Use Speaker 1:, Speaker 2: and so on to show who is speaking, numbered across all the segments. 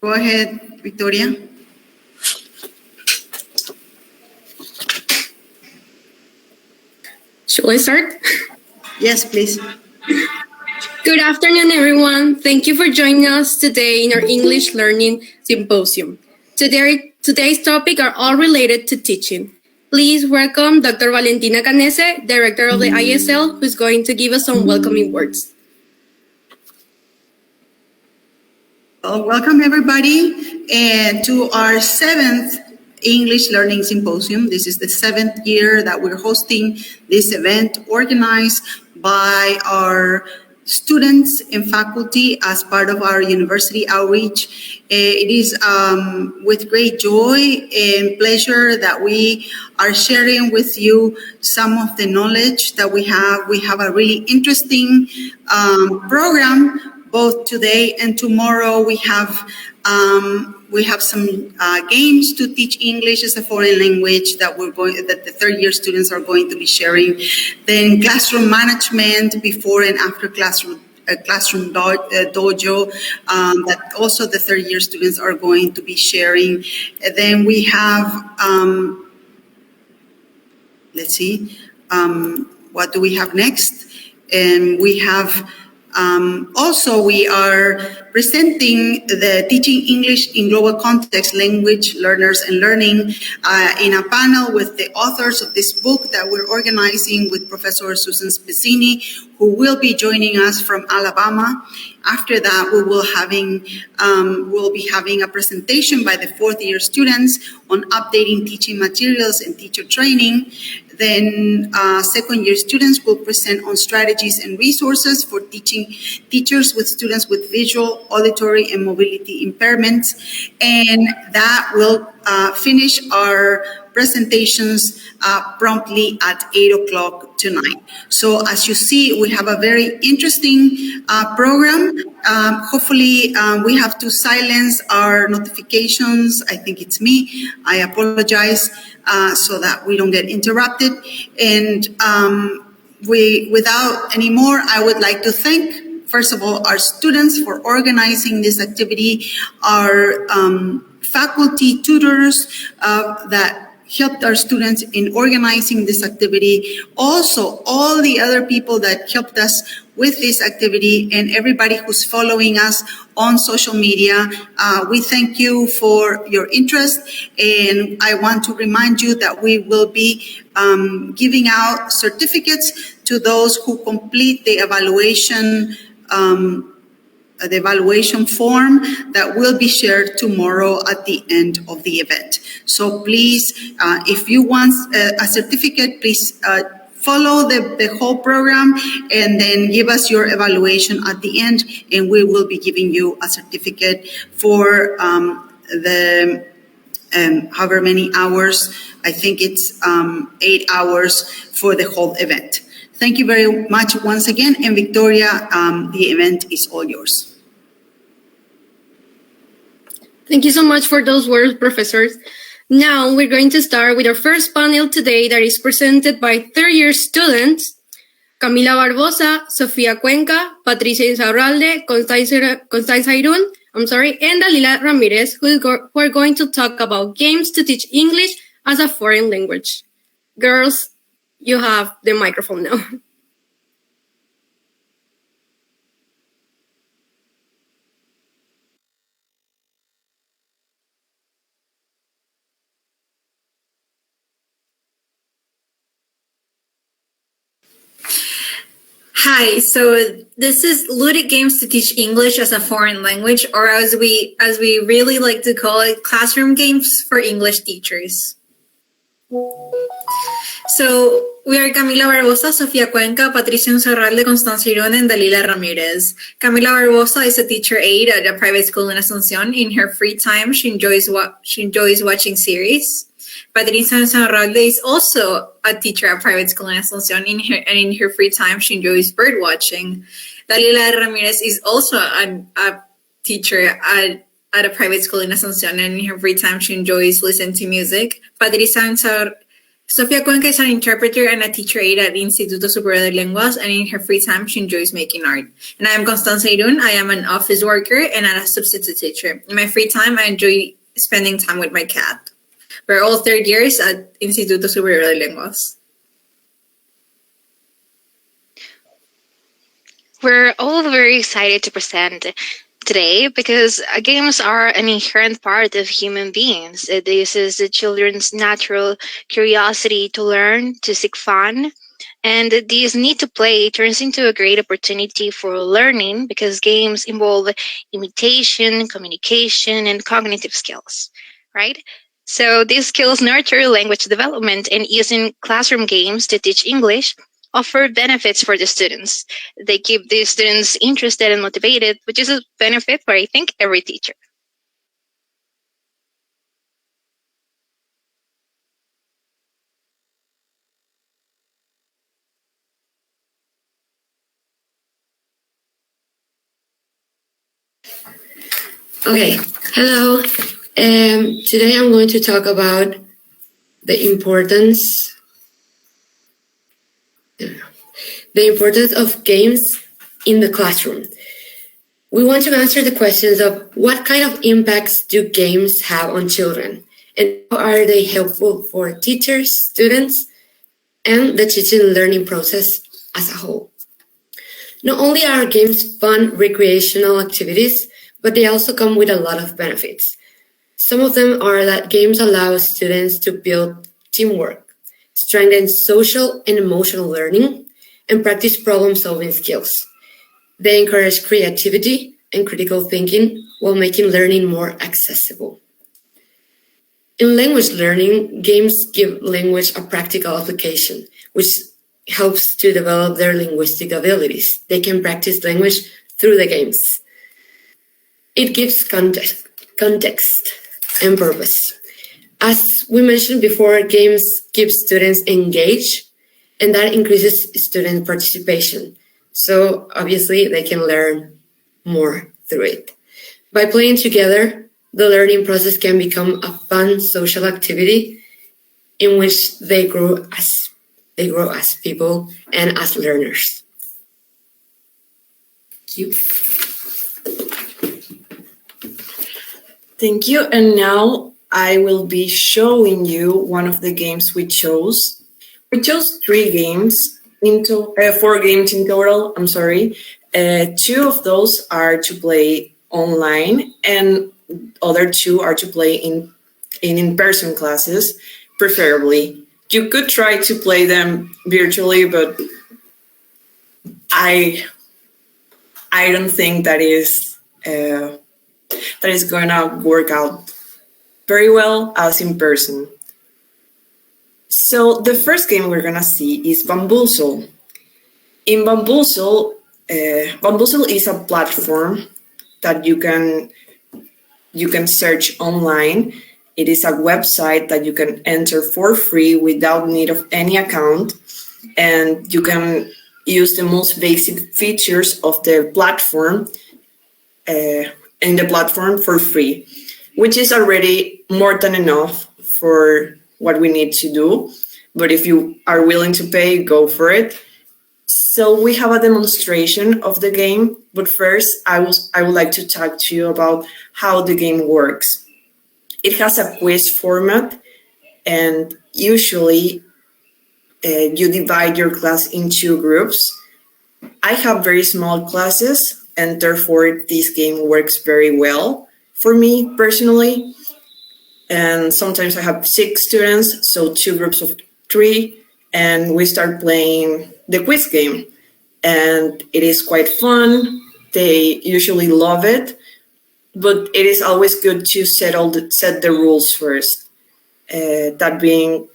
Speaker 1: Go ahead, Victoria.
Speaker 2: Shall I start?
Speaker 1: Yes, please.
Speaker 2: Good afternoon, everyone. Thank you for joining us today in our English Learning Symposium. Today's topic are all related to teaching. Please welcome Dr. Valentina Canese, Director of the ISL, who's going to give us some welcoming words.
Speaker 1: Well, welcome everybody to our 7th English Learning Symposium. This is the 7th year that we're hosting this event organized by our students and faculty as part of our university outreach. It is with great joy and pleasure that we are sharing with you some of the knowledge that we have. We have a really interesting program. Both today and tomorrow, we have some games to teach English as a foreign language that the third-year students are going to be sharing. Then classroom management before and after classroom dojo that also the third-year students are going to be sharing. And then we have what do we have next? And we have. Also, we are presenting the Teaching English in Global Context, Language Learners and Learning in a panel with the authors of this book that we're organizing with Professor Susan Spezzini, who will be joining us from Alabama. After that, we'll be having a presentation by the fourth-year students on updating teaching materials and teacher training. Then second-year students will present on strategies and resources for teaching teachers with students with visual, auditory, and mobility impairments. And that will finish our presentations promptly at 8 o'clock tonight. So as you see, we have a very interesting program. Hopefully, we have to silence our notifications. I think it's me. I apologize so that we don't get interrupted. And without any more, I would like to thank, first of all, our students for organizing this activity, our faculty tutors that helped our students in organizing this activity. Also, all the other people that helped us with this activity and everybody who's following us on social media. We thank you for your interest, and I want to remind you that we will be giving out certificates to those who complete the evaluation form that will be shared tomorrow at the end of the event. So please, if you want a certificate, please follow the whole program and then give us your evaluation at the end, and we will be giving you a certificate for the however many hours. I think it's 8 hours for the whole event. Thank you very much once again, and Victoria, the event is all yours.
Speaker 2: Thank you so much for those words, professors. Now we're going to start with our first panel today that is presented by third-year students, Camila Barbosa, Sofía Cuenca, Patricia Insaurralde, Constanza Irún, and Dalila Ramirez, who are going to talk about games to teach English as a foreign language. Girls, you have the microphone now.
Speaker 3: Hi, so this is Ludic Games to Teach English as a Foreign Language, or as we really like to call it, classroom games for English teachers. So we are Camila Barbosa, Sofía Cuenca, Patricia Insaurralde, Constanza Irún, and Dalila Ramirez. Camila Barbosa is a teacher aide at a private school in Asunción. In her free time, she enjoys watching series. Patricia Insaurralde is also a teacher at private school in Asunción. In her free time, she enjoys bird watching. Dalila Ramirez is also a teacher at a private school in Asunción, and in her free time, she enjoys listening to music. Patricia Sofía Cuenca is an interpreter and a teacher aide at the Instituto Superior de Lenguas, and in her free time, she enjoys making art. And I am Constanza Irún. I am an office worker and a substitute teacher. In my free time, I enjoy spending time with my cat. We're all third years at Instituto Superior de Lenguas.
Speaker 4: We're all very excited to present today because games are an inherent part of human beings. This is the children's natural curiosity to learn, to seek fun, and this need to play turns into a great opportunity for learning because games involve imitation, communication, and cognitive skills, right? So these skills nurture language development, and using classroom games to teach English offer benefits for the students. They keep the students interested and motivated, which is a benefit for, I think, every teacher.
Speaker 5: Okay, hello. Today I'm going to talk about the importance of games in the classroom. We want to answer the questions of what kind of impacts do games have on children, and how are they helpful for teachers, students, and the teaching and learning process as a whole. Not only are games fun recreational activities, but they also come with a lot of benefits. Some of them are that games allow students to build teamwork, strengthen social and emotional learning, and practice problem-solving skills. They encourage creativity and critical thinking while making learning more accessible. In language learning, games give language a practical application, which helps to develop their linguistic abilities. They can practice language through the games. It gives context and purpose. As we mentioned before, games keep students engaged, and that increases student participation. So obviously they can learn more through it. By playing together, the learning process can become a fun social activity in which they grow as people and as learners. Thank you.
Speaker 6: Thank you. And now I will be showing you one of the games we chose. We chose 4 games in total. I'm sorry. 2 of those are to play online, and other 2 are to play in-person classes, preferably. You could try to play them virtually, but I don't think that is going to work out very well as in person. So the first game we're going to see is Bamboozle. In Bamboozle, Bamboozle is a platform that you can search online. It is a website that you can enter for free without need of any account, and you can use the most basic features of the platform for free, which is already more than enough for what we need to do. But if you are willing to pay, go for it. So we have a demonstration of the game, but first I would like to talk to you about how the game works. It has a quiz format, and usually you divide your class into groups. I have very small classes, and therefore this game works very well for me personally. And sometimes I have 6 students, so 2 groups of 3, and we start playing the quiz game. And it is quite fun. They usually love it, but it is always good to set the rules first. That being,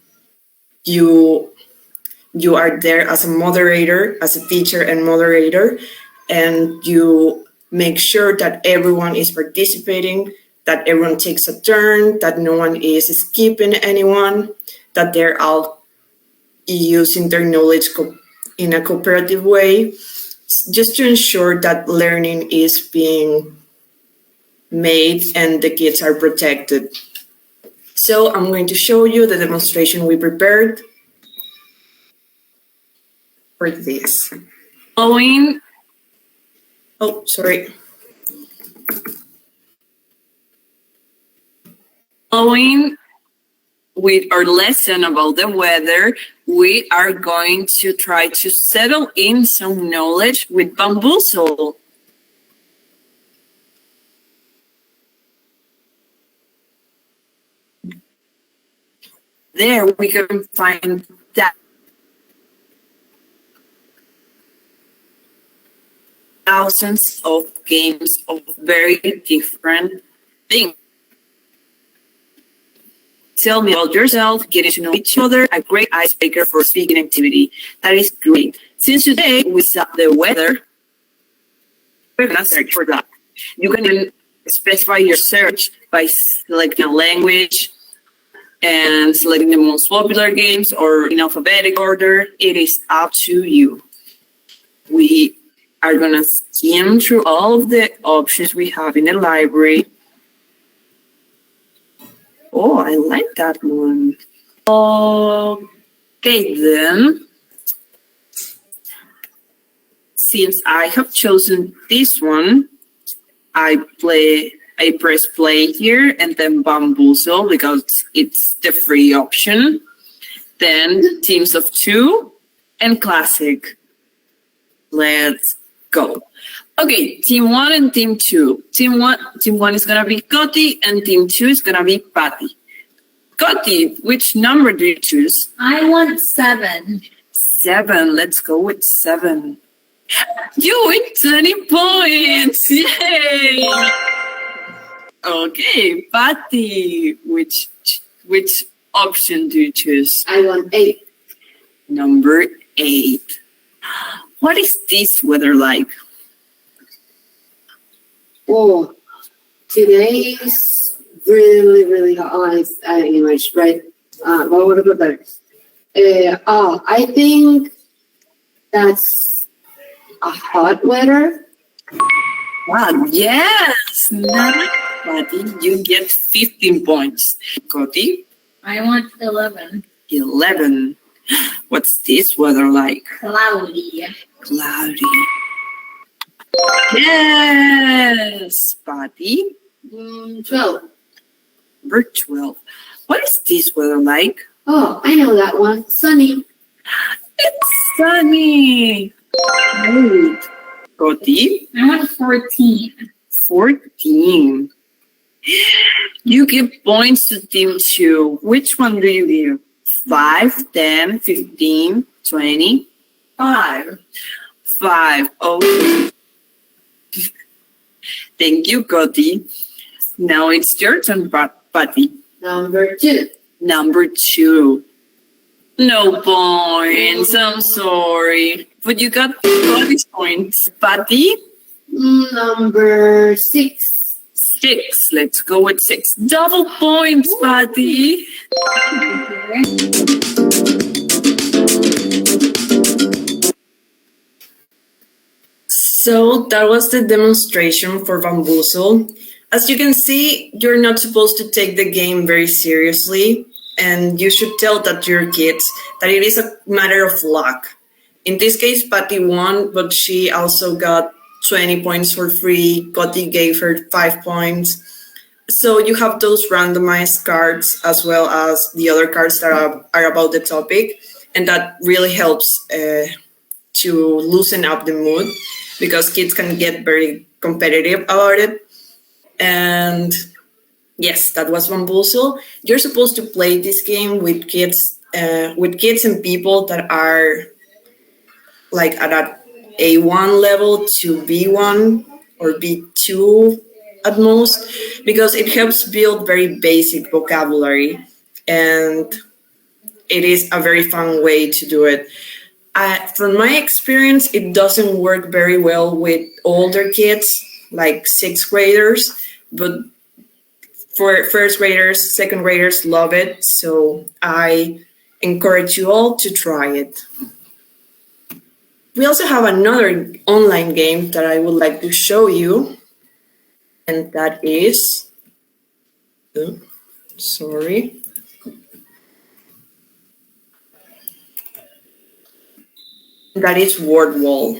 Speaker 6: you are there as a moderator, as a teacher and moderator, and you make sure that everyone is participating, that everyone takes a turn, that no one is skipping anyone, that they're all using their knowledge in a cooperative way, just to ensure that learning is being made and the kids are protected. So I'm going to show you the demonstration we prepared for this. Following, oh, sorry. Following with our lesson about the weather, we are going to try to settle in some knowledge with bamboozle. There we can find that thousands of games of very different things. Tell me about yourself, getting to know each other, a great icebreaker for speaking activity. That is great. Since today we saw the weather, we're gonna search for that. You can even specify your search by selecting a language and selecting the most popular games or in alphabetic order. It is up to you. We are gonna skim through all of the options we have in the library. Oh, I like that one. Okay, then. Since I have chosen this one, I press play here and then bamboozle because it's the free option. Then teams of 2 and classic. Let's go. Okay, team 1 and team 2. Team 1 is gonna be Coti and team 2 is gonna be Patty. Coti, which number do you choose?
Speaker 3: I want 7.
Speaker 6: 7. Let's go with 7. You win 20 points! Yay! Okay, Patty, which option do you choose?
Speaker 5: I want 8.
Speaker 6: Number 8. What is this weather like?
Speaker 5: Oh, today is really, really hot. Oh, it's English, right? What would have been better? I think that's a hot weather.
Speaker 6: Wow, yes! Nice, Patty. You get 15 points. Coti?
Speaker 3: I want 11.
Speaker 6: 11. What's this weather like?
Speaker 3: Cloudy.
Speaker 6: Cloudy. Yes! Patty?
Speaker 5: 12.
Speaker 6: Number 12. What is this weather like?
Speaker 5: Oh, I know that one. Sunny.
Speaker 6: It's sunny! Great. Coti?
Speaker 3: I want 14.
Speaker 6: 14. You give points to team 2. Which one do you give? 5, 10, 15, 20? 5. 5. Okay. Thank you, Coti. Now it's your turn, Patty.
Speaker 5: Number 2.
Speaker 6: Number 2. No points. I'm sorry. But you got Cotti's points. Patty?
Speaker 5: Number 6.
Speaker 6: 6. Let's go with 6. Double points, Patty. So that was the demonstration for bamboozle. As you can see, you're not supposed to take the game very seriously, and you should tell that to your kids that it is a matter of luck. In this case, Patty won, but she also got 20 points for free. Coti gave her 5 points. So you have those randomized cards as well as the other cards that are about the topic, and that really helps to loosen up the mood because kids can get very competitive about it. And yes, that was bamboozle. You're supposed to play this game with kids and people that are like at a A1 level to B1 or B2 at most, because it helps build very basic vocabulary, and it is a very fun way to do it. From my experience, it doesn't work very well with older kids, like 6th graders, but for 1st graders, 2nd graders love it. So I encourage you all to try it. We also have another online game that I would like to show you, and that is Sorry. That is word wall.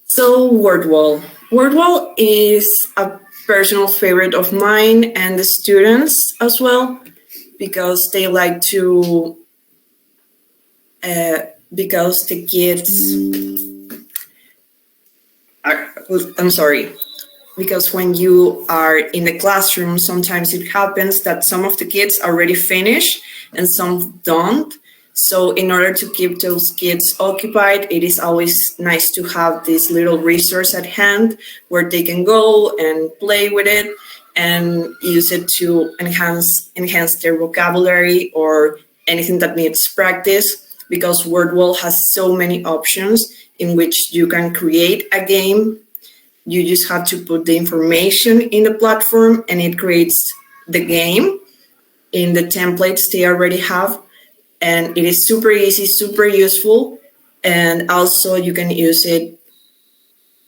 Speaker 6: So word wall. Word wall is a personal favorite of mine and the students as well, because they like to, because the kids are, I'm sorry, because when you are in the classroom, sometimes it happens that some of the kids already finish and some don't. So in order to keep those kids occupied, it is always nice to have this little resource at hand where they can go and play with it and use it to enhance their vocabulary or anything that needs practice, because WordWall has so many options in which you can create a game. You just have to put the information in the platform and it creates the game in the templates they already have. And it is super easy, super useful. And also you can use it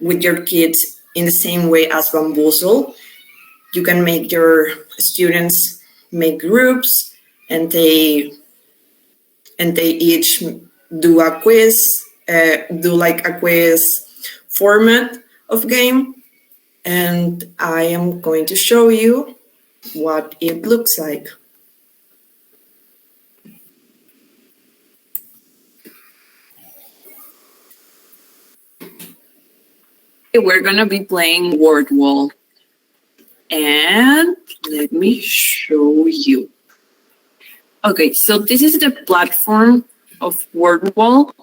Speaker 6: with your kids in the same way as Bamboozle. You can make your students make groups and they each do a quiz, do like a quiz format of game. And I am going to show you what it looks like. We're going to be playing Word Wall. And let me show you. Okay, so this is the platform of Word Wall.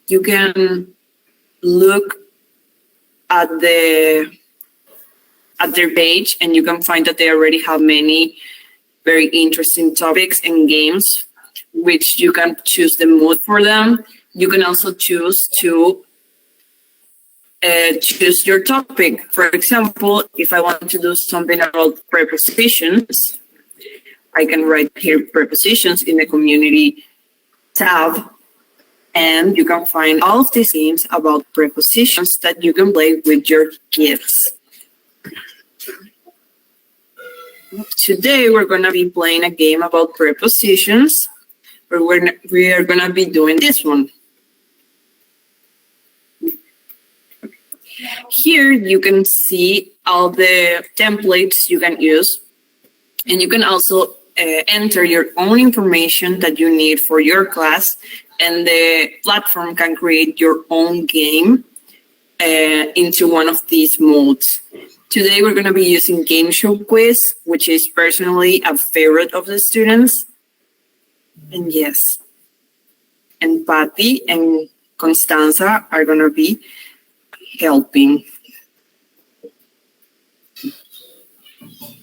Speaker 6: You can look at their page and you can find that they already have many very interesting topics and games, which you can choose the mood for them. You can also choose to choose your topic. For example, if I want to do something about prepositions, I can write here prepositions in the community tab, and you can find all of these games about prepositions that you can play with your kids. Today, we're going to be playing a game about prepositions, but we are going to be doing this one. Here you can see all the templates you can use, and you can also enter your own information that you need for your class, and the platform can create your own game into one of these modes. Today we're going to be using Game Show Quiz, which is personally a favorite of the students. And yes, and Patty and Constanza are going to be helping.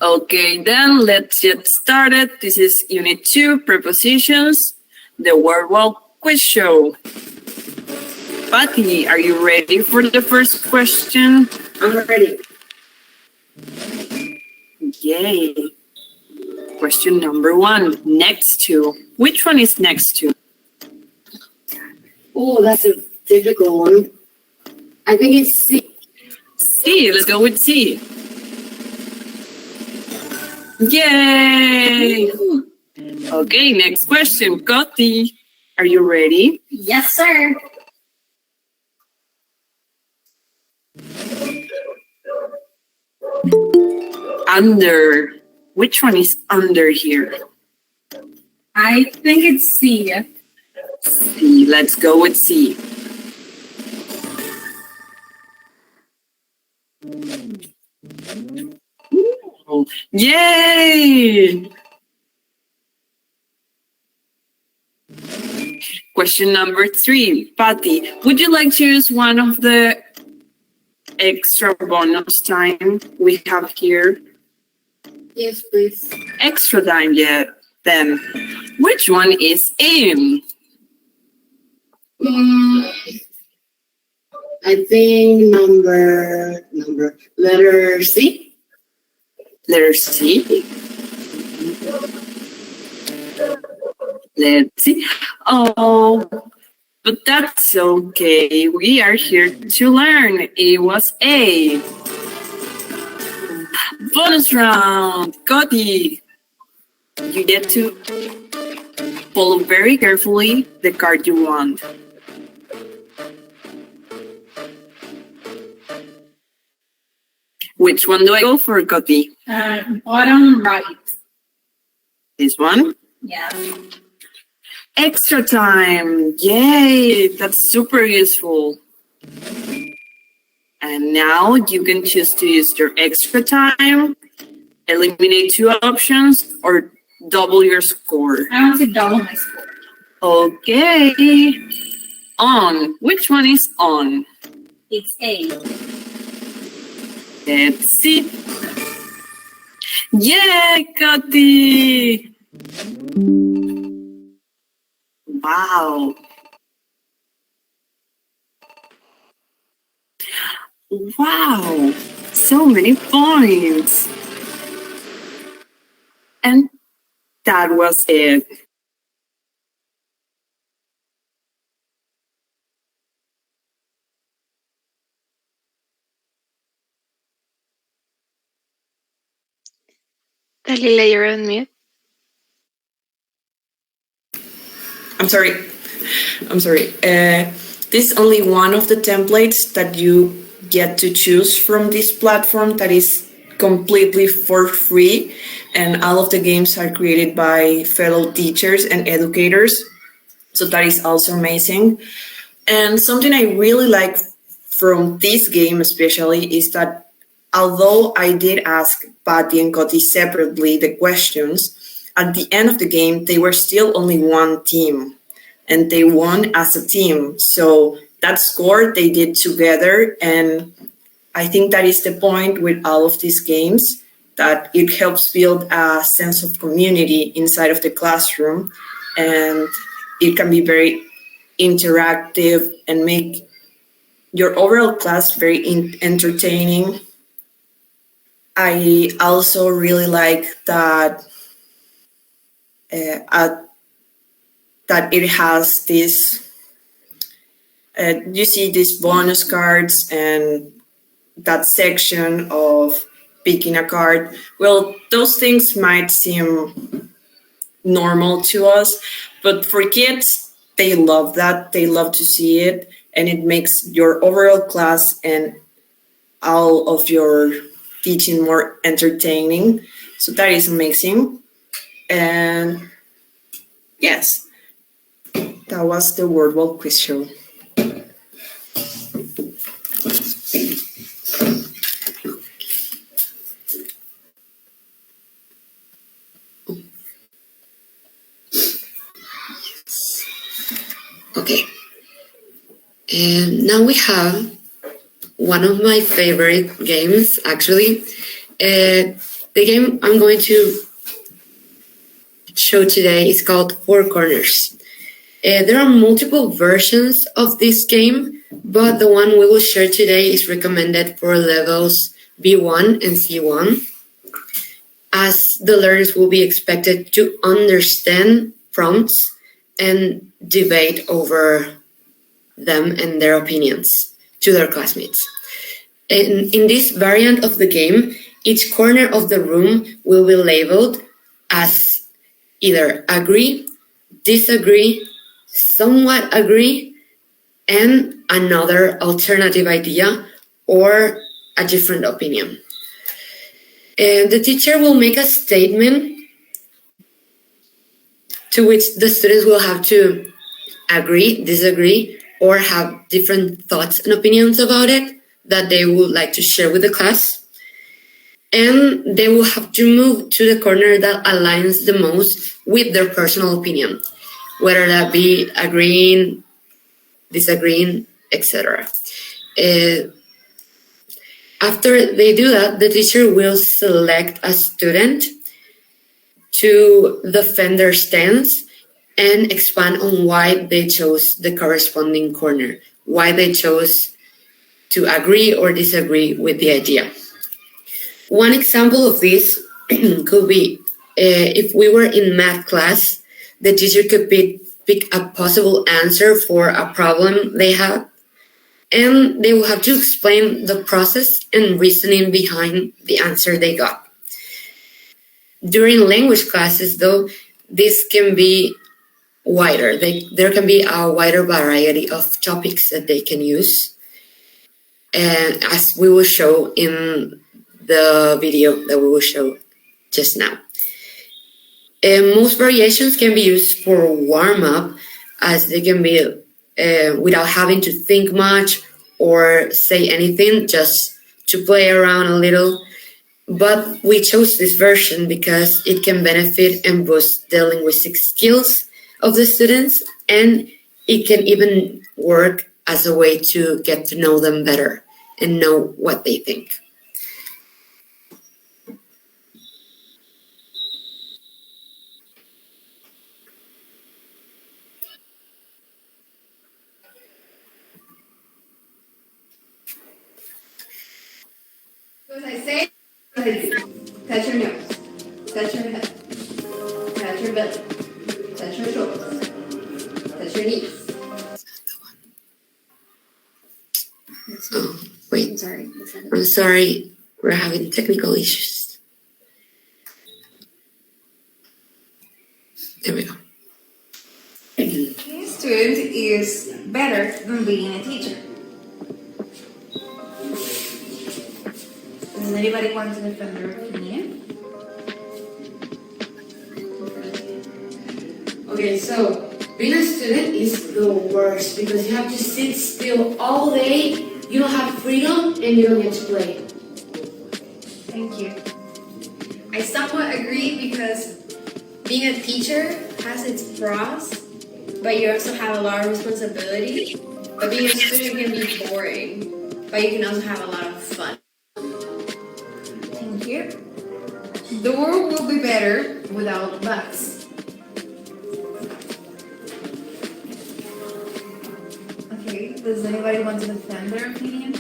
Speaker 6: Okay, then let's get started. This is Unit 2, Prepositions, the Word Wall Quiz Show. Patty, are you ready for the first question?
Speaker 5: I'm ready.
Speaker 6: Yay. Question number 1, next to. Which one is next to?
Speaker 5: Oh, that's a difficult one. I think it's C.
Speaker 6: C, let's go with C. Yay! Okay, next question. Gotti, are you ready?
Speaker 2: Yes, sir.
Speaker 6: Under. Which one is under here?
Speaker 2: I think it's C.
Speaker 6: C, let's go with C. Yay! Question number 3, Patty, would you like to use one of the extra bonus time we have here?
Speaker 5: Yes, please.
Speaker 6: Extra time, yeah. Then, which one is in?
Speaker 5: I think letter C.
Speaker 6: Letter C. Let's see. Oh, but that's okay. We are here to learn. It was A. Bonus round, Cody. You get to follow very carefully the card you want. Which one do I go for, Cody?
Speaker 3: Bottom right.
Speaker 6: This one?
Speaker 3: Yeah.
Speaker 6: Extra time! Yay! That's super useful. And now you can choose to use your extra time, eliminate 2 options, or double your score.
Speaker 3: I want to double my score.
Speaker 6: Okay. On. Which one is on?
Speaker 3: It's A.
Speaker 6: Let's see. Yeah, Cody! Wow. Wow. So many points. And that was it.
Speaker 4: Dalila, you're on mute.
Speaker 6: I'm sorry. This is only one of the templates that you get to choose from this platform that is completely for free. And all of the games are created by fellow teachers and educators. So that is also amazing. And something I really like from this game especially is that although I did ask Patty and Cody separately the questions, at the end of the game, they were still only one team and they won as a team. So that score they did together. And I think that is the point with all of these games, that it helps build a sense of community inside of the classroom. And it can be very interactive and make your overall class very entertaining. I also really like that that it has this, you see these bonus cards and that section of picking a card. Well, those things might seem normal to us, but for kids, they love that. They love to see it, and it makes your overall class and all of your teaching more entertaining. So that is amazing. And yes, that was the Word Wall Quiz Show.
Speaker 5: Okay. And now we have one of my favorite games, actually. The game I'm going to show today is called Four Corners. There are multiple versions of this game, but the one we will share today is recommended for levels B1 and C1, as the learners will be expected to understand prompts and debate over them and their opinions to their classmates. And in this variant of the game, each corner of the room will be labeled as either agree, disagree, somewhat agree, and another alternative idea or a different opinion. And the teacher will make a statement to which the students will have to agree, disagree, or have different thoughts and opinions about it that they would like to share with the class. And they will have to move to the corner that aligns the most with their personal opinion, whether that be agreeing, disagreeing, etc. After they do that, the teacher will select a student to defend their stance and expand on why they chose the corresponding corner, why they chose to agree or disagree with the idea. One example of this could be if we were in math class, the teacher could pick a possible answer for a problem they have, and they will have to explain the process and reasoning behind the answer they got. During language classes, though, this can be wider. There can be a wider variety of topics that they can use, and as we will show in the video that we will show just now. Most variations can be used for warm-up, as they can be without having to think much or say anything, just to play around a little. But we chose this version because it can benefit and boost the linguistic skills of the students, and it can even work as a way to get to know them better and know what they think.
Speaker 2: So as I say, touch your nose, touch your head, touch your belly, touch your shoulders, touch your knees.
Speaker 5: Oh, wait.
Speaker 2: I'm
Speaker 5: sorry. We're having technical issues. There we go.
Speaker 7: Being a student is better than being a teacher. Does anybody want to defend their opinion?
Speaker 5: Okay, so being a student is the worst because you have to sit still all day, you don't have freedom, and you don't get to play.
Speaker 7: Thank you. I somewhat agree because being a teacher has its pros, but you also have a lot of responsibility. But being a student can be boring, but you can also have a lot of fun. Thank you. The world will be better without bugs. Okay, does anybody want to defend their opinion?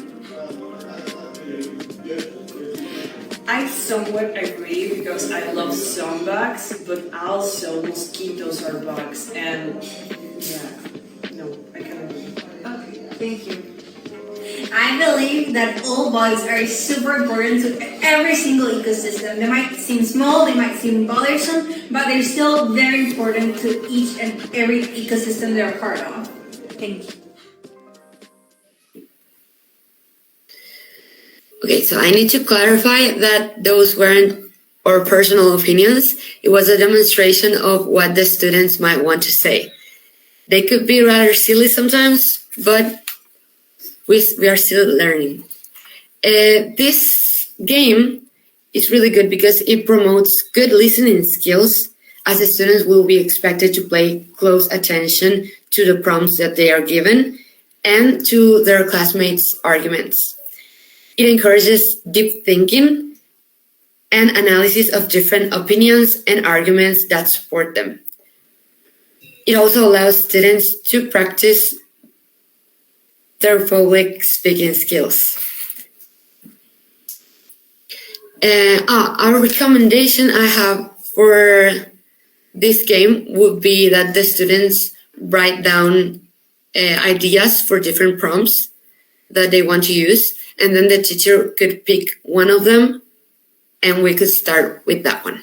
Speaker 6: I somewhat agree because I love some bugs, but also mosquitoes are bugs, and yeah, no, I can't agree.
Speaker 7: Okay, thank you. I believe that all bugs are super important to every single ecosystem. They might seem small, they might seem bothersome, but they're still very important to each and every ecosystem they're a part of. Thank you.
Speaker 5: Okay, so I need to clarify that those weren't our personal opinions. It was a demonstration of what the students might want to say. They could be rather silly sometimes, but we are still learning. This game is really good because it promotes good listening skills, as the students will be expected to pay close attention to the prompts that they are given and to their classmates' arguments. It encourages deep thinking and analysis of different opinions and arguments that support them. It also allows students to practice their public speaking skills. Our recommendation I have for this game would be that the students write down ideas for different prompts that they want to use, and then the teacher could pick one of them, and we could start with that one.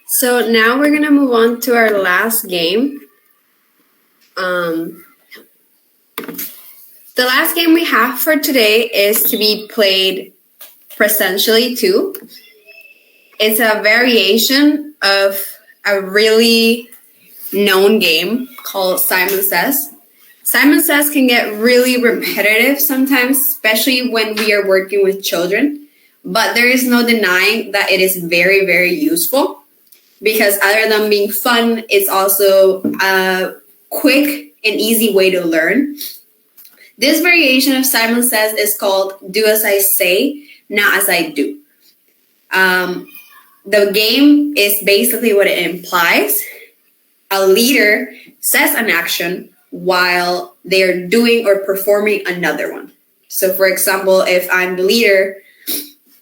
Speaker 2: So now we're going to move on to our last game. The last game we have for today is to be played presentially too. It's a variation of a really known game called Simon Says. Simon Says can get really repetitive sometimes, especially when we are working with children, but there is no denying that it is very, very useful because other than being fun, it's also a quick and easy way to learn. This variation of Simon Says is called Do As I Say, Not As I Do. The game is basically what it implies. A leader says an action while they're doing or performing another one. So for example, if I'm the leader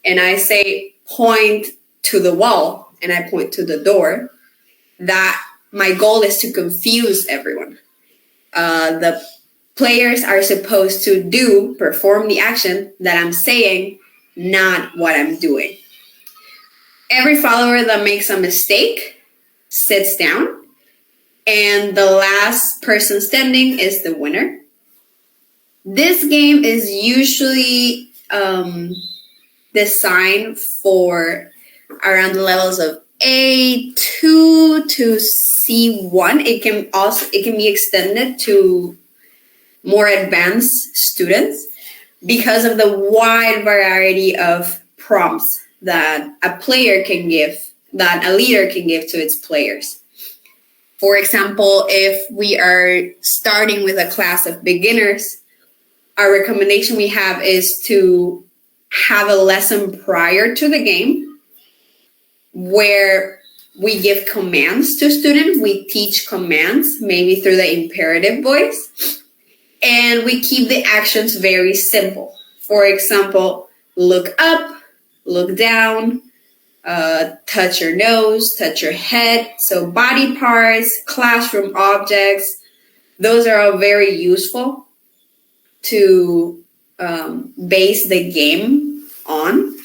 Speaker 2: and I say point to the wall and I point to the door, that my goal is to confuse everyone. The
Speaker 8: Players are supposed to perform the action that I'm saying, not what I'm doing. Every follower that makes a mistake sits down, and the last person standing is the winner. This game is usually designed for around the levels of A2 to C1. It can be extended to more advanced students because of the wide variety of prompts that a player can give, that a leader can give to its players. For example, if we are starting with a class of beginners, our recommendation we have is to have a lesson prior to the game where we give commands to students. We teach commands, maybe through the imperative voice. And we keep the actions very simple. For example, look up, look down, touch your nose, touch your head. So body parts, classroom objects, those are all very useful to base the game on.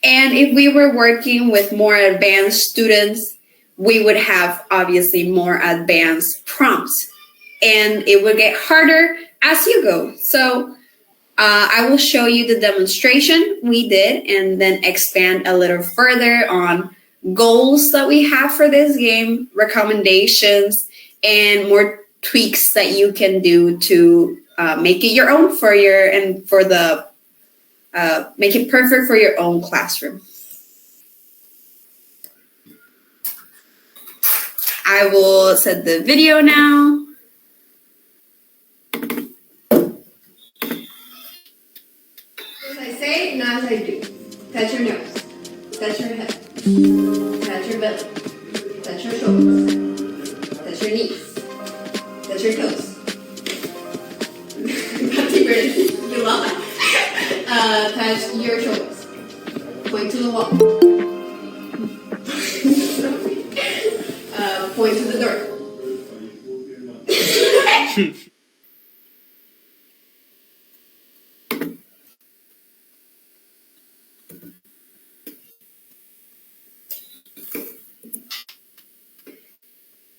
Speaker 8: And if we were working with more advanced students, we would have obviously more advanced prompts. And it will get harder as you go. So I will show you the demonstration we did and then expand a little further on goals that we have for this game, recommendations, and more tweaks that you can do to make it your own make it perfect for your own classroom. I will set the video now.
Speaker 2: As I say, not as I do. Touch your nose. Touch your head. Touch your belly. Touch your shoulders. Touch your knees. Touch your toes. You love it. Touch your shoulders. Point to the wall. Point to the door.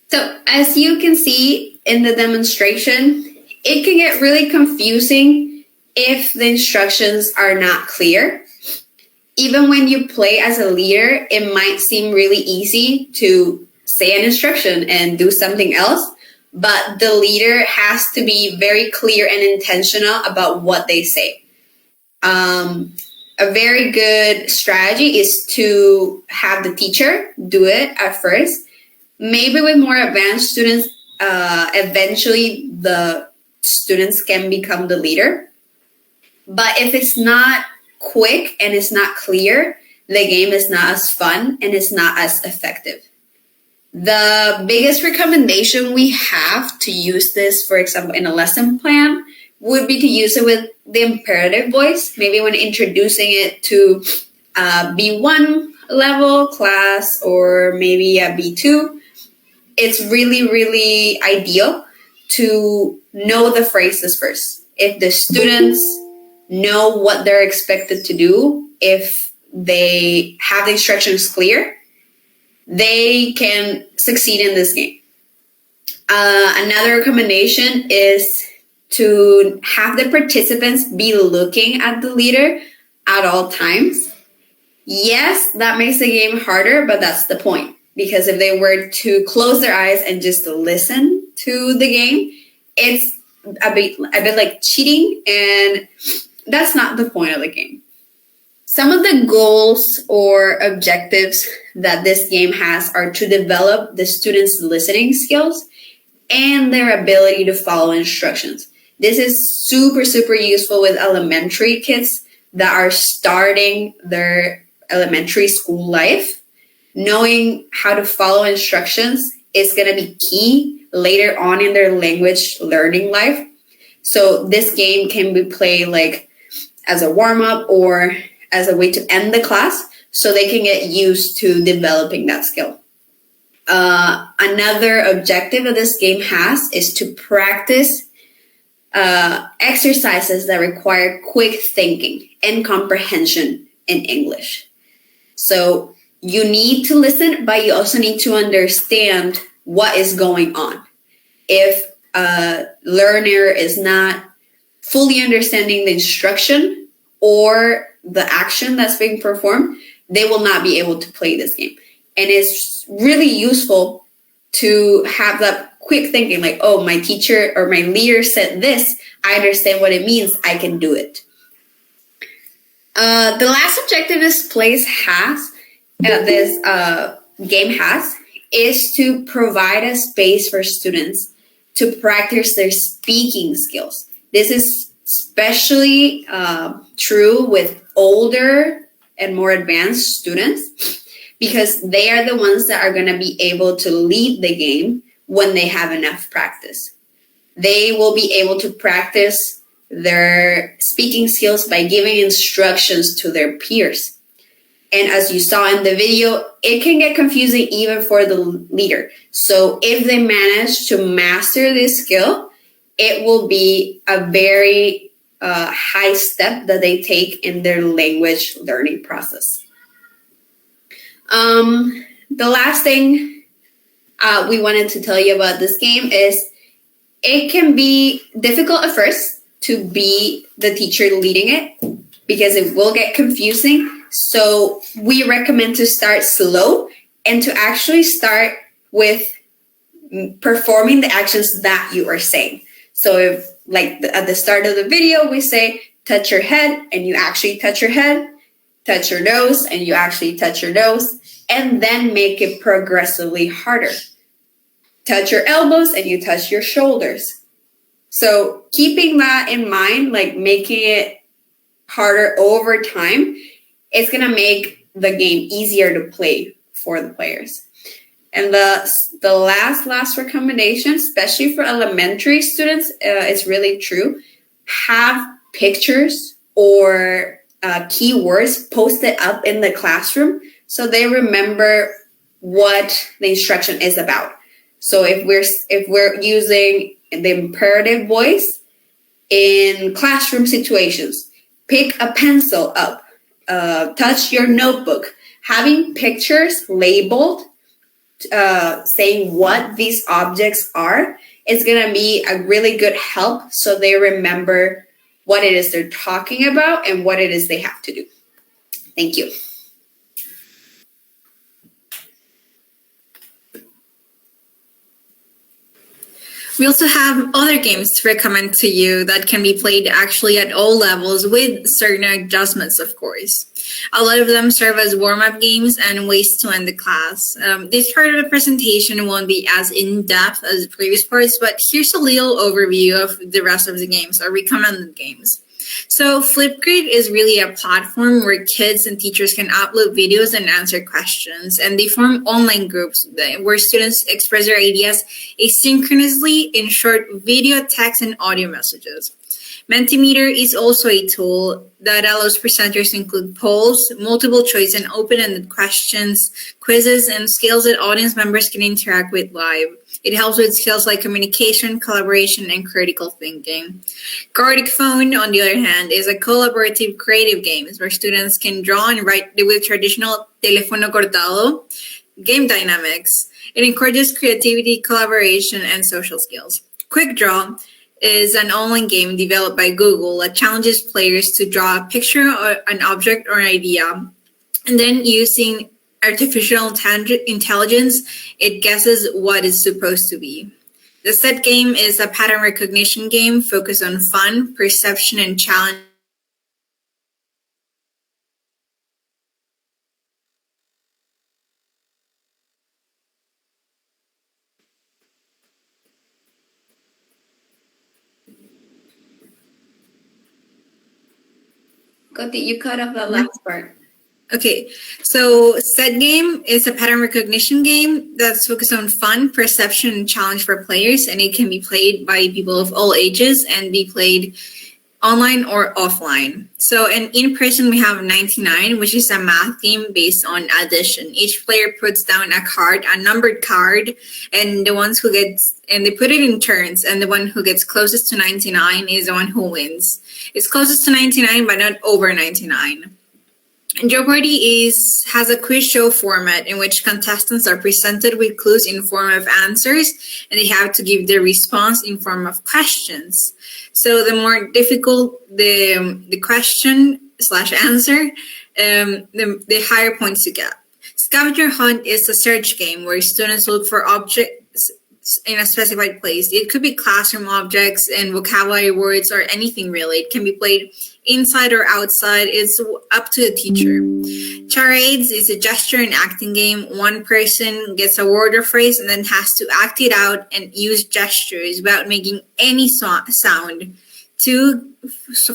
Speaker 8: So as you can see in the demonstration, it can get really confusing if the instructions are not clear. Even when you play as a leader, it might seem really easy to say an instruction and do something else, but the leader has to be very clear and intentional about what they say. A very good strategy is to have the teacher do it at first. Maybe with more advanced students, eventually the students can become the leader. But if it's not quick and it's not clear, the game is not as fun and it's not as effective. The biggest recommendation we have to use this, for example, in a lesson plan, would be to use it with the imperative voice, maybe when introducing it to a B1 level class or maybe a B2. It's really, really ideal to know the phrases first. If the students know what they're expected to do, if they have the instructions clear, they can succeed in this game. Another recommendation is to have the participants be looking at the leader at all times. Yes, that makes the game harder, but that's the point. Because if they were to close their eyes and just listen to the game, it's a bit like cheating, and that's not the point of the game. Some of the goals or objectives that this game has are to develop the students' listening skills and their ability to follow instructions. This is super, super useful with elementary kids that are starting their elementary school life. Knowing how to follow instructions is going to be key later on in their language learning life. So this game can be played like as a warm-up or as a way to end the class so they can get used to developing that skill. Another objective that this game has is to practice exercises that require quick thinking and comprehension in English. So you need to listen, but you also need to understand what is going on. If a learner is not fully understanding the instruction or the action that's being performed, they will not be able to play this game. And it's really useful to have that quick thinking, like, oh, my teacher or my leader said this, I understand what it means, I can do it. The last objective this game has, is to provide a space for students to practice their speaking skills. This is especially true with older and more advanced students, because they are the ones that are going to be able to lead the game when they have enough practice. They will be able to practice their speaking skills by giving instructions to their peers. And as you saw in the video, it can get confusing even for the leader. So if they manage to master this skill, it will be a very high step that they take in their language learning process. The last thing we wanted to tell you about this game is it can be difficult at first to be the teacher leading it, because it will get confusing. So we recommend to start slow and to actually start with performing the actions that you are saying. So if, like at the start of the video, we say, touch your head, and you actually touch your head, touch your nose, and you actually touch your nose, and then make it progressively harder. Touch your elbows, and you touch your shoulders. So keeping that in mind, like making it harder over time, it's going to make the game easier to play for the players. And the last recommendation, especially for elementary students, it's really true. Have pictures or keywords posted up in the classroom so they remember what the instruction is about. So if we're using the imperative voice in classroom situations, pick a pencil up, touch your notebook. Having pictures labeled, saying what these objects are, is going to be a really good help so they remember what it is they're talking about and what it is they have to do. Thank you.
Speaker 3: We also have other games to recommend to you that can be played actually at all levels with certain adjustments, of course. A lot of them serve as warm-up games and ways to end the class. This part of the presentation won't be as in-depth as the previous parts, but here's a little overview of the rest of the games, or recommended games. So Flipgrid is really a platform where kids and teachers can upload videos and answer questions, and they form online groups where students express their ideas asynchronously in short video, text, and audio messages. Mentimeter is also a tool that allows presenters to include polls, multiple choice and open-ended questions, quizzes, and skills that audience members can interact with live. It helps with skills like communication, collaboration, and critical thinking. Gartic Phone, on the other hand, is a collaborative creative game where students can draw and write with traditional teléfono cortado game dynamics. It encourages creativity, collaboration, and social skills. Quick Draw is an online game developed by Google that challenges players to draw a picture or an object or an idea, and then using artificial intelligence, it guesses what it's supposed to be. The set game is a pattern recognition game focused on fun, perception, and challenge.
Speaker 8: You cut off the last part.
Speaker 3: Okay, so Set Game is a pattern recognition game that's focused on fun, perception, and challenge for players, and it can be played by people of all ages and be played online or offline. So in person, we have 99, which is a math game based on addition. Each player puts down a numbered card, and they put it in turns, and the one who gets closest to 99 is the one who wins. It's closest to 99, but not over 99. And Jeopardy has a quiz show format in which contestants are presented with clues in form of answers, and they have to give their response in form of questions. So the more difficult the question / answer, the higher points you get. Scavenger hunt is a search game where students look for objects in a specified place. It could be classroom objects and vocabulary words or anything really. It can be played inside or outside. It's up to the teacher. Charades is a gesture and acting game. One person gets a word or phrase and then has to act it out and use gestures without making any sound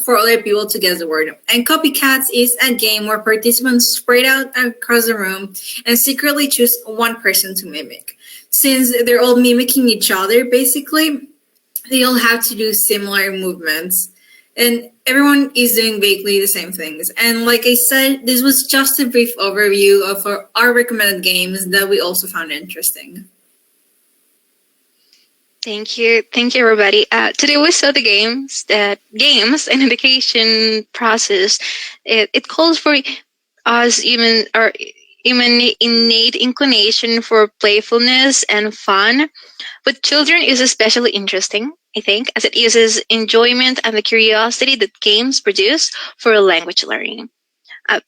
Speaker 3: for other people to guess the word. And Copycats is a game where participants spread out across the room and secretly choose one person to mimic. Since they're all mimicking each other, basically, they all have to do similar movements. And everyone is doing vaguely the same things. And like I said, this was just a brief overview of our recommended games that we also found interesting.
Speaker 4: Thank you, everybody. Today we saw the games and education process. It calls for us our innate inclination for playfulness and fun. But children is especially interesting, I think, as it uses enjoyment and the curiosity that games produce for language learning.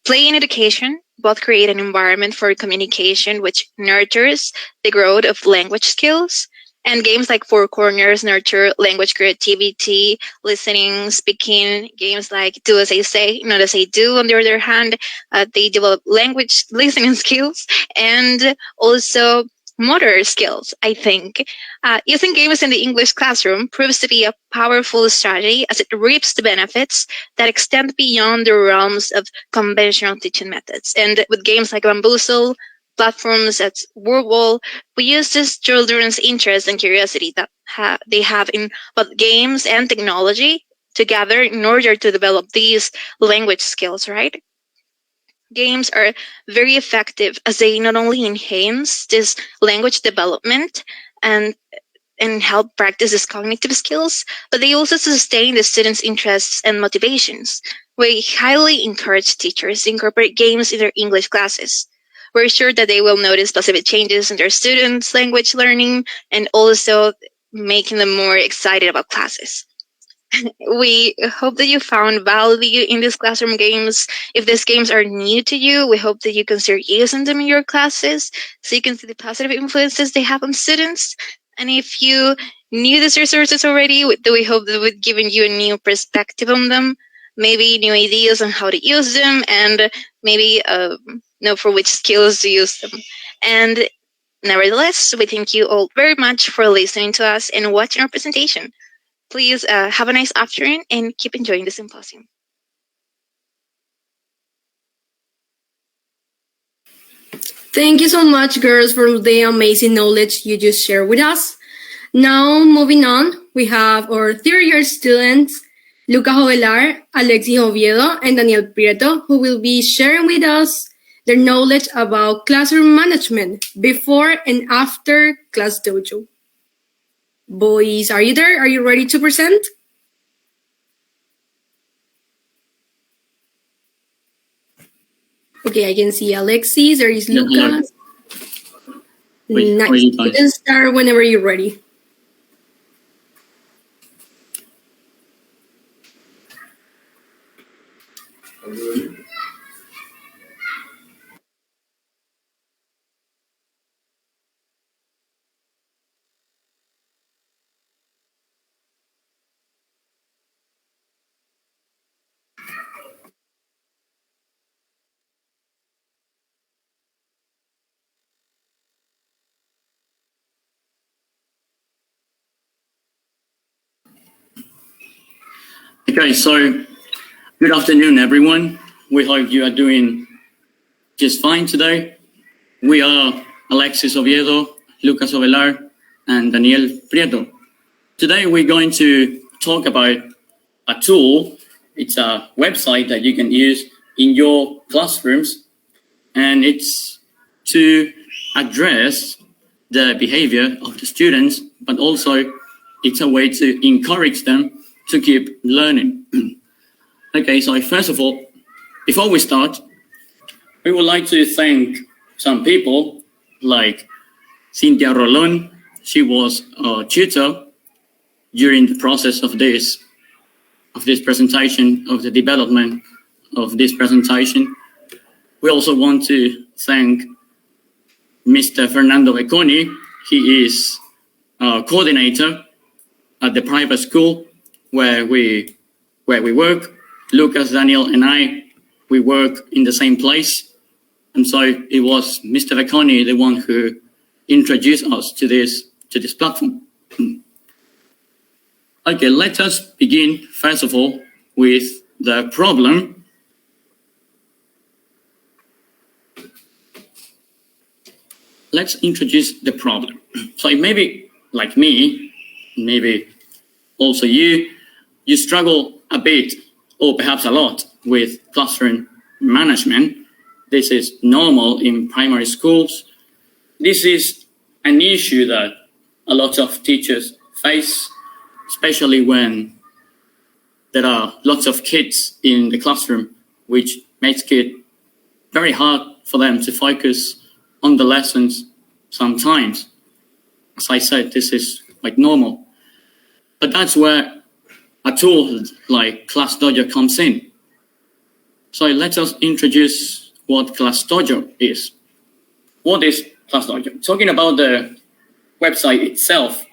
Speaker 4: Play and education both create an environment for communication which nurtures the growth of language skills. And games like Four Corners nurture language creativity, listening, speaking. Games like Do As I Say, Not As I Do, on the other hand, they develop language listening skills and also motor skills, I think. Using games in the English classroom proves to be a powerful strategy as it reaps the benefits that extend beyond the realms of conventional teaching methods. And with games like Bamboozle, platforms at Wordwall, we use this children's interest and curiosity that they have in both games and technology together in order to develop these language skills, right? Games are very effective as they not only enhance this language development and help practice these cognitive skills, but they also sustain the students' interests and motivations. We highly encourage teachers to incorporate games in their English classes. We're sure that they will notice specific changes in their students' language learning and also making them more excited about classes. We hope that you found value in these classroom games. If these games are new to you, we hope that you consider using them in your classes so you can see the positive influences they have on students. And if you knew these resources already, we hope that we've given you a new perspective on them, maybe new ideas on how to use them, and maybe know for which skills to use them. And nevertheless, we thank you all very much for listening to us and watching our presentation. Please have a nice afternoon and keep enjoying the symposium.
Speaker 2: Thank you so much, girls, for the amazing knowledge you just shared with us. Now, moving on, we have our third-year students, Lucas Ovelar, Alexis Oviedo, and Daniel Prieto, who will be sharing with us their knowledge about classroom management before and after Classdojo. Boys, are you there? Are you ready to present? Okay, I can see Alexis. There is Lucas. Nice. You can start whenever you're ready.
Speaker 9: Okay, so good afternoon, everyone. We hope you are doing just fine today. We are Alexis Oviedo, Lucas Ovelar, and Daniel Prieto. Today, we're going to talk about a tool. It's a website that you can use in your classrooms, and it's to address the behavior of the students, but also it's a way to encourage them to keep learning. Okay, so first of all, before we start, we would like to thank some people like Cynthia Rolón. She was a tutor during the process of this presentation, of the development of this presentation. We also want to thank Mr. Fernando Becconi. He is a coordinator at the private school where we work. Lucas, Daniel, and I, we work in the same place. And so it was Mr. Becconi, the one who introduced us to this platform. Okay, let us begin, first of all, with the problem. Let's introduce the problem. So maybe, like me, maybe also you struggle a bit, or perhaps a lot, with classroom management. This is normal in primary schools. This is an issue that a lot of teachers face, especially when there are lots of kids in the classroom, which makes it very hard for them to focus on the lessons sometimes. As I said, this is like normal. But that's where a tool like Classdojo comes in. So let us introduce what Classdojo is. What is Classdojo? Talking about the website itself,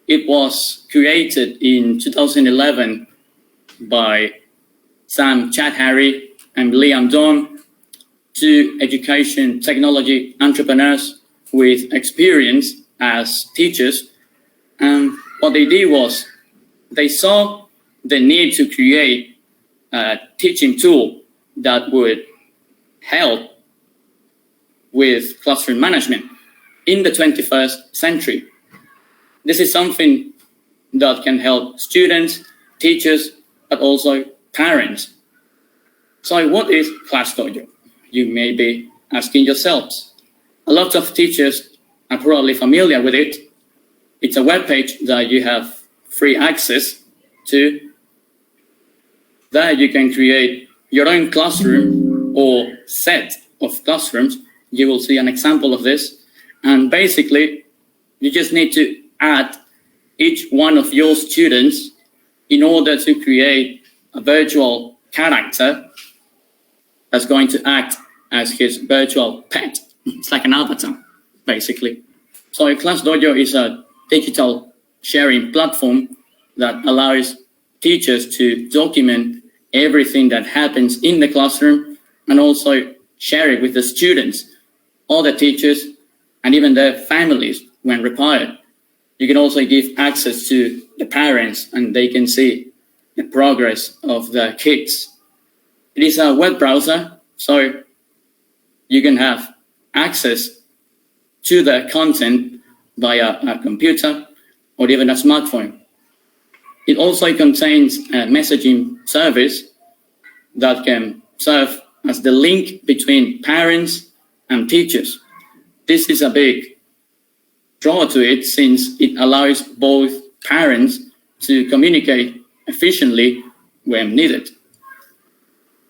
Speaker 9: it was created in 2011 by Sam Chad-Harry and Liam Dawn, two education technology entrepreneurs with experience as teachers. And what they did was they saw the need to create a teaching tool that would help with classroom management in the 21st century. This is something that can help students, teachers, but also parents. So what is Classdojo? You may be asking yourselves. A lot of teachers are probably familiar with it. It's a web page that you have free access to. There you can create your own classroom or set of classrooms. You will see an example of this. And basically, you just need to add each one of your students in order to create a virtual character that's going to act as his virtual pet. It's like an avatar, basically. So Classdojo is a digital sharing platform that allows teachers to document everything that happens in the classroom and also share it with the students, other teachers, and even their families when required. You can also give access to the parents and they can see the progress of the kids. It is a web browser, so you can have access to the content via a computer or even a smartphone. It also contains a messaging service that can serve as the link between parents and teachers. This is a big draw to it since it allows both parents to communicate efficiently when needed.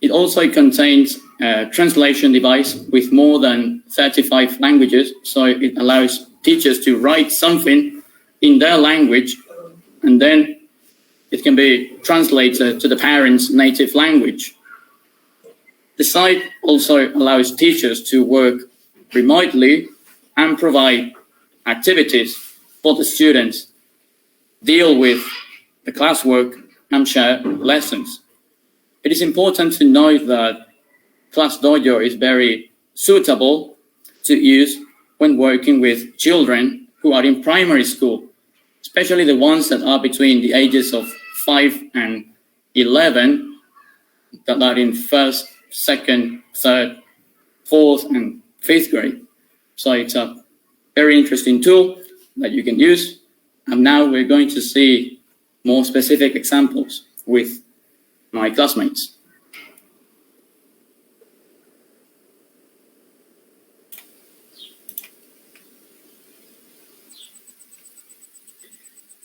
Speaker 9: It also contains a translation device with more than 35 languages, so it allows teachers to write something in their language and then it can be translated to the parents' native language. The site also allows teachers to work remotely and provide activities for the students, deal with the classwork, and share lessons. It is important to note that Classdojo is very suitable to use when working with children who are in primary school, especially the ones that are between the ages of 5 and 11, that are in first, second, third, fourth, and fifth grade. So it's a very interesting tool that you can use. And now we're going to see more specific examples. with my classmates.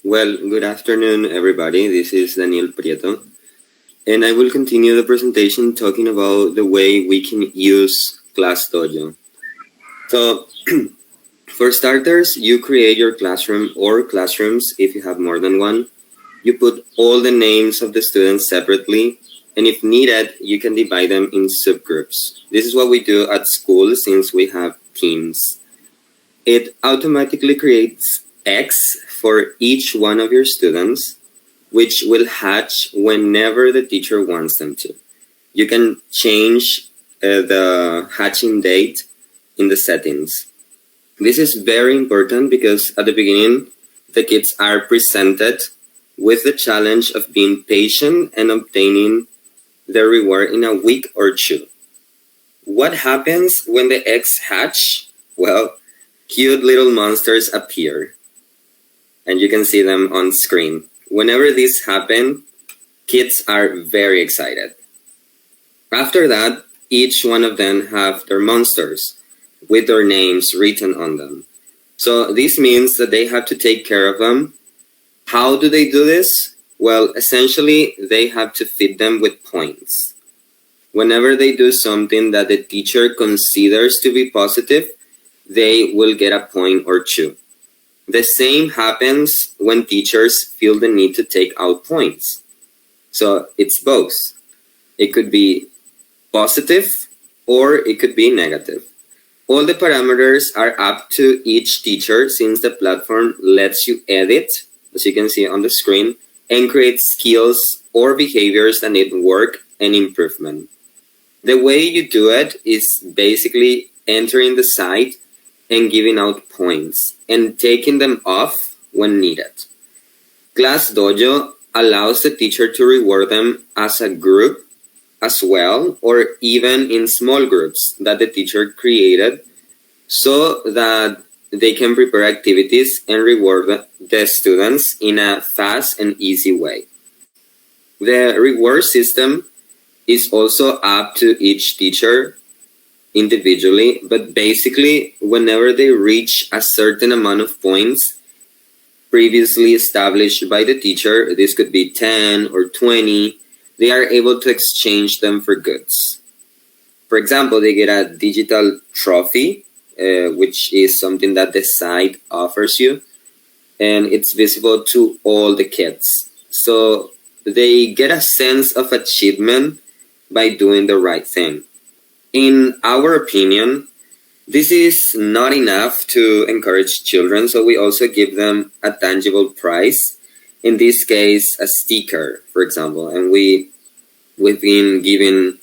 Speaker 10: Well, good afternoon, everybody. This is Daniel Prieto, and I will continue the presentation talking about the way we can use Classdojo. So, for starters, you create your classroom or classrooms if you have more than one. You put all the names of the students separately, and if needed, you can divide them in subgroups. This is what we do at school since we have teams. It automatically creates X for each one of your students, which will hatch whenever the teacher wants them to. You can change the hatching date in the settings. This is very important because at the beginning, the kids are presented with the challenge of being patient and obtaining their reward in a week or two. What happens when the eggs hatch? Well, cute little monsters appear, and you can see them on screen. Whenever this happens, kids are very excited. After that, each one of them have their monsters with their names written on them. So this means that they have to take care of them. How do they do this? Well, essentially, they have to feed them with points. Whenever they do something that the teacher considers to be positive, they will get a point or two. The same happens when teachers feel the need to take out points. So it's both. It could be positive or it could be negative. All the parameters are up to each teacher since the platform lets you edit, as you can see on the screen, and create skills or behaviors that need work and improvement. The way you do it is basically entering the site and giving out points and taking them off when needed. Classdojo allows the teacher to reward them as a group as well, or even in small groups that the teacher created so that they can prepare activities and reward the students in a fast and easy way. The reward system is also up to each teacher individually, but basically whenever they reach a certain amount of points previously established by the teacher, this could be 10 or 20, they are able to exchange them for goods. For example, they get a digital trophy, which is something that the site offers you, and it's visible to all the kids. So they get a sense of achievement by doing the right thing. In our opinion, this is not enough to encourage children, so we also give them a tangible prize. In this case, a sticker, for example, and we've been giving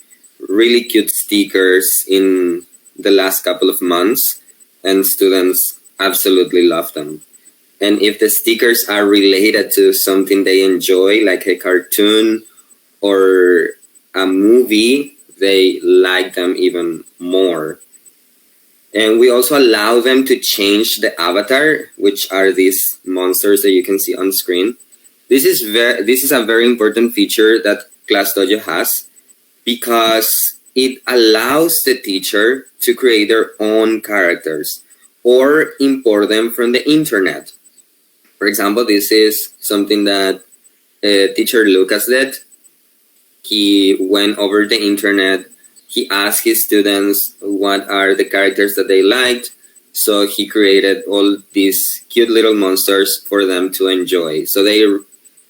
Speaker 10: really cute stickers in the last couple of months, and students absolutely love them. And if the stickers are related to something they enjoy, like a cartoon or a movie, they like them even more. And we also allow them to change the avatar, which are these monsters that you can see on screen. This is a very important feature that Classdojo has because it allows the teacher to create their own characters or import them from the internet. For example, this is something that teacher Lucas did. He went over the internet. He asked his students what are the characters that they liked. So he created all these cute little monsters for them to enjoy. So they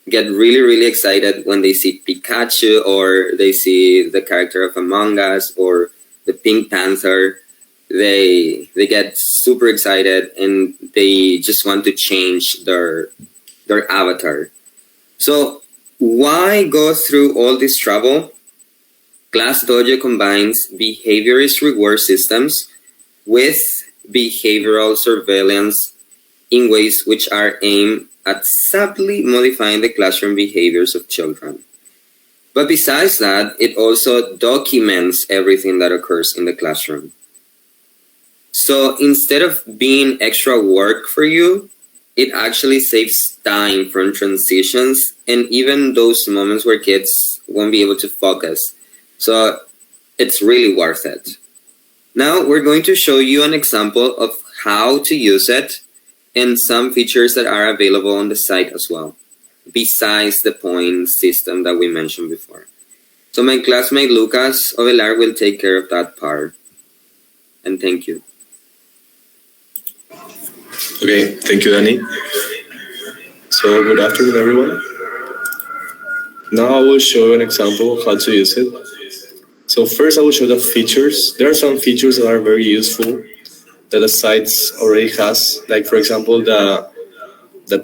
Speaker 10: get really, really excited when they see Pikachu or they see the character of Among Us or the Pink Panther. They get super excited and they just want to change their avatar. So why go through all this trouble? Classdojo combines behaviorist reward systems with behavioral surveillance in ways which are aimed at subtly modifying the classroom behaviors of children. But besides that, it also documents everything that occurs in the classroom. So instead of being extra work for you, it actually saves time from transitions and even those moments where kids won't be able to focus. So it's really worth it. Now we're going to show you an example of how to use it and some features that are available on the site as well, besides the point system that we mentioned before. So my classmate Lucas Ovelar will take care of that part. And thank you.
Speaker 11: Okay, thank you, Danny. So good afternoon, everyone. Now I will show you an example of how to use it. So first I will show the features. There are some features that are very useful that the site already has. Like for example, the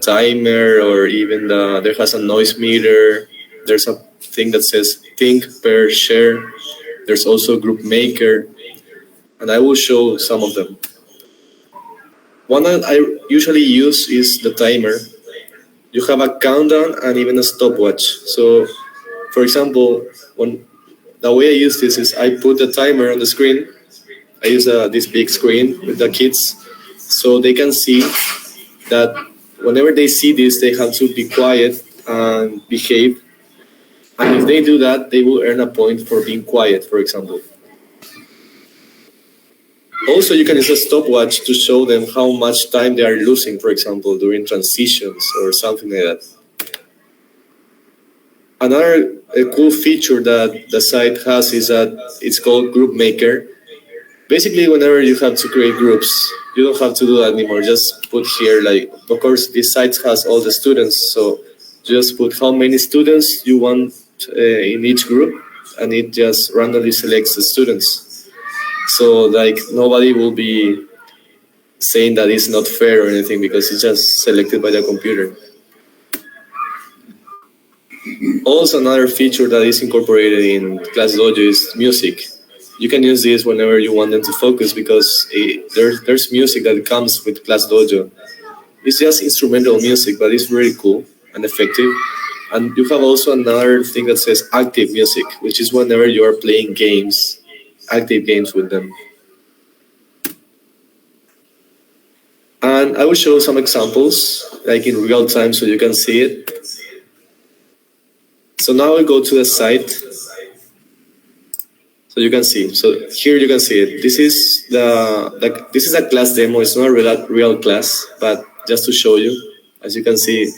Speaker 11: timer, or even there has a noise meter. There's a thing that says think, pair, share. There's also group maker. And I will show some of them. One that I usually use is the timer. You have a countdown and even a stopwatch. So, for example, the way I use this is I put the timer on the screen. I use this big screen with the kids, so they can see that whenever they see this, they have to be quiet and behave. And if they do that, they will earn a point for being quiet, for example. Also, you can use a stopwatch to show them how much time they are losing, for example, during transitions or something like that. Another cool feature that the site has is that it's called Group Maker. Basically, whenever you have to create groups, you don't have to do that anymore. Just put here, like, of course, this site has all the students, so just put how many students you want in each group, and it just randomly selects the students. So like nobody will be saying that it's not fair or anything because it's just selected by the computer. Also, another feature that is incorporated in Classdojo is music. You can use this whenever you want them to focus because there's music that comes with Classdojo. It's just instrumental music, but it's really cool and effective. And you have also another thing that says active music, which is whenever you are playing games, active games with them. And I will show some examples, like in real time, so you can see it. So now we go to the site. So you can see. So here you can see it. This is this is a class demo. It's not a real class, but just to show you. As you can see,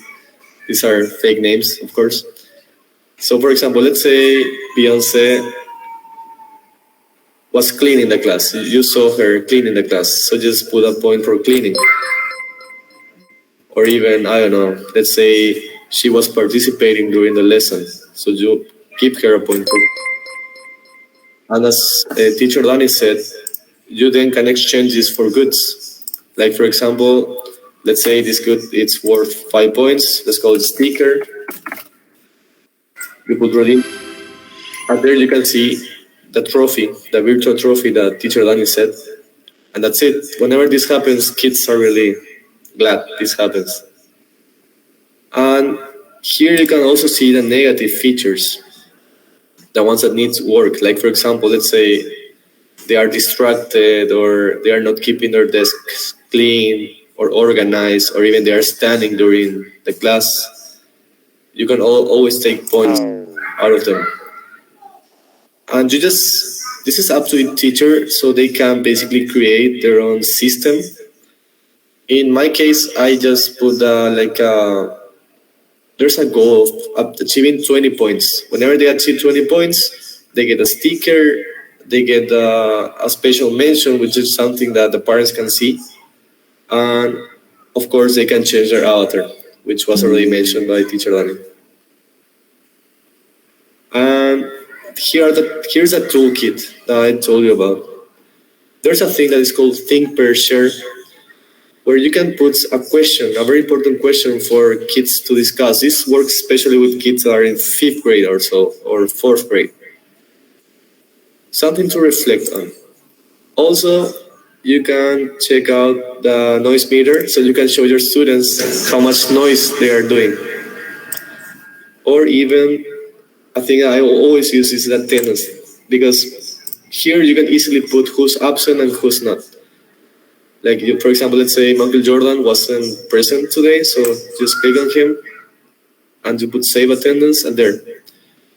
Speaker 11: these are fake names, of course. So for example, let's say Beyonce was cleaning the class. You saw her cleaning the class. So just put a point for cleaning. Or even, I don't know, let's say she was participating during the lesson. So you give her a point for. And as teacher Danny said, you then can exchange this for goods. Like for example, let's say this good, it's worth 5 points. Let's call it sticker. You put redeem. And there you can see the trophy, the virtual trophy that teacher Danny said. And that's it. Whenever this happens, kids are really glad this happens. And here you can also see the negative features, the ones that need work. Like for example, let's say they are distracted, or they are not keeping their desks clean or organized, or even they are standing during the class. You can always take points out of them. And this is up to the teacher, so they can basically create their own system. In my case, I just put there's a goal of achieving 20 points. Whenever they achieve 20 points, they get a sticker, they get a special mention, which is something that the parents can see. And of course, they can change their avatar, which was already mentioned by teacher Danny. And here's a toolkit that I told you about. There's a thing that is called think, pair, share, where you can put a question, a very important question for kids to discuss. This works especially with kids that are in 5th grade or so, or 4th grade. Something to reflect on. Also, you can check out the noise meter, so you can show your students how much noise they are doing. Or even, a thing I always use is the attendance, because here you can easily put who's absent and who's not. Like, for example, let's say Michael Jordan wasn't present today, so just click on him. and you put save attendance, and there.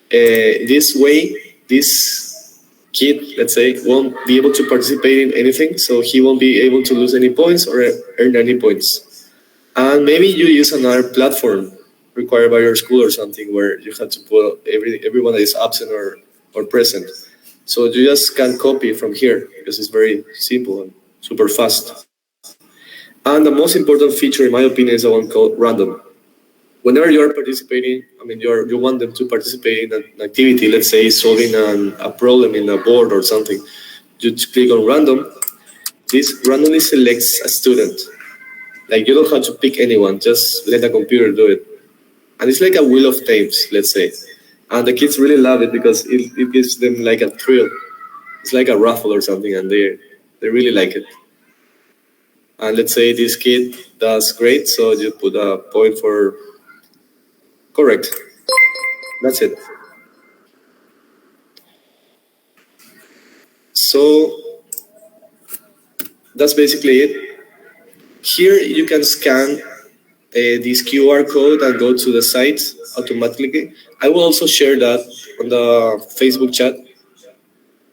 Speaker 11: This way, this kid, let's say, won't be able to participate in anything, so he won't be able to lose any points or earn any points. And maybe you use another platform required by your school or something where you have to put everyone that is absent or present. So you just can copy from here because it's very simple and super fast. And the most important feature, in my opinion, is the one called random. Whenever you are participating, I mean, you want them to participate in an activity, let's say solving a problem in a board or something. You click on random. This randomly selects a student. Like, you don't have to pick anyone, just let the computer do it. And it's like a wheel of tapes, let's say. And the kids really love it because it gives them like a thrill. It's like a raffle or something, and they really like it. And let's say this kid does great, so you put a point for correct. That's it. So that's basically it. Here you can scan this QR code and go to the site automatically. I will also share that on the Facebook chat,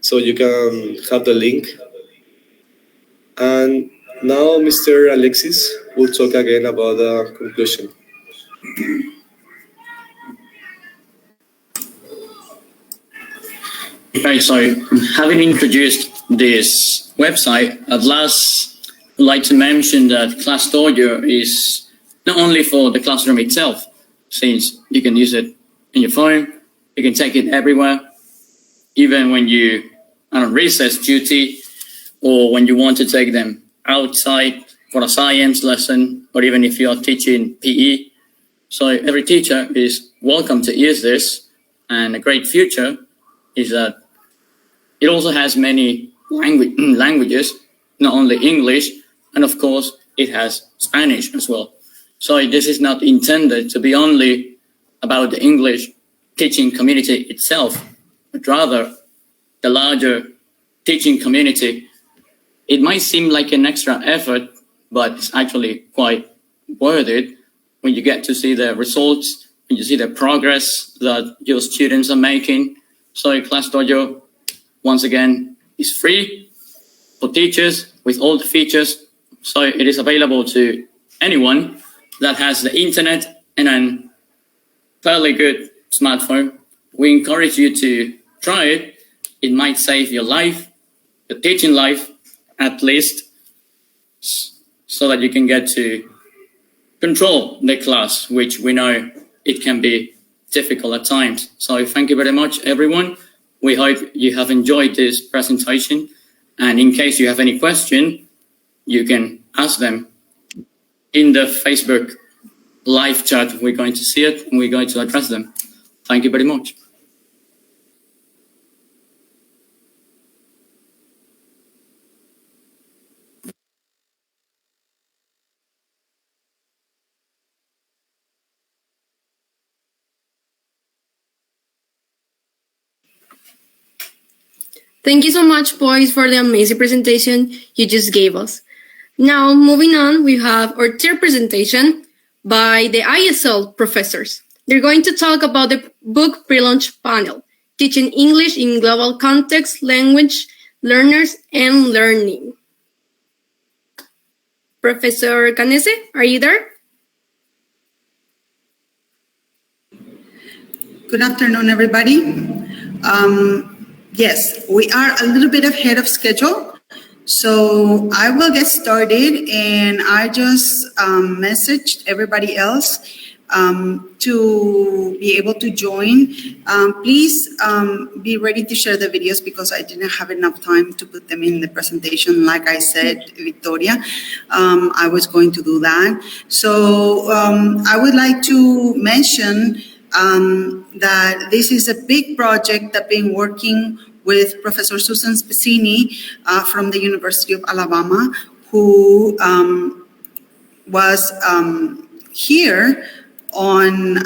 Speaker 11: so you can have the link. And now Mr. Alexis will talk again about the conclusion.
Speaker 9: Okay, so having introduced this website, at last I'd like to mention that Classdojo is not only for the classroom itself, since you can use it in your phone, you can take it everywhere, even when you are on recess duty, or when you want to take them outside for a science lesson, or even if you are teaching PE. So every teacher is welcome to use this, and a great feature is that it also has many languages, not only English, and of course it has Spanish as well. So this is not intended to be only about the English teaching community itself, but rather the larger teaching community. It might seem like an extra effort, but it's actually quite worth it when you get to see the results, when you see the progress that your students are making. So Classdojo, once again, is free for teachers with all the features. So it is available to anyone that has the internet and a fairly good smartphone. We encourage you to try it. It might save your life, your teaching life, at least, so that you can get to control the class, which we know it can be difficult at times. So thank you very much, everyone. We hope you have enjoyed this presentation. And in case you have any question, you can ask them in the Facebook live chat. We're going to see it and we're going to address them. Thank you very much.
Speaker 2: Thank you so much, boys, for the amazing presentation you just gave us. Now, moving on, we have our third presentation by the ISL professors. They're going to talk about the book pre-launch panel, Teaching English in Global Context, Language, Learners, and Learning. Professor Canese, are you there?
Speaker 1: Good afternoon, everybody. Yes, we are a little bit ahead of schedule, so I will get started, and I just messaged everybody else to be able to join. Please be ready to share the videos because I didn't have enough time to put them in the presentation. Like I said, Victoria, I was going to do that. So I would like to mention that this is a big project that I've been working with Professor Susan Spezzini from the University of Alabama, who was here on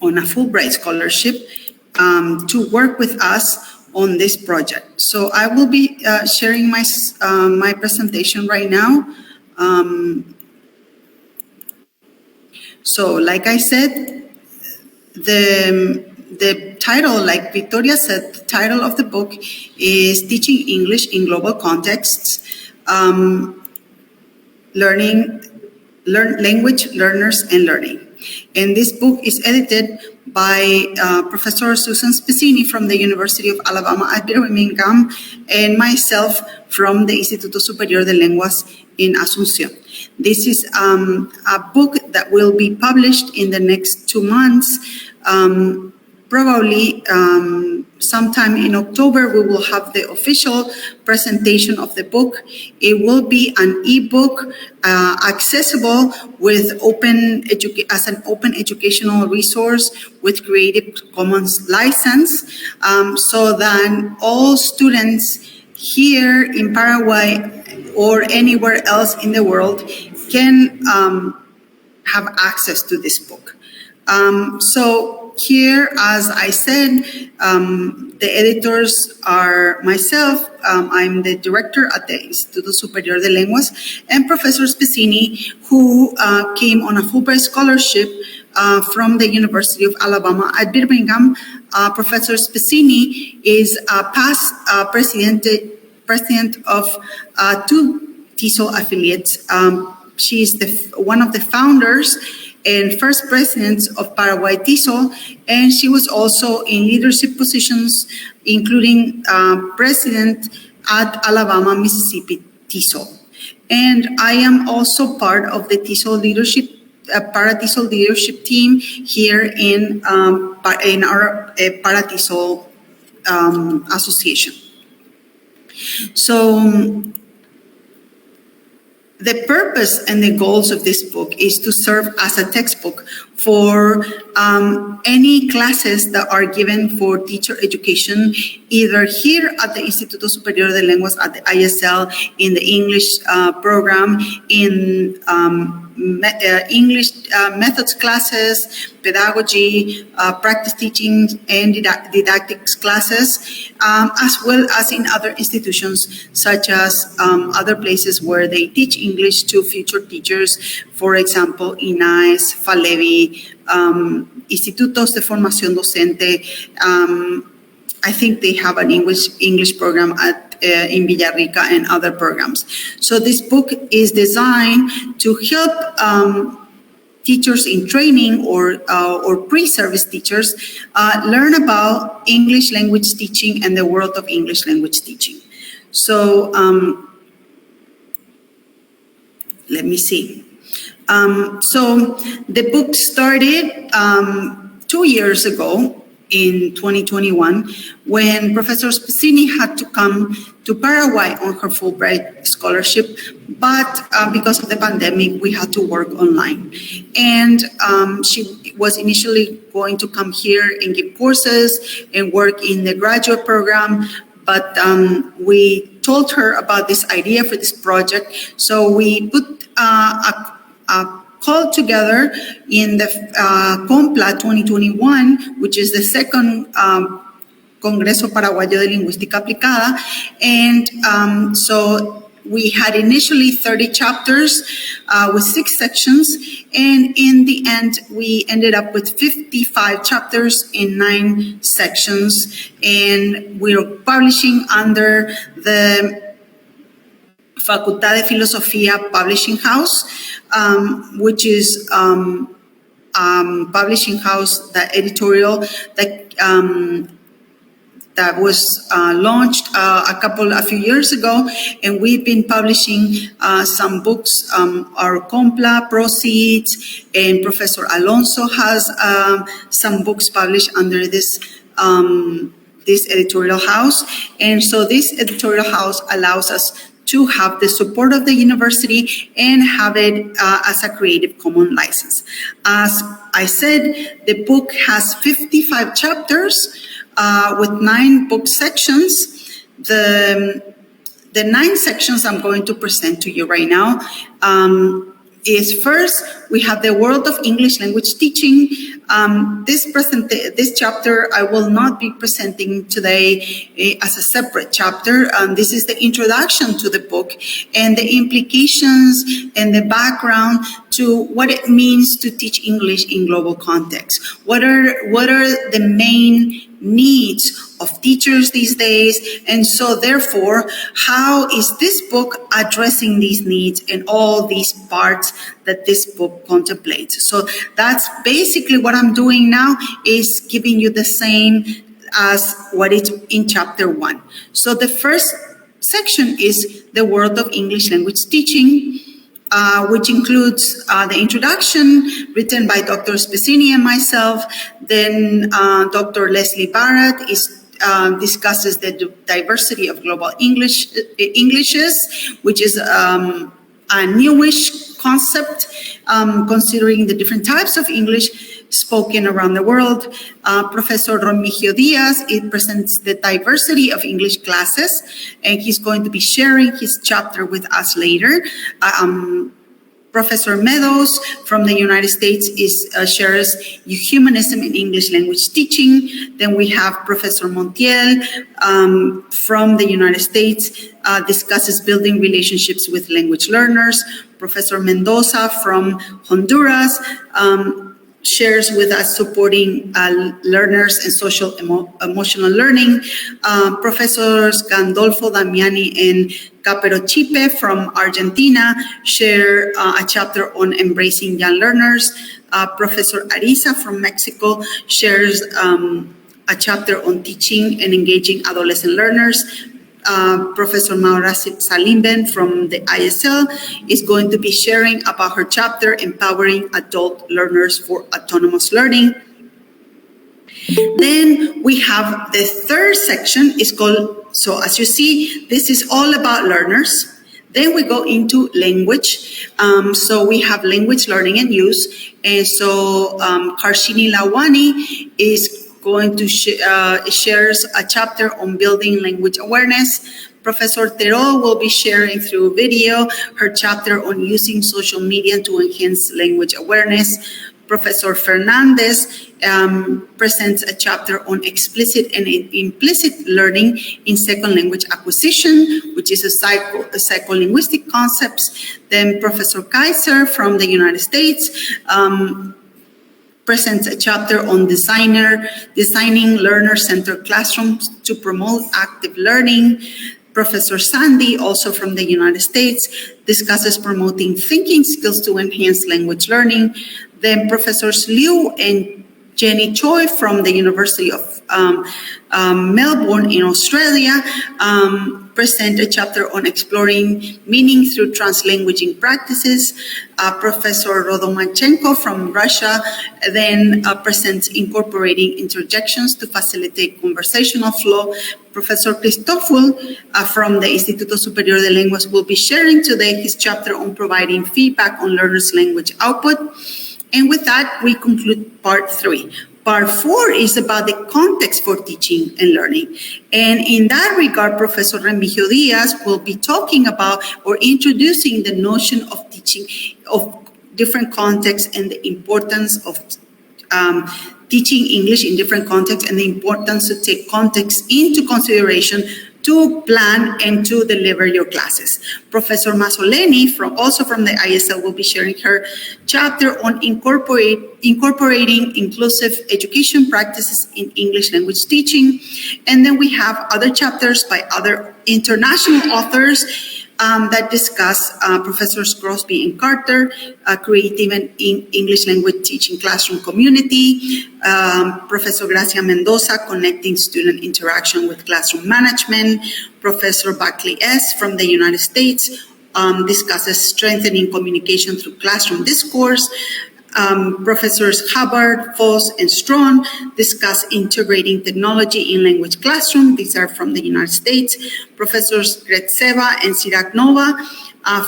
Speaker 1: a Fulbright scholarship to work with us on this project. So I will be sharing my presentation right now. So, like I said, the title, like Victoria said, the title of the book is Teaching English in Global Contexts, Language, Learners, and Learning. And this book is edited by Professor Susan Spezzini from the University of Alabama at Birmingham and myself from the Instituto Superior de Lenguas in Asunción. This is a book that will be published in the next 2 months. Probably sometime in October, we will have the official presentation of the book. It will be an ebook accessible with as an open educational resource with Creative Commons license, so that all students here in Paraguay or anywhere else in the world can have access to this book. So here, as I said, the editors are myself. I'm the director at the Instituto Superior de Lenguas, and Professor Spezzini, who came on a Fulbright scholarship from the University of Alabama at Birmingham. Professor Spezzini is a past president of 2 TESOL affiliates. She is one of the founders and first presidents of Paraguay TESOL, and she was also in leadership positions, including president at Alabama, Mississippi TESOL. And I am also part of the TESOL leadership, Para-TESOL leadership team here in our Para-TESOL association. So, the purpose and the goals of this book is to serve as a textbook for any classes that are given for teacher education, either here at the Instituto Superior de Lenguas at the ISL, in the English program, in English methods classes, pedagogy, practice teaching, and didactics classes, as well as in other institutions, such as other places where they teach English to future teachers, for example, INAES, FALEVI, Institutos de Formación Docente. I think they have an English program in Villarrica and other programs. So this book is designed to help teachers in training or pre-service teachers learn about English language teaching and the world of English language teaching. So let me see. So the book started 2 years ago in 2021 when Professor Spezzini had to come to Paraguay on her Fulbright scholarship, but because of the pandemic, we had to work online. And she was initially going to come here and give courses and work in the graduate program, but we told her about this idea for this project, so we put a call together in the COMPLA 2021, which is the second Congreso Paraguayo de Lingüística Aplicada. And so we had initially 30 chapters with 6 sections. And in the end, we ended up with 55 chapters in 9 sections. And we're publishing under the Facultad de Filosofía Publishing House, which is publishing house, the editorial that was launched a few years ago, and we've been publishing some books. Our COMPLA proceeds, and Professor Alonso has some books published under this editorial house. And so this editorial house allows us to have the support of the university and have it as a Creative Commons license. As I said, the book has 55 chapters with 9 book sections. The 9 sections I'm going to present to you right now is first, we have the world of English language teaching, This chapter I will not be presenting today as a separate chapter. This is the introduction to the book and the implications and the background to what it means to teach English in global context. What are the main needs of teachers these days? And so therefore, how is this book addressing these needs and all these parts that this book contemplates? So that's basically what I'm doing now, is giving you the same as what is in chapter 1. So the first section is the world of English language teaching, which includes the introduction written by Dr. Spezzini and myself. Then Dr. Leslie Barrett discusses the diversity of global Englishes, which is a newish concept, considering the different types of English spoken around the world. Professor Remigio Diaz, it presents the diversity of English classes, and he's going to be sharing his chapter with us later. Professor Meadows from the United States shares humanism in English language teaching. Then we have Professor Montiel from the United States, discusses building relationships with language learners. Professor Mendoza from Honduras shares with us supporting learners and social emotional learning. Professors Gandolfo Damiani and Capero Chipe from Argentina share a chapter on embracing young learners. Professor Ariza from Mexico shares a chapter on teaching and engaging adolescent learners. Professor Maura Salimben from the ISL is going to be sharing about her chapter, Empowering Adult Learners for Autonomous Learning. Then we have the third section, is called, so as you see, this is all about learners. Then we go into language. So we have language learning and use. And so Karshini Lawani is going to shares a chapter on building language awareness. Professor Terol will be sharing through video her chapter on using social media to enhance language awareness. Professor Fernandez presents a chapter on explicit and implicit learning in second language acquisition, which is a psycholinguistic concepts. Then Professor Kaiser from the United States presents a chapter on designing learner-centered classrooms to promote active learning. Professor Sandy, also from the United States, discusses promoting thinking skills to enhance language learning. Then Professors Liu and Jenny Choi from the University of Melbourne in Australia present a chapter on exploring meaning through translanguaging practices. Professor Rodomachenko from Russia then presents incorporating interjections to facilitate conversational flow. Professor Christofoul from the Instituto Superior de Lenguas will be sharing today his chapter on providing feedback on learners' language output. And with that, we conclude part 3. Part 4 is about the context for teaching and learning. And in that regard, Professor Remigio Diaz will be talking about or introducing the notion of teaching of different contexts and the importance of teaching English in different contexts and the importance to take context into consideration to plan and to deliver your classes. Professor Masoleni, also from the ISL, will be sharing her chapter on incorporating inclusive education practices in English language teaching. And then we have other chapters by other international authors that discuss Professors Crosby and Carter, creative and English language teaching classroom community, Professor Gracia Mendoza, connecting student interaction with classroom management, Professor Buckley S. from the United States discusses strengthening communication through classroom discourse. Professors Hubbard, Foss, and Strawn discuss integrating technology in language classroom. These are from the United States. Professors Gretseva and Siraknova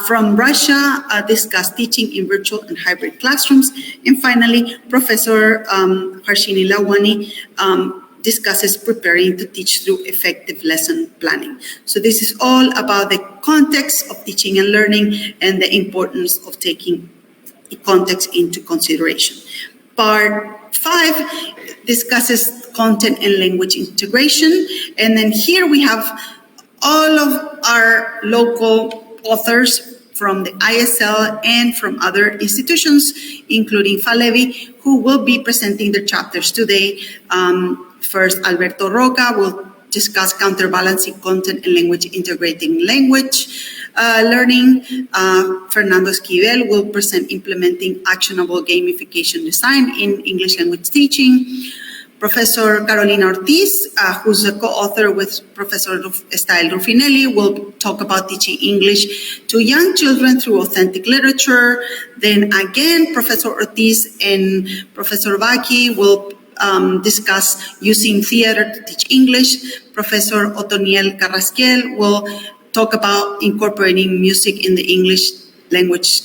Speaker 1: from Russia discuss teaching in virtual and hybrid classrooms. And finally, Professor Harshini Lawani discusses preparing to teach through effective lesson planning. So this is all about the context of teaching and learning and the importance of taking context into consideration. Part 5 discusses content and language integration. And then here we have all of our local authors from the ISL and from other institutions, including FALEVI, who will be presenting their chapters today. First, Alberto Roca will discuss counterbalancing content and language integrating language learning. Fernando Esquivel will present implementing actionable gamification design in English language teaching. Professor Carolina Ortiz, who's a co-author with Professor Estael Ruffinelli, will talk about teaching English to young children through authentic literature. Then again, Professor Ortiz and Professor Vaki will discuss using theater to teach English. Professor Otoniel Carrasquiel will talk about incorporating music in the English language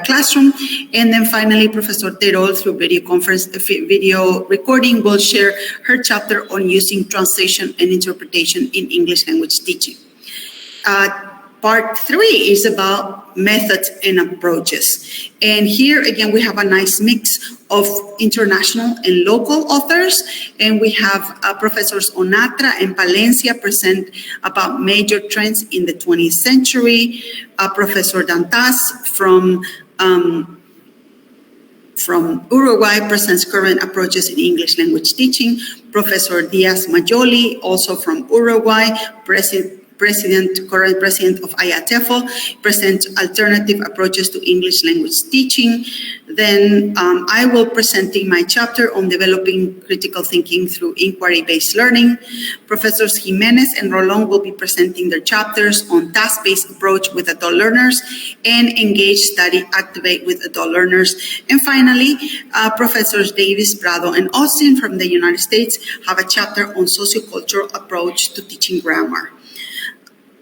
Speaker 1: classroom. And then finally, Professor Terol, through video recording, will share her chapter on using translation and interpretation in English language teaching. Part 3 is about methods and approaches. And here again, we have a nice mix of international and local authors. And we have Professors Onatra and Palencia present about major trends in the 20th century. Professor Dantas from Uruguay presents current approaches in English language teaching. Professor Diaz Majoli, also from Uruguay, current president of IATEFL, presents alternative approaches to English language teaching. Then I will presenting my chapter on developing critical thinking through inquiry-based learning. Professors Jimenez and Rolón will be presenting their chapters on task-based approach with adult learners and engage, study, activate with adult learners. And finally, Professors Davis, Prado, and Austin from the United States have a chapter on sociocultural approach to teaching grammar.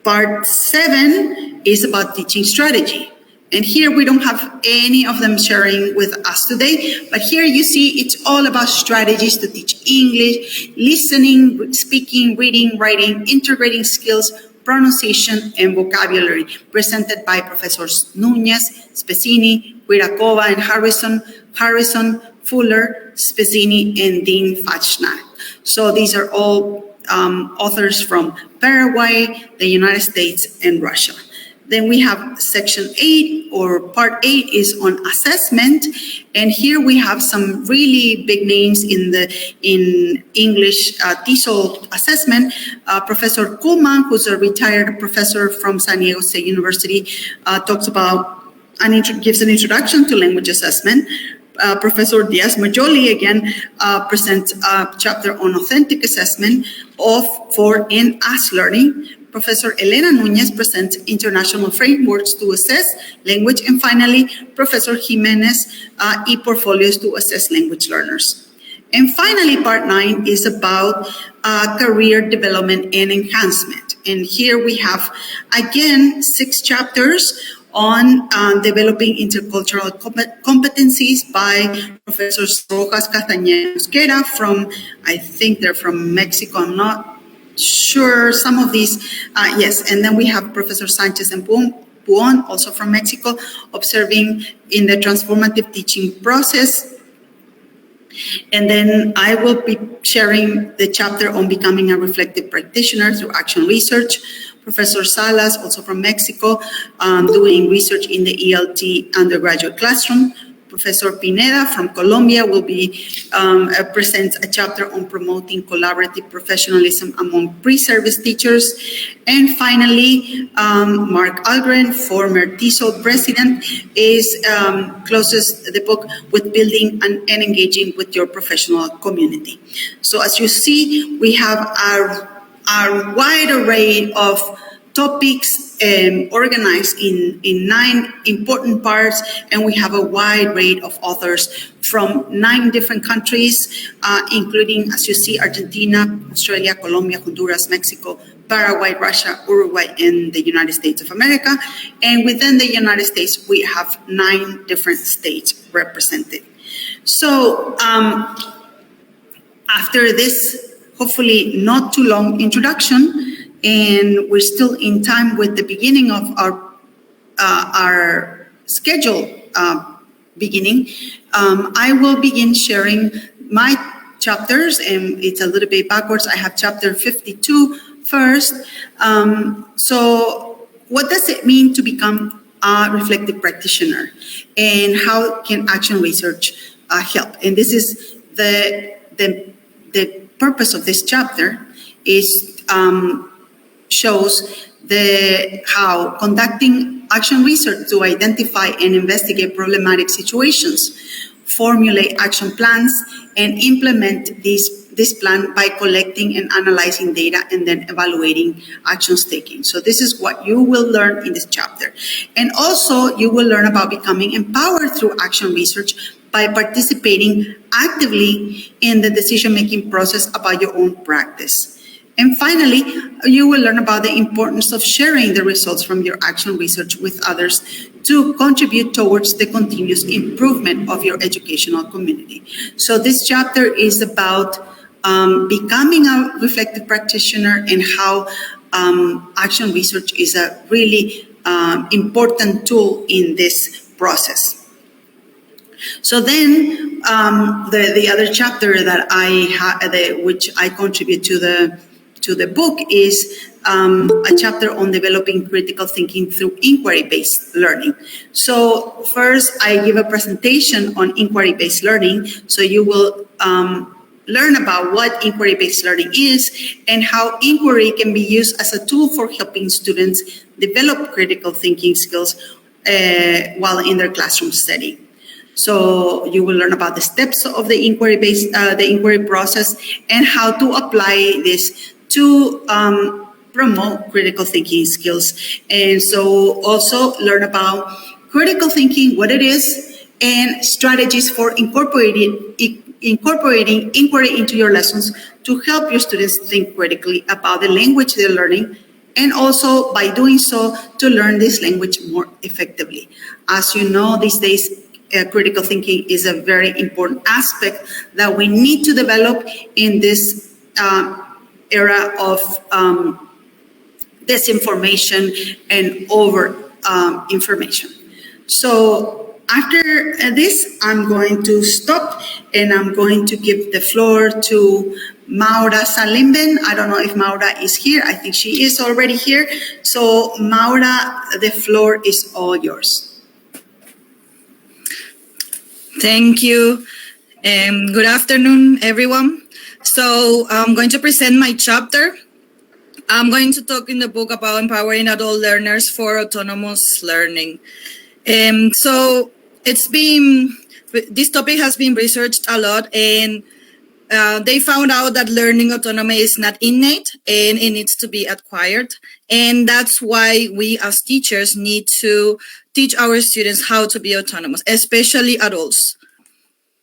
Speaker 1: Part 7 is about teaching strategy. And here we don't have any of them sharing with us today, but here you see it's all about strategies to teach English, listening, speaking, reading, writing, integrating skills, pronunciation, and vocabulary, presented by Professors Núñez, Spezzini, Wirakova, and Harrison, Fuller, Spezzini, and Dean Fachnack. So these are all authors from Paraguay, the United States, and Russia. Then we have section 8, or part 8 is on assessment. And here we have some really big names in English TESOL assessment. Professor Kuhlman, who's a retired professor from San Diego State University, talks about gives an introduction to language assessment. Professor Diaz Majoli again presents a chapter on authentic assessment of, for, and as learning. Professor Elena Núñez presents international frameworks to assess language. And finally, Professor Jimenez, e-portfolios to assess language learners. And finally, part 9 is about career development and enhancement. And here we have, again, 6 chapters on developing intercultural competencies by Professors Rojas, Castañeda, Mosquera from, I think they're from Mexico, I'm not sure, some of these, yes. And then we have Professor Sanchez and Puon, also from Mexico, observing in the transformative teaching process. And then I will be sharing the chapter on becoming a reflective practitioner through action research. Professor Salas, also from Mexico, doing research in the ELT undergraduate classroom. Professor Pineda from Colombia will be presents a chapter on promoting collaborative professionalism among pre-service teachers. And finally, Mark Algren, former TESOL president, closes the book with building and engaging with your professional community. So as you see, we have our wide array of topics organized in 9 important parts, and we have a wide array of authors from 9 different countries, including, as you see, Argentina, Australia, Colombia, Honduras, Mexico, Paraguay, Russia, Uruguay, and the United States of America. And within the United States, we have 9 different states represented. So after this, hopefully not too long introduction, and we're still in time with the beginning of our schedule beginning, I will begin sharing my chapters, and it's a little bit backwards. I have chapter 52 first. So what does it mean to become a reflective practitioner, and how can action research help? And this is the purpose of this chapter is shows how conducting action research to identify and investigate problematic situations, formulate action plans, and implement this plan by collecting and analyzing data and then evaluating actions taken. So this is what you will learn in this chapter. And also you will learn about becoming empowered through action research by participating actively in the decision-making process about your own practice. And finally, you will learn about the importance of sharing the results from your action research with others to contribute towards the continuous improvement of your educational community. So this chapter is about becoming a reflective practitioner and how action research is a really important tool in this process. So then the other chapter that which I contribute to the book is a chapter on developing critical thinking through inquiry-based learning. So first, I give a presentation on inquiry-based learning. So you will learn about what inquiry-based learning is and how inquiry can be used as a tool for helping students develop critical thinking skills while in their classroom setting. So you will learn about the steps of the inquiry process and how to apply this to promote critical thinking skills. And so also learn about critical thinking, what it is, and strategies for incorporating inquiry into your lessons to help your students think critically about the language they're learning, and also by doing so to learn this language more effectively. As you know, these days, critical thinking is a very important aspect that we need to develop in this era of disinformation and over information. So after this, I'm going to stop and I'm going to give the floor to Maura Salimben. I don't know if Maura is here. I think she is already here. So Maura, the floor is all yours.
Speaker 12: Thank you. Good afternoon, everyone. So I'm going to present my chapter. I'm going to talk in the book about empowering adult learners for autonomous learning. So this topic has been researched a lot, and they found out that learning autonomy is not innate and it needs to be acquired. And that's why we as teachers need to teach our students how to be autonomous, especially adults.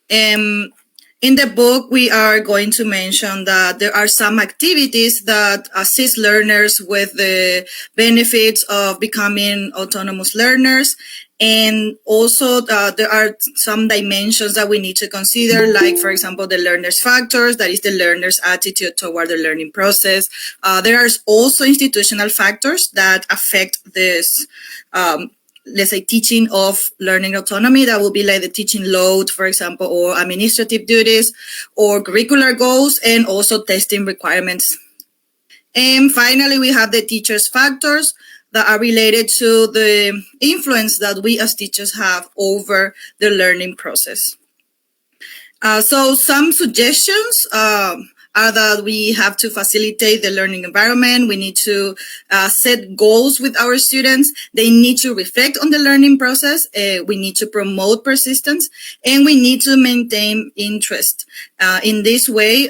Speaker 12: In the book, we are going to mention that there are some activities that assist learners with the benefits of becoming autonomous learners. And also there are some dimensions that we need to consider, like, for example, the learner's factors, that is the learner's attitude toward the learning process. There are also institutional factors that affect this, let's say, teaching of learning autonomy. That will be like the teaching load, for example, or administrative duties, or curricular goals, and also testing requirements. And finally, we have the teacher's factors that are related to the influence that we as teachers have over the learning process. So some suggestions are that we have to facilitate the learning environment. We need to set goals with our students. They need to reflect on the learning process. We need to promote persistence, and we need to maintain interest. In this way,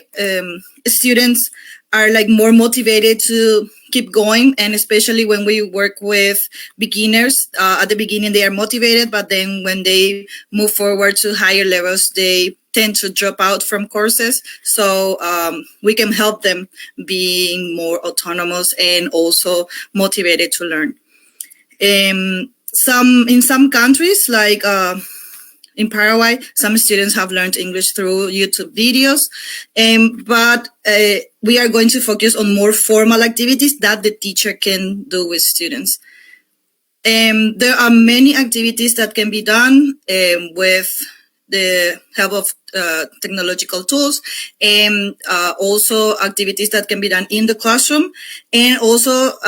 Speaker 12: students are like more motivated to keep going, and especially when we work with beginners, at the beginning they are motivated, but then when they move forward to higher levels, they tend to drop out from courses. So we can help them being more autonomous and also motivated to learn. In some countries, like in Paraguay, some students have learned English through YouTube videos, but we are going to focus on more formal activities that the teacher can do with students. There are many activities that can be done with the help of technological tools, and also activities that can be done in the classroom. And also,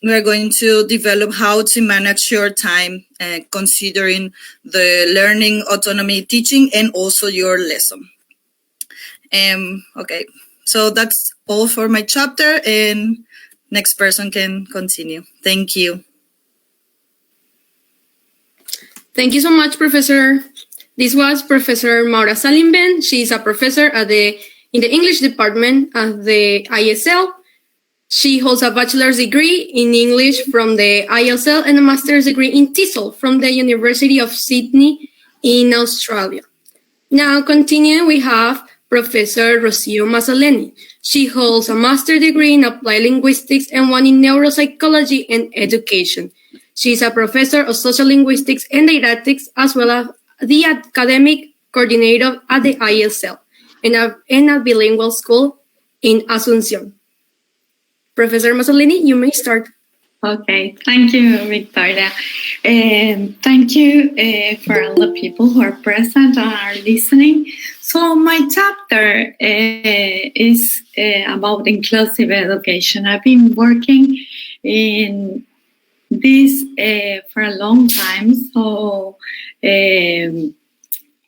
Speaker 12: we're going to develop how to manage your time, considering the learning, autonomy, teaching, and also your lesson. Okay, so that's all for my chapter, and next person can continue. Thank you.
Speaker 2: Thank you so much, Professor. This was Professor Maura Salimben. She is a professor in the English department at the ISL. She holds a bachelor's degree in English from the ISL and a master's degree in TESOL from the University of Sydney in Australia. Now, continue, we have Professor Rocio Mazzoleni. She holds a master's degree in applied linguistics and one in neuropsychology and education. She is a professor of social linguistics and didactics, as well as the academic coordinator at the ISL and a bilingual school in Asunción. Professor Mazzoleni, you may start.
Speaker 13: Okay, thank you, Victoria. Thank you for all the people who are present and are listening. So my chapter is about inclusive education. I've been working in this for a long time. So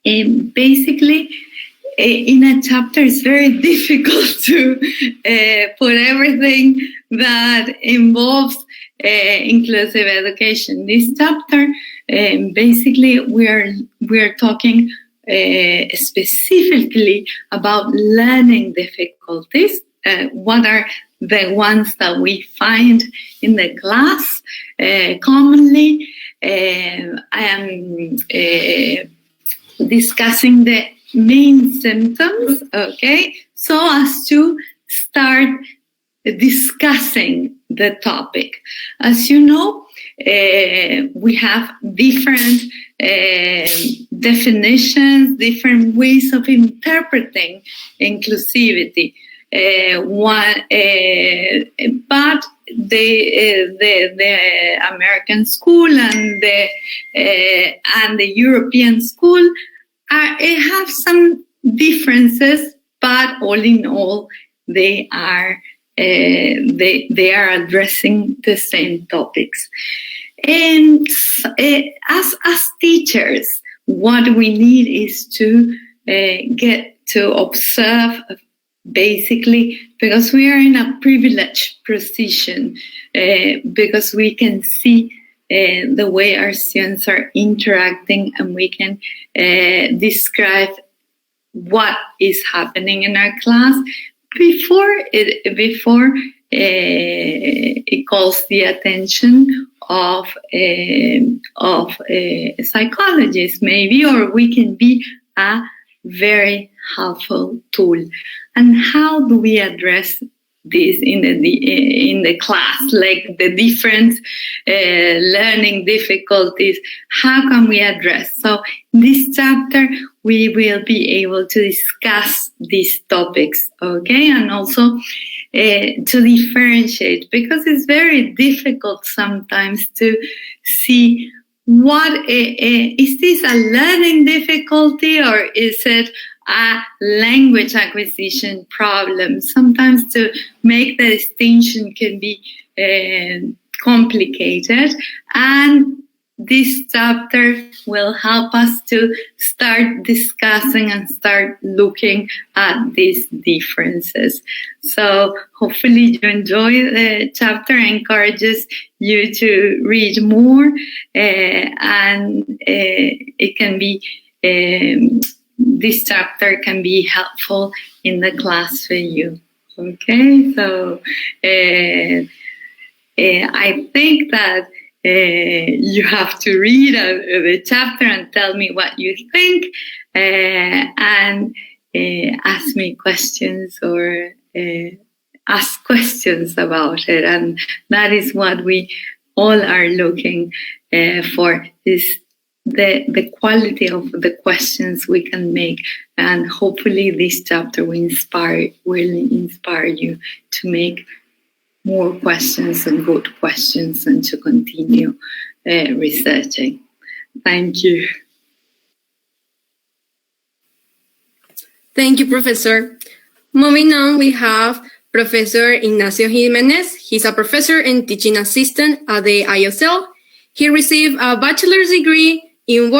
Speaker 13: basically, in a chapter, it's very difficult to put everything that involves inclusive education. This chapter, basically, we're talking specifically about learning difficulties. What are the ones that we find in the class commonly? I am discussing the main symptoms, okay, so as to start discussing the topic. As you know, we have different definitions, different ways of interpreting inclusivity. But the American school and the European school have some differences, but all in all, they are addressing the same topics. And as teachers, what we need is to get to observe, basically, because we are in a privileged position, because we can see the way our students are interacting, and we can describe what is happening in our class before it calls the attention of psychologists, maybe, or we can be a very helpful tool. And how do we address this in the class, like the different learning difficulties? How can we address? So in this chapter, we will be able to discuss these topics, okay, and also to differentiate, because it's very difficult sometimes to see what is this a learning difficulty, or is it a language acquisition problem? Sometimes to make the distinction can be complicated, and this chapter will help us to start discussing and start looking at these differences. So hopefully you enjoy the chapter, encourages you to read more, and it can be this chapter can be helpful in the class for you. Okay, so I think that you have to read the chapter and tell me what you think, and ask me questions or ask questions about it. And that is what we all are looking for, is the quality of the questions we can make. And hopefully this chapter will inspire you to make more questions and good questions, and to continue researching. Thank you.
Speaker 2: Thank you, Professor. Moving on, we have Professor Ignacio Jimenez. He's a professor and teaching assistant at the ISL. He received a bachelor's degree in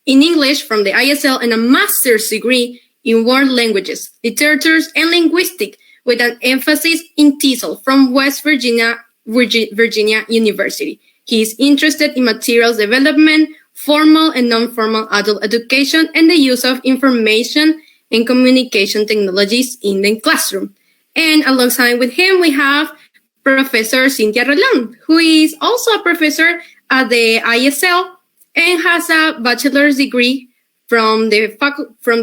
Speaker 2: English from the ISL and a master's degree in world languages, literatures, and linguistics with an emphasis in TESOL from West Virginia University. He is interested in materials development, formal and non-formal adult education, and the use of information and communication technologies in the classroom. And alongside with him, we have Professor Cynthia Rolón, who is also a professor at the ISL and has a bachelor's degree from the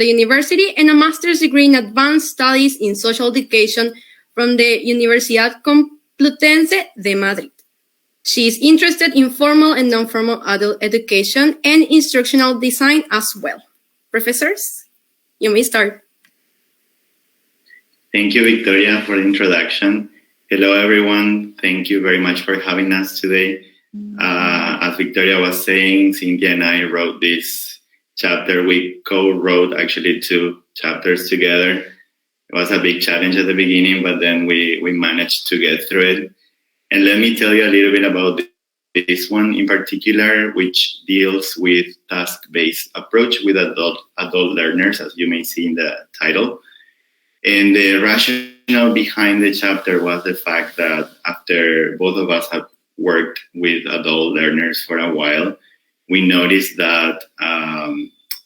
Speaker 2: university and a master's degree in advanced studies in social education from the Universidad Complutense de Madrid. She is interested in formal and non-formal adult education and instructional design as well. Professors, you may start.
Speaker 14: Thank you, Victoria, for the introduction. Hello, everyone. Thank you very much for having us today. As Victoria was saying, Cynthia and I wrote this chapter. We co-wrote actually 2 chapters together. It was a big challenge at the beginning, but then we managed to get through it. And let me tell you a little bit about this one in particular, which deals with task-based approach with adult learners, as you may see in the title. And the rationale behind the chapter was the fact that after both of us have worked with adult learners for a while, we noticed that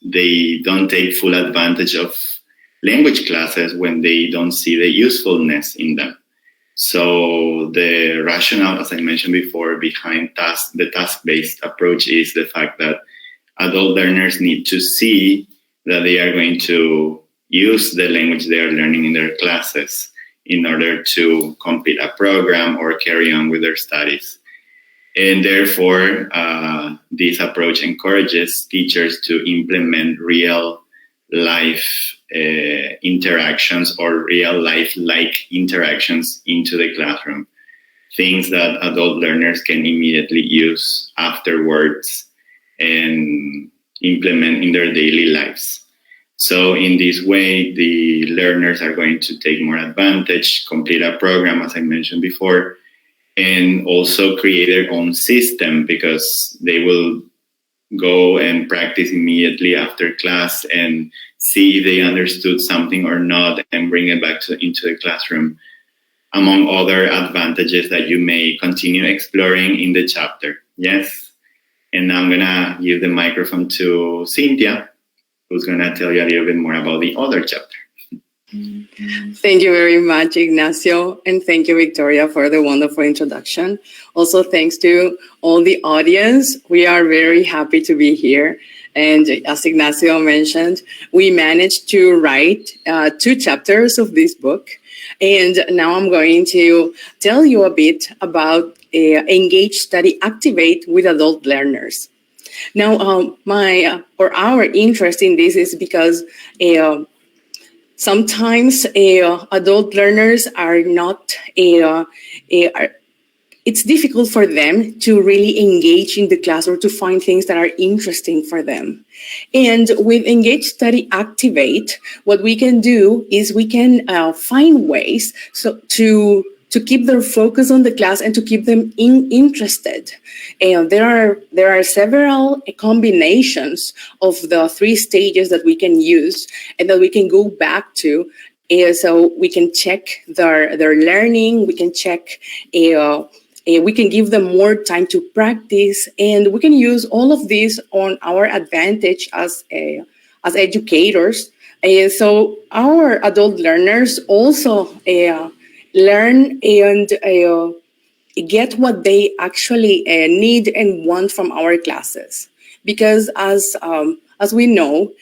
Speaker 14: they don't take full advantage of language classes when they don't see the usefulness in them. So the rationale, as I mentioned before, behind the task-based approach is the fact that adult learners need to see that they are going to use the language they are learning in their classes in order to complete a program or carry on with their studies. And therefore, this approach encourages teachers to implement real life interactions or real life-like interactions into the classroom, things that adult learners can immediately use afterwards and implement in their daily lives. So in this way, the learners are going to take more advantage, complete a program, as I mentioned before, and also create their own system because they will go and practice immediately after class and see if they understood something or not and bring it back into the classroom, among other advantages that you may continue exploring in the chapter. Yes? And now I'm going to give the microphone to Cynthia, who's going to tell you a little bit more about the other chapter.
Speaker 15: Thank you very much, Ignacio, and thank you, Victoria, for the wonderful introduction. Also, thanks to all the audience. We are very happy to be here. And as Ignacio mentioned, we managed to write 2 chapters of this book. And now I'm going to tell you a bit about Engage, Study, Activate with adult learners. Now, our interest in this is because sometimes adult learners are not, it's difficult for them to really engage in the class or to find things that are interesting for them. And with Engage, Study, Activate, what we can do is we can find ways to keep their focus on the class and to keep them interested. And there are several combinations of the 3 stages that we can use and that we can go back to. So we can check their learning, we can check, we can give them more time to practice, and we can use all of this on our advantage as educators. So our adult learners also learn and get what they actually need and want from our classes. Because as we know,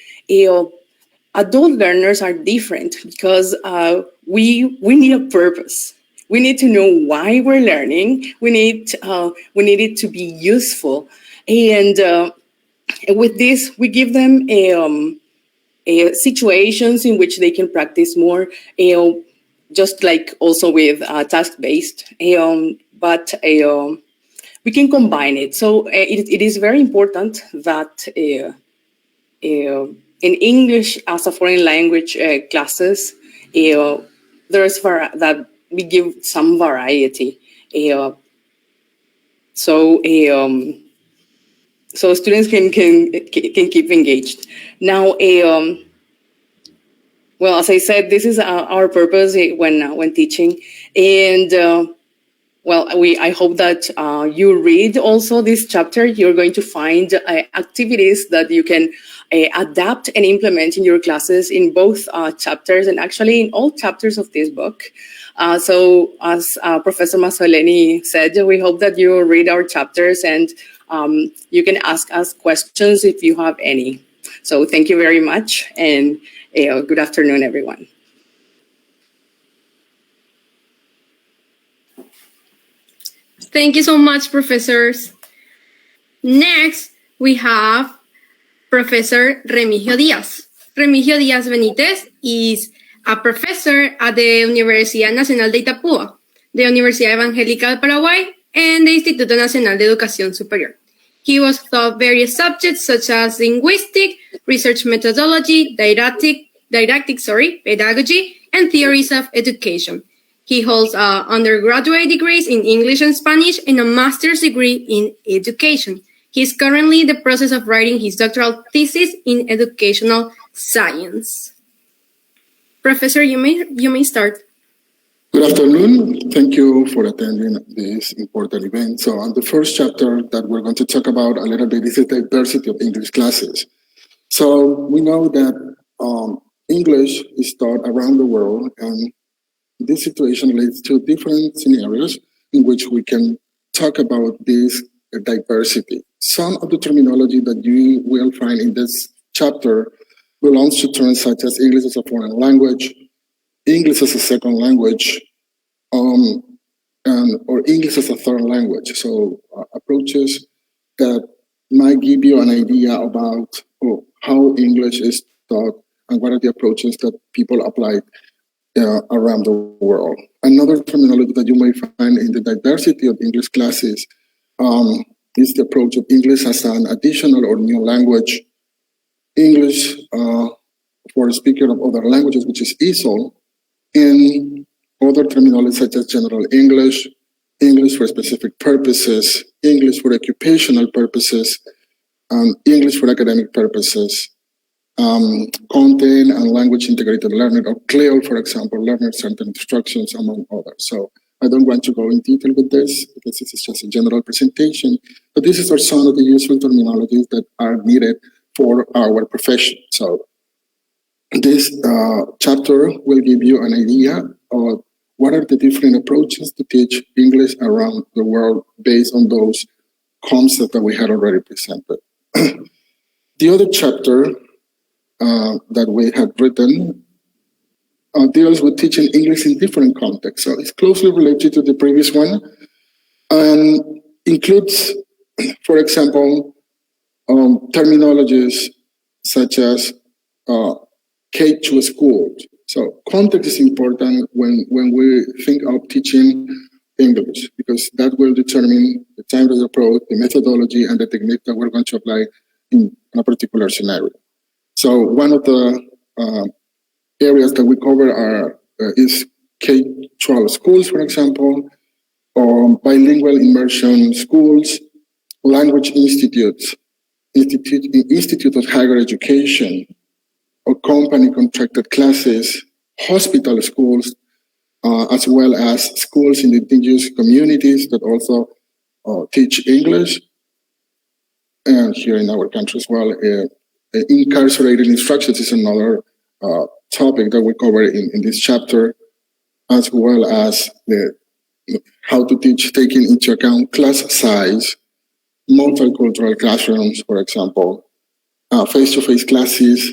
Speaker 15: adult learners are different because we need a purpose. We need to know why we're learning. We need it to be useful. And with this, we give them situations in which they can practice more, just like also with task-based, but we can combine it. So it is very important that in English as a foreign language classes, that we give some variety. So students can keep engaged. Now, well, as I said, this is our purpose when teaching, and well, I hope that you read also this chapter. You're going to find activities that you can adapt and implement in your classes in both chapters, and actually in all chapters of this book. So as Professor Masoleni said, we hope that you read our chapters and you can ask us questions if you have any. So thank you very much, and good afternoon, everyone.
Speaker 2: Thank you so much, professors. Next, we have Professor Remigio Díaz. Remigio Díaz Benítez is a professor at the Universidad Nacional de Itapúa, the Universidad Evangélica de Paraguay, and the Instituto Nacional de Educación Superior. He was taught various subjects such as linguistic, research methodology, pedagogy, and theories of education. He holds undergraduate degrees in English and Spanish and a master's degree in education. He is currently in the process of writing his doctoral thesis in educational science. Professor, you may start.
Speaker 16: Good afternoon. Thank you for attending this important event. So on the first chapter that we're going to talk about a little bit is the diversity of English classes. So we know that English is taught around the world, and this situation leads to different scenarios in which we can talk about this diversity. Some of the terminology that you will find in this chapter belongs to terms such as English as a foreign language, English as a second language, or English as a third language. So approaches that might give you an idea about how English is taught and what are the approaches that people apply around the world. Another terminology that you may find in the diversity of English classes is the approach of English as an additional or new language, English for a speaker of other languages, which is ESOL, and other terminology such as general English, English for specific purposes, English for occupational purposes, English for academic purposes, content and language integrated learning, or CLEO, for example, learning certain instructions, among others. So I don't want to go in detail with this because this is just a general presentation, but this is some of the useful terminologies that are needed for our profession. So this chapter will give you an idea of what are the different approaches to teach English around the world based on those concepts that we had already presented. The other chapter that we had written deals with teaching English in different contexts. So it's closely related to the previous one and includes, for example, terminologies such as K to school. So context is important when we think of teaching English, because that will determine the time-based approach, the methodology, and the technique that we're going to apply in a particular scenario. So one of the areas that we cover is K-12 schools, for example, or bilingual immersion schools, language institutes, Institute of Higher Education, or company contracted classes, hospital schools, as well as schools in the indigenous communities that also teach English, and here in our country as well. Incarcerated instructions is another topic that we cover in this chapter, as well as how to teach, taking into account class size, multicultural classrooms, for example, face-to-face classes,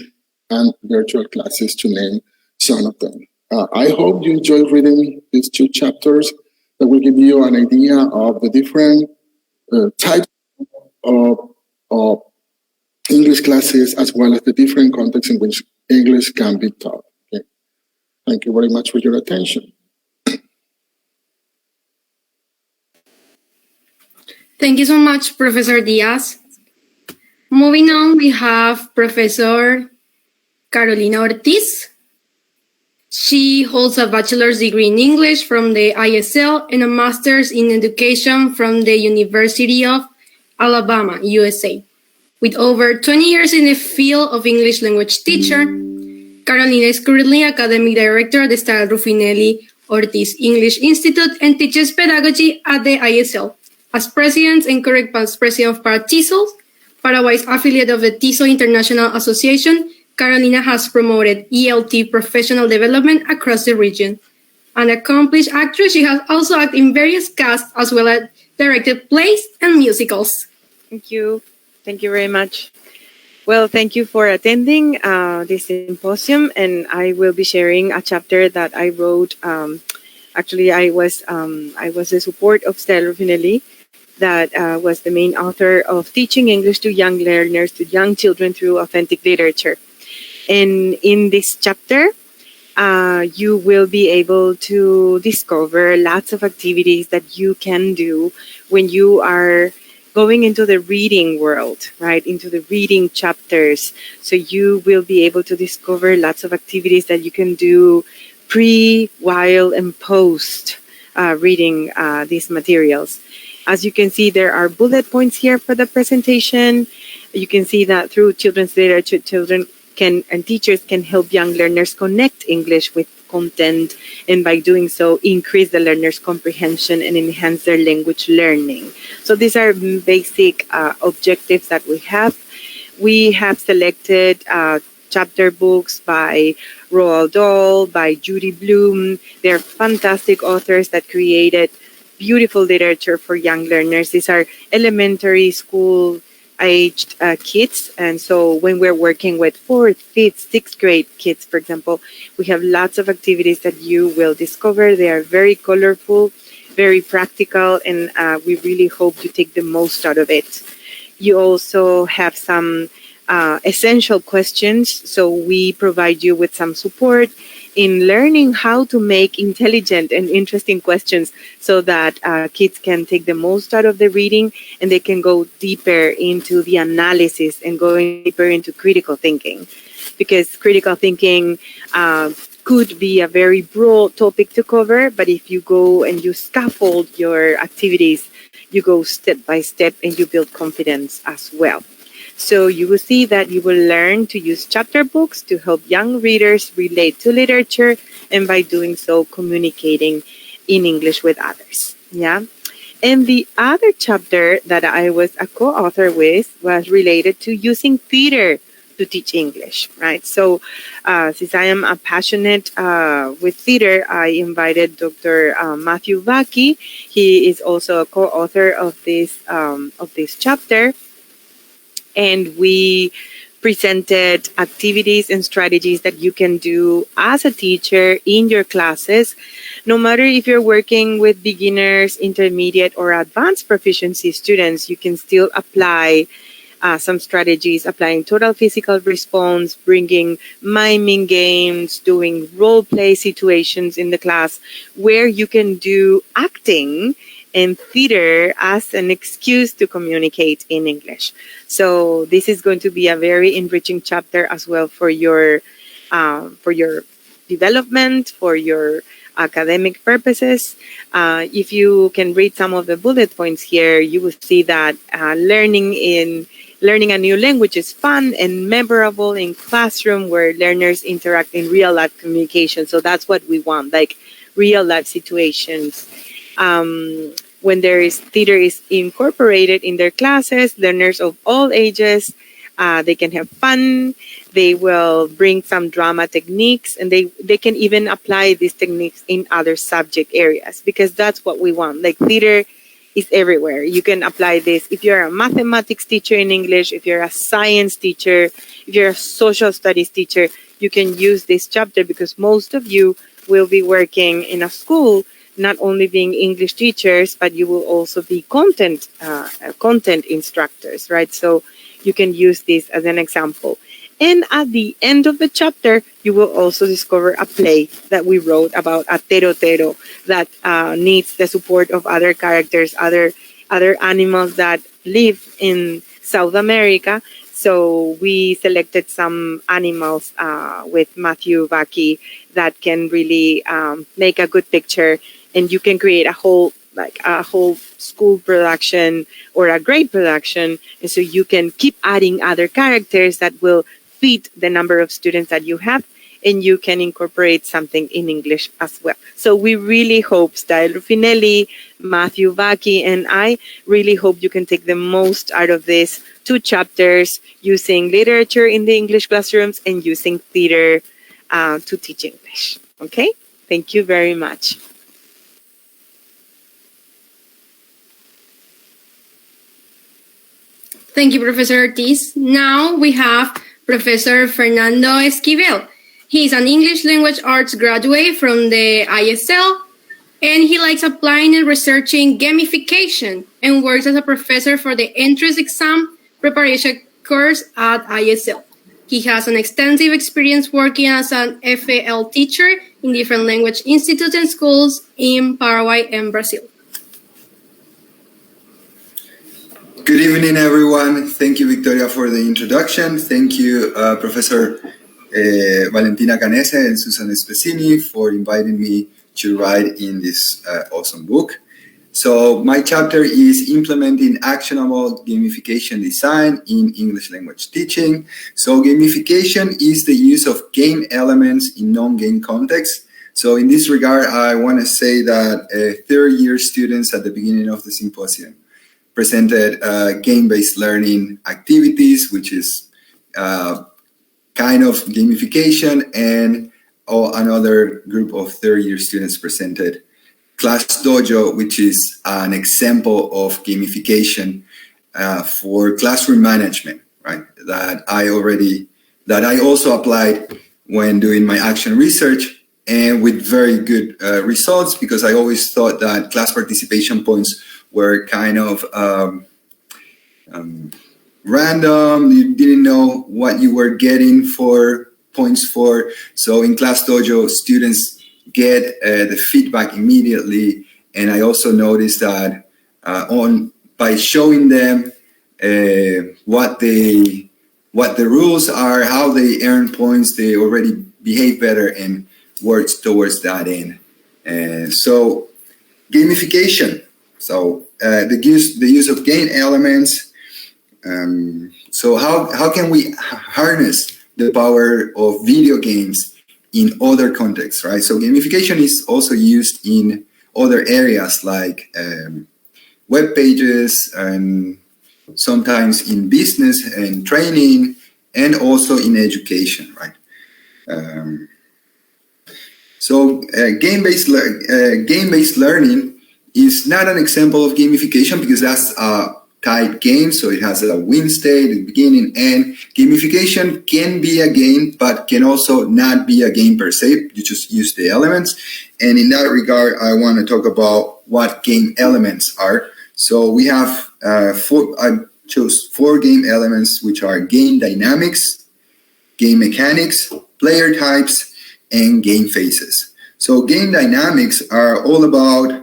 Speaker 16: and virtual classes, to name some of them. I hope you enjoyed reading these two chapters that will give you an idea of the different types of English classes, as well as the different contexts in which English can be taught. Okay. Thank you very much for your attention.
Speaker 2: Thank you so much, Professor Diaz. Moving on, we have Professor Carolina Ortiz. She holds a bachelor's degree in English from the ISL and a master's in education from the University of Alabama, USA. With over 20 years in the field of English language teacher, Carolina is currently academic director at the Style Rufinelli Ortiz English Institute and teaches pedagogy at the ISL. As president and current past president of Paratisos, Paraguay's affiliate of the TISO International Association, Carolina has promoted ELT professional development across the region. An accomplished actress, she has also acted in various casts as well as directed plays and musicals.
Speaker 17: Thank you. Thank you very much. Well, thank you for attending this symposium, and I will be sharing a chapter that I wrote. Actually, I was the support of Stella Rufinelli, that was the main author of Teaching English to Young Learners, to Young Children Through Authentic Literature. And in this chapter, you will be able to discover lots of activities that you can do when you are going into the reading world, right? Into the reading chapters. So you will be able to discover lots of activities that you can do pre, while, and post reading these materials. As you can see, there are bullet points here for the presentation. You can see that through children's literature, children and teachers can help young learners connect English with content, and by doing so, increase the learner's comprehension and enhance their language learning. So these are basic objectives that we have. We have selected chapter books by Roald Dahl, by Judy Blume. They're fantastic authors that created beautiful literature for young learners. These are elementary school aged kids, and so when we're working with 4th, 5th, 6th grade kids, for example, we have lots of activities that you will discover. They are very colorful, very practical, and we really hope you take the most out of it. You also have some essential questions, so we provide you with some support in learning how to make intelligent and interesting questions so that kids can take the most out of the reading, and they can go deeper into the analysis and going deeper into critical thinking. Because critical thinking could be a very broad topic to cover, but if you go and you scaffold your activities, you go step by step and you build confidence as well. So you will see that you will learn to use chapter books to help young readers relate to literature, and by doing so, communicating in English with others. Yeah. And the other chapter that I was a co-author with was related to using theater to teach English, right? So since I am a passionate with theater, I invited Dr. Matthew Vaki. He is also a co-author of this chapter. And we presented activities and strategies that you can do as a teacher in your classes, no matter if you're working with beginners, intermediate, or advanced proficiency students. You can still apply some strategies, applying total physical response, bringing miming games, doing role play situations in the class where you can do acting and theater as an excuse to communicate in English. So this is going to be a very enriching chapter as well for your development, for your academic purposes. If you can read some of the bullet points here, you will see that learning a new language is fun and memorable in classroom where learners interact in real life communication. So that's what we want, like real life situations. When theater is incorporated in their classes, learners of all ages, they can have fun. They will bring some drama techniques, and they can even apply these techniques in other subject areas, because that's what we want. Like theater is everywhere. You can apply this if you're a mathematics teacher in English, if you're a science teacher, if you're a social studies teacher, you can use this chapter, because most of you will be working in a school, not only being English teachers, but you will also be content instructors, right? So you can use this as an example. And at the end of the chapter, you will also discover a play that we wrote about a terotero that needs the support of other characters, other animals that live in South America. So we selected some animals with Matthew Vaki that can really make a good picture, and you can create a whole school production or a grade production, and so you can keep adding other characters that will fit the number of students that you have, and you can incorporate something in English as well. So we really hope, Style Rufinelli, Matthew Vaki, and I really hope you can take the most out of these 2 chapters, using literature in the English classrooms and using theater to teach English. Okay? Thank you very much.
Speaker 2: Thank you, Professor Ortiz. Now we have Professor Fernando Esquivel. He is an English language arts graduate from the ISL, and he likes applying and researching gamification and works as a professor for the entrance exam preparation course at ISL. He has an extensive experience working as an FAL teacher in different language institutes and schools in Paraguay and Brazil.
Speaker 18: Good evening, everyone. Thank you, Victoria, for the introduction. Thank you, Professor Valentina Canese and Susan Spesini for inviting me to write in this awesome book. So my chapter is implementing actionable gamification design in English language teaching. So gamification is the use of game elements in non-game contexts. So in this regard, I want to say that third-year students at the beginning of the symposium presented game-based learning activities, which is kind of gamification, and another group of third-year students presented Classdojo, which is an example of gamification for classroom management, right? That I also applied when doing my action research, and with very good results, because I always thought that class participation points were kind of random. You didn't know what you were getting for points for. So in Classdojo, students get the feedback immediately, and I also noticed that by showing them what the rules are, how they earn points, they already behave better and work towards that end. So gamification. So the use of game elements. So how can we harness the power of video games in other contexts, right? So gamification is also used in other areas like web pages, and sometimes in business and training, and also in education, right? So game-based learning is not an example of gamification, because that's a tied game, so it has a win state, the beginning, end. Gamification can be a game, but can also not be a game per se. You just use the elements. And in that regard, I want to talk about what game elements are. So we have I chose 4 game elements, which are game dynamics, game mechanics, player types, and game phases. So game dynamics are all about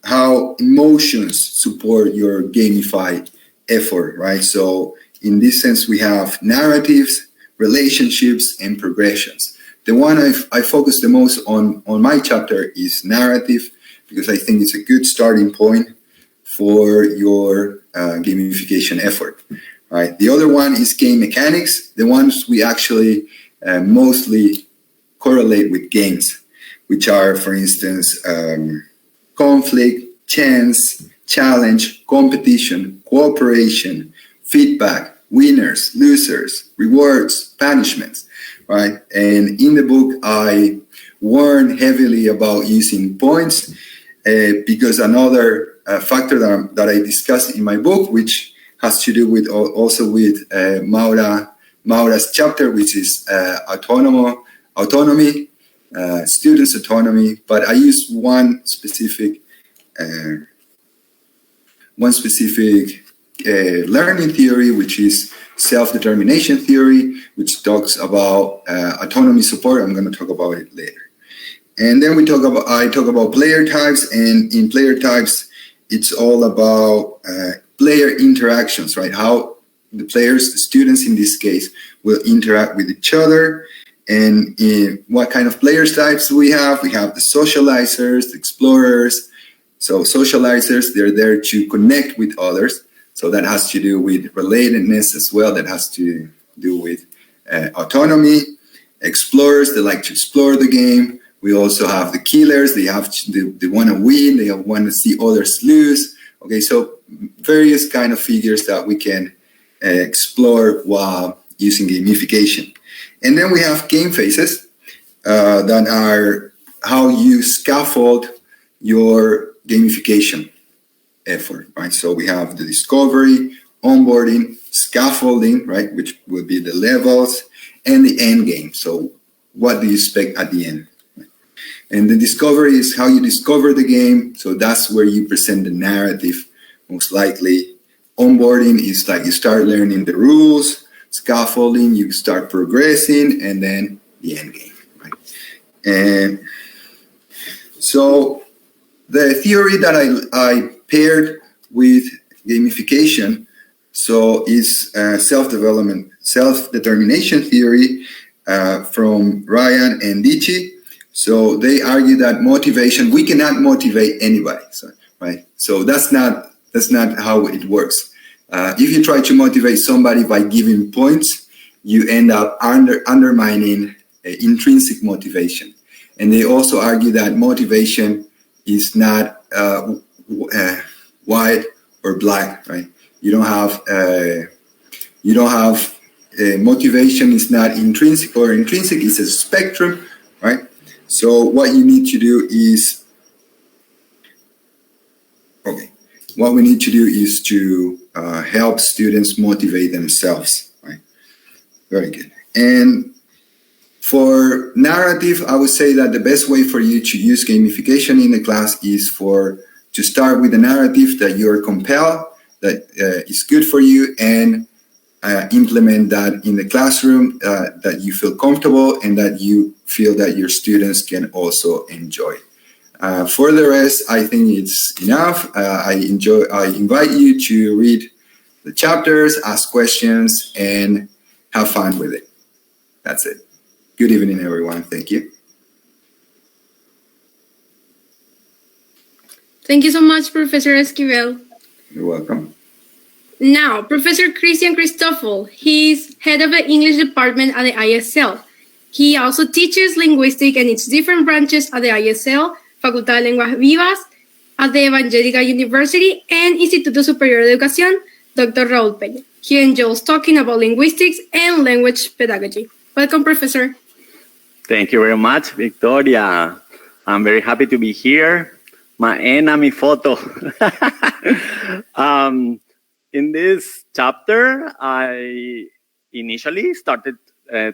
Speaker 18: how emotions support your gamified effort, right? So in this sense, we have narratives, relationships, and progressions. The one I focus the most on my chapter is narrative, because I think it's a good starting point for your gamification effort, right? The other one is game mechanics, the ones we actually mostly correlate with games, which are, for instance, conflict, chance, challenge, competition, cooperation, feedback, winners, losers, rewards, punishments, right? And in the book, I warn heavily about using points because another factor that I discussed in my book, which has to do with also with Maura's chapter, which is autonomy, students' autonomy, but I use one specific learning theory, which is self-determination theory, which talks about autonomy support. I'm going to talk about it later. And then I talk about player types, and in player types, it's all about player interactions, right? How the players, the students in this case, will interact with each other. And what kind of player types we have? We have the socializers, the explorers. So socializers, they're there to connect with others. So that has to do with relatedness as well. That has to do with autonomy. Explorers, they like to explore the game. We also have the killers. They want to win. They want to see others lose. Okay, so various kind of figures that we can explore while using gamification. And then we have game phases that are how you scaffold your gamification effort, right? So we have the discovery, onboarding, scaffolding, right, which will be the levels, and the end game. So what do you expect at the end? And the discovery is how you discover the game. So that's where you present the narrative, most likely. Onboarding is like you start learning the rules. Scaffolding, you start progressing, and then the end game, right? And so the theory that I paired with gamification, so is self-determination theory from Ryan and Dichi. So they argue that motivation, we cannot motivate anybody, right? So that's not how it works. If you try to motivate somebody by giving points, you end up undermining intrinsic motivation. And they also argue that motivation is not white or black, right? You don't have motivation is not intrinsic or intrinsic, it's a spectrum, right? So what you need to do is, what we need to do is to help students motivate themselves, right? Very good. And for narrative, I would say that the best way for you to use gamification in the class is to start with a narrative that you're compelled, that is good for you, and implement that in the classroom, that you feel comfortable and that you feel that your students can also enjoy. For the rest, I think it's enough. I invite you to read the chapters, ask questions, and have fun with it. That's it. Good evening, everyone. Thank you.
Speaker 2: Thank you so much, Professor Esquivel.
Speaker 18: You're welcome.
Speaker 2: Now, Professor Christian Christoffel, he's head of the English department at the ISL. He also teaches linguistics and its different branches at the ISL, Facultad de Lenguas Vivas, at the Evangelical University, and Instituto Superior de Educación, Dr. Raúl Peña. He enjoys talking about linguistics and language pedagogy. Welcome, Professor.
Speaker 19: Thank you very much, Victoria. I'm very happy to be here. Maena mi foto. In this chapter, I initially started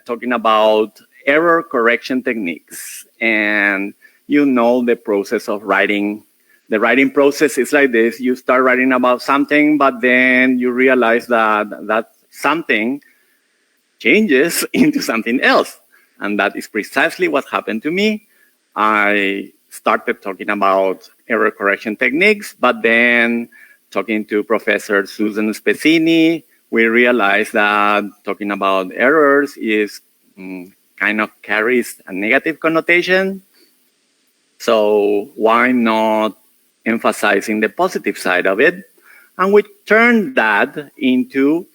Speaker 19: talking about error correction techniques. And you know the process of writing. The writing process is like this. You start writing about something, but then you realize that something changes into something else. And that is precisely what happened to me. I started talking about error correction techniques, but then talking to Professor Susan Spezzini, we realized that talking about errors is kind of carries a negative connotation. So why not emphasizing the positive side of it? And we turned that into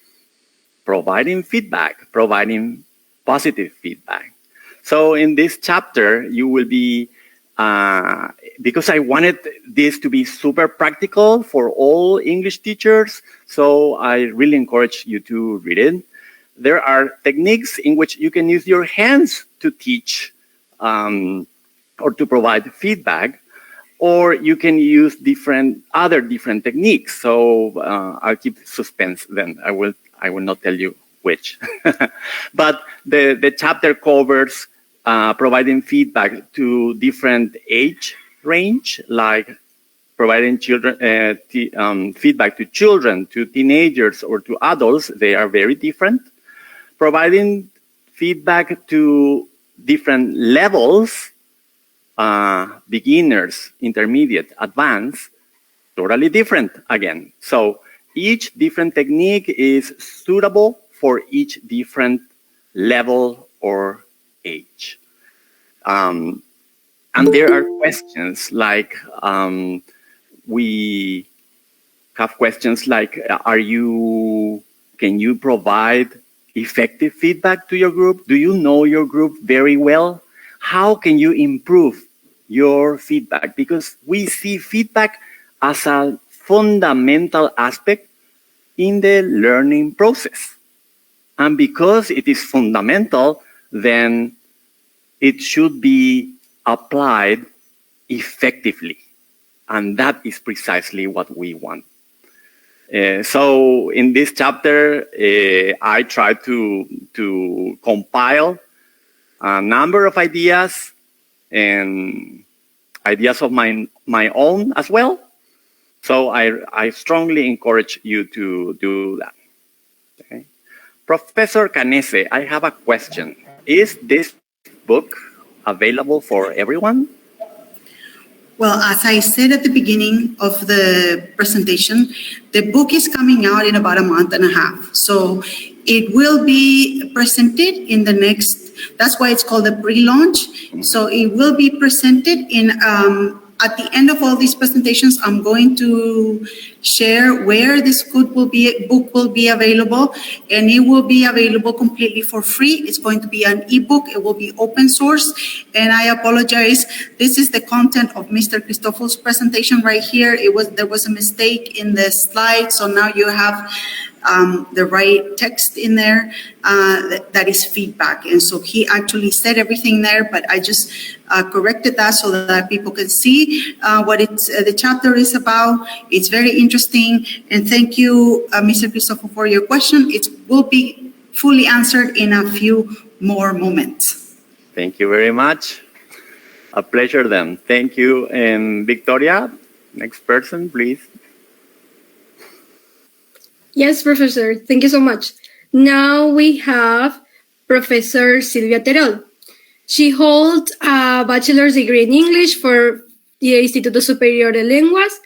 Speaker 19: providing feedback, providing positive feedback. So in this chapter, you will be, because I wanted this to be super practical for all English teachers, so I really encourage you to read it. There are techniques in which you can use your hands to teach or to provide feedback, or you can use other different techniques. So I'll keep suspense then. I will not tell you which. But the chapter covers providing feedback to different age range, like providing feedback to children, to teenagers, or to adults. They are very different. Providing feedback to different levels, beginners, intermediate, advanced, totally different again. So each different technique is suitable for each different level or age. And there are questions like, we have questions like, can you provide effective feedback to your group? Do you know your group very well? How can you improve your feedback? Because we see feedback as a fundamental aspect in the learning process. And because it is fundamental, then it should be applied effectively. And that is precisely what we want. So in this chapter, I try to compile a number of ideas and ideas of my own as well. So I strongly encourage you to do that. Okay. Professor Canese, I have a question. Is this book available for everyone?
Speaker 1: Well, as I said at the beginning of the presentation, the book is coming out in about a month and a half. So it will be presented in the next, that's why it's called the pre-launch. So it will be presented in, at the end of all these presentations, I'm going to share where this book will be available, and it will be available completely for free. It's going to be an ebook. It will be open source. And I apologize. This is the content of Mr. Christopher's presentation right here. There was a mistake in the slide, so now you have the right text in there. That is feedback. And so he actually said everything there, but I just corrected that so that people can see what the chapter is about. It's very interesting. And thank you, Mr. Christopher, for your question. It will be fully answered in a few more moments.
Speaker 19: Thank you very much. A pleasure then. Thank you. And Victoria, next person, please.
Speaker 2: Yes, Professor. Thank you so much. Now we have Professor Silvia Terol. She holds a bachelor's degree in English for the Instituto Superior de Lenguas,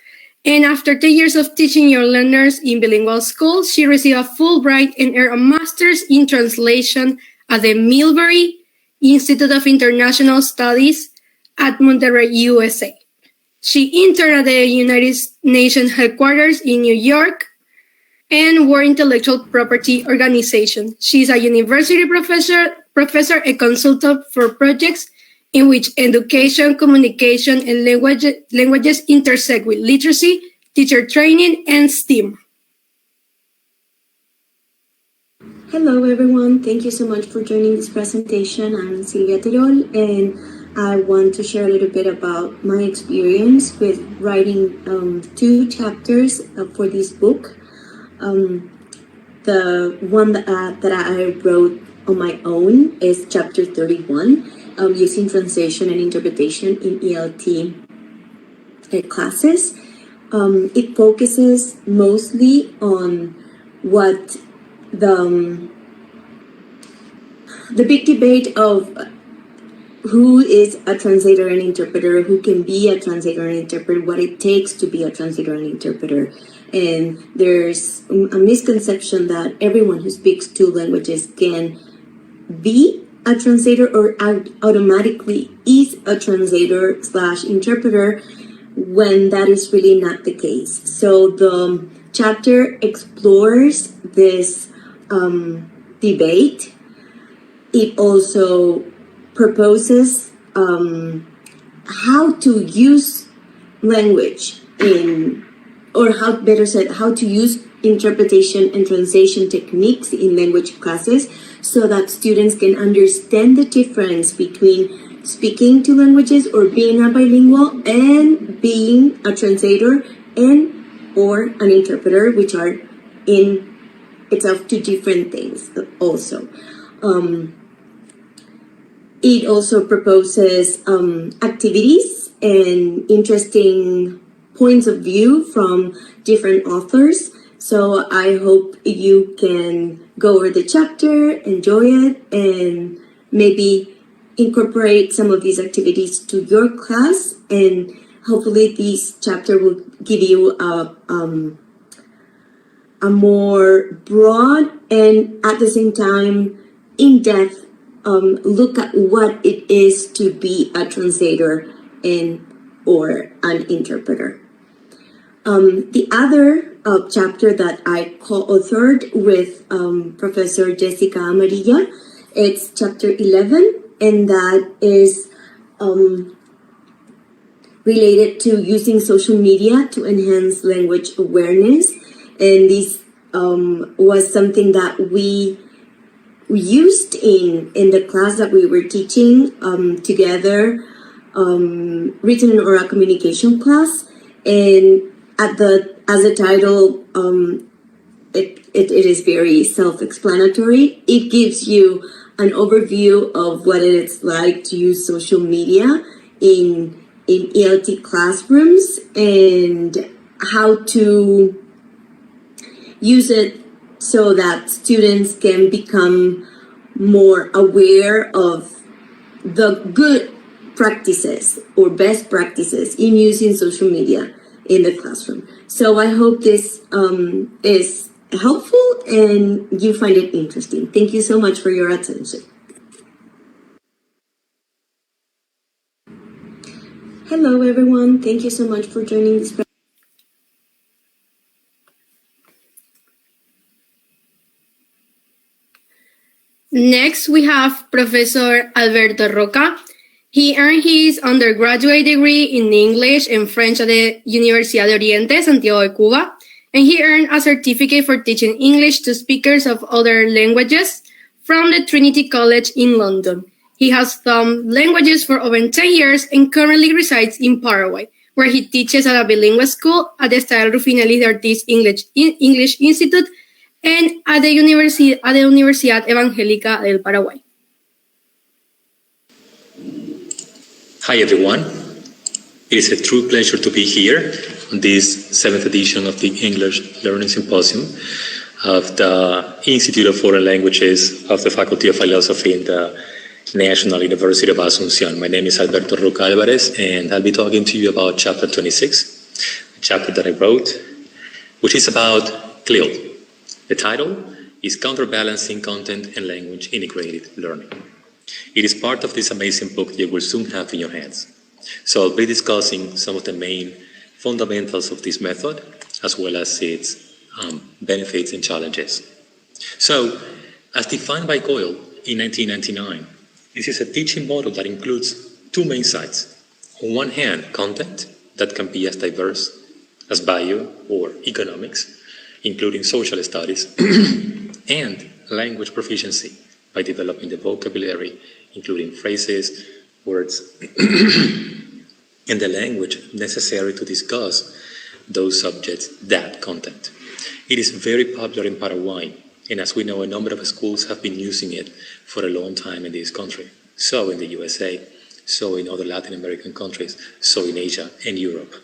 Speaker 2: and after 10 years of teaching young learners in bilingual schools, she received a Fulbright and earned a master's in translation at the Milbury Institute of International Studies at Monterrey, USA. She interned at the United Nations headquarters in New York and World Intellectual Property Organization. She's a university professor and consultant for projects in which education, communication, and languages intersect with literacy, teacher training, and STEAM.
Speaker 20: Hello, everyone. Thank you so much for joining this presentation. I'm Silvia Terol, and I want to share a little bit about my experience with writing 2 chapters for this book. The one that I wrote on my own is chapter 31, using translation and interpretation in ELT classes. It focuses mostly on what the big debate of who is a translator and interpreter, who can be a translator and interpreter, what it takes to be a translator and interpreter. And there's a misconception that everyone who speaks 2 languages can be a translator or automatically is a translator / interpreter, when that is really not the case. So the chapter explores this debate. It also proposes how to use language how to use interpretation and translation techniques in language classes so that students can understand the difference between speaking 2 languages or being a bilingual and being a translator or an interpreter, which are in itself 2 different things also. It also proposes activities and interesting points of view from different authors. So I hope you can go over the chapter, enjoy it, and maybe incorporate some of these activities to your class. And hopefully this chapter will give you a more broad and at the same time in-depth look at what it is to be a translator and or an interpreter. The other chapter that I co-authored with Professor Jessica Amarilla, it's chapter 11, and that is related to using social media to enhance language awareness. And this was something that we used in the class that we were teaching together, written and oral communication class. And as the title, it is very self-explanatory. It gives you an overview of what it's like to use social media in ELT classrooms and how to use it so that students can become more aware of the good practices or best practices in using social media in the classroom. So I hope this is helpful and you find it interesting. Thank you so much for your attention. Hello everyone, thank you so much for joining this.
Speaker 2: Next, we have Professor Alberto Roca. He earned his undergraduate degree in English and French at the Universidad de Oriente, Santiago de Cuba, and he earned a certificate for teaching English to speakers of other languages from the Trinity College in London. He has taught languages for over 10 years and currently resides in Paraguay, where he teaches at a bilingual school at the Estadio Rufinelli de Ortiz English Institute and at the Universidad Evangélica del Paraguay.
Speaker 21: Hi everyone, it is a true pleasure to be here on this 7th edition of the English Learning Symposium of the Institute of Foreign Languages of the Faculty of Philosophy in the National University of Asunción. My name is Alberto Roca Alvarez and I'll be talking to you about chapter 26, a chapter that I wrote, which is about CLIL. The title is Counterbalancing Content and Language Integrated Learning. It is part of this amazing book you will soon have in your hands. So I'll be discussing some of the main fundamentals of this method, as well as its benefits and challenges. So, as defined by Coyle in 1999, this is a teaching model that includes two main sides. On one hand, content that can be as diverse as bio or economics, including social studies, and language proficiency by developing the vocabulary, including phrases, words, and the language necessary to discuss those subjects, that content. It is very popular in Paraguay, and as we know, a number of schools have been using it for a long time in this country. So in the USA, so in other Latin American countries, so in Asia and Europe.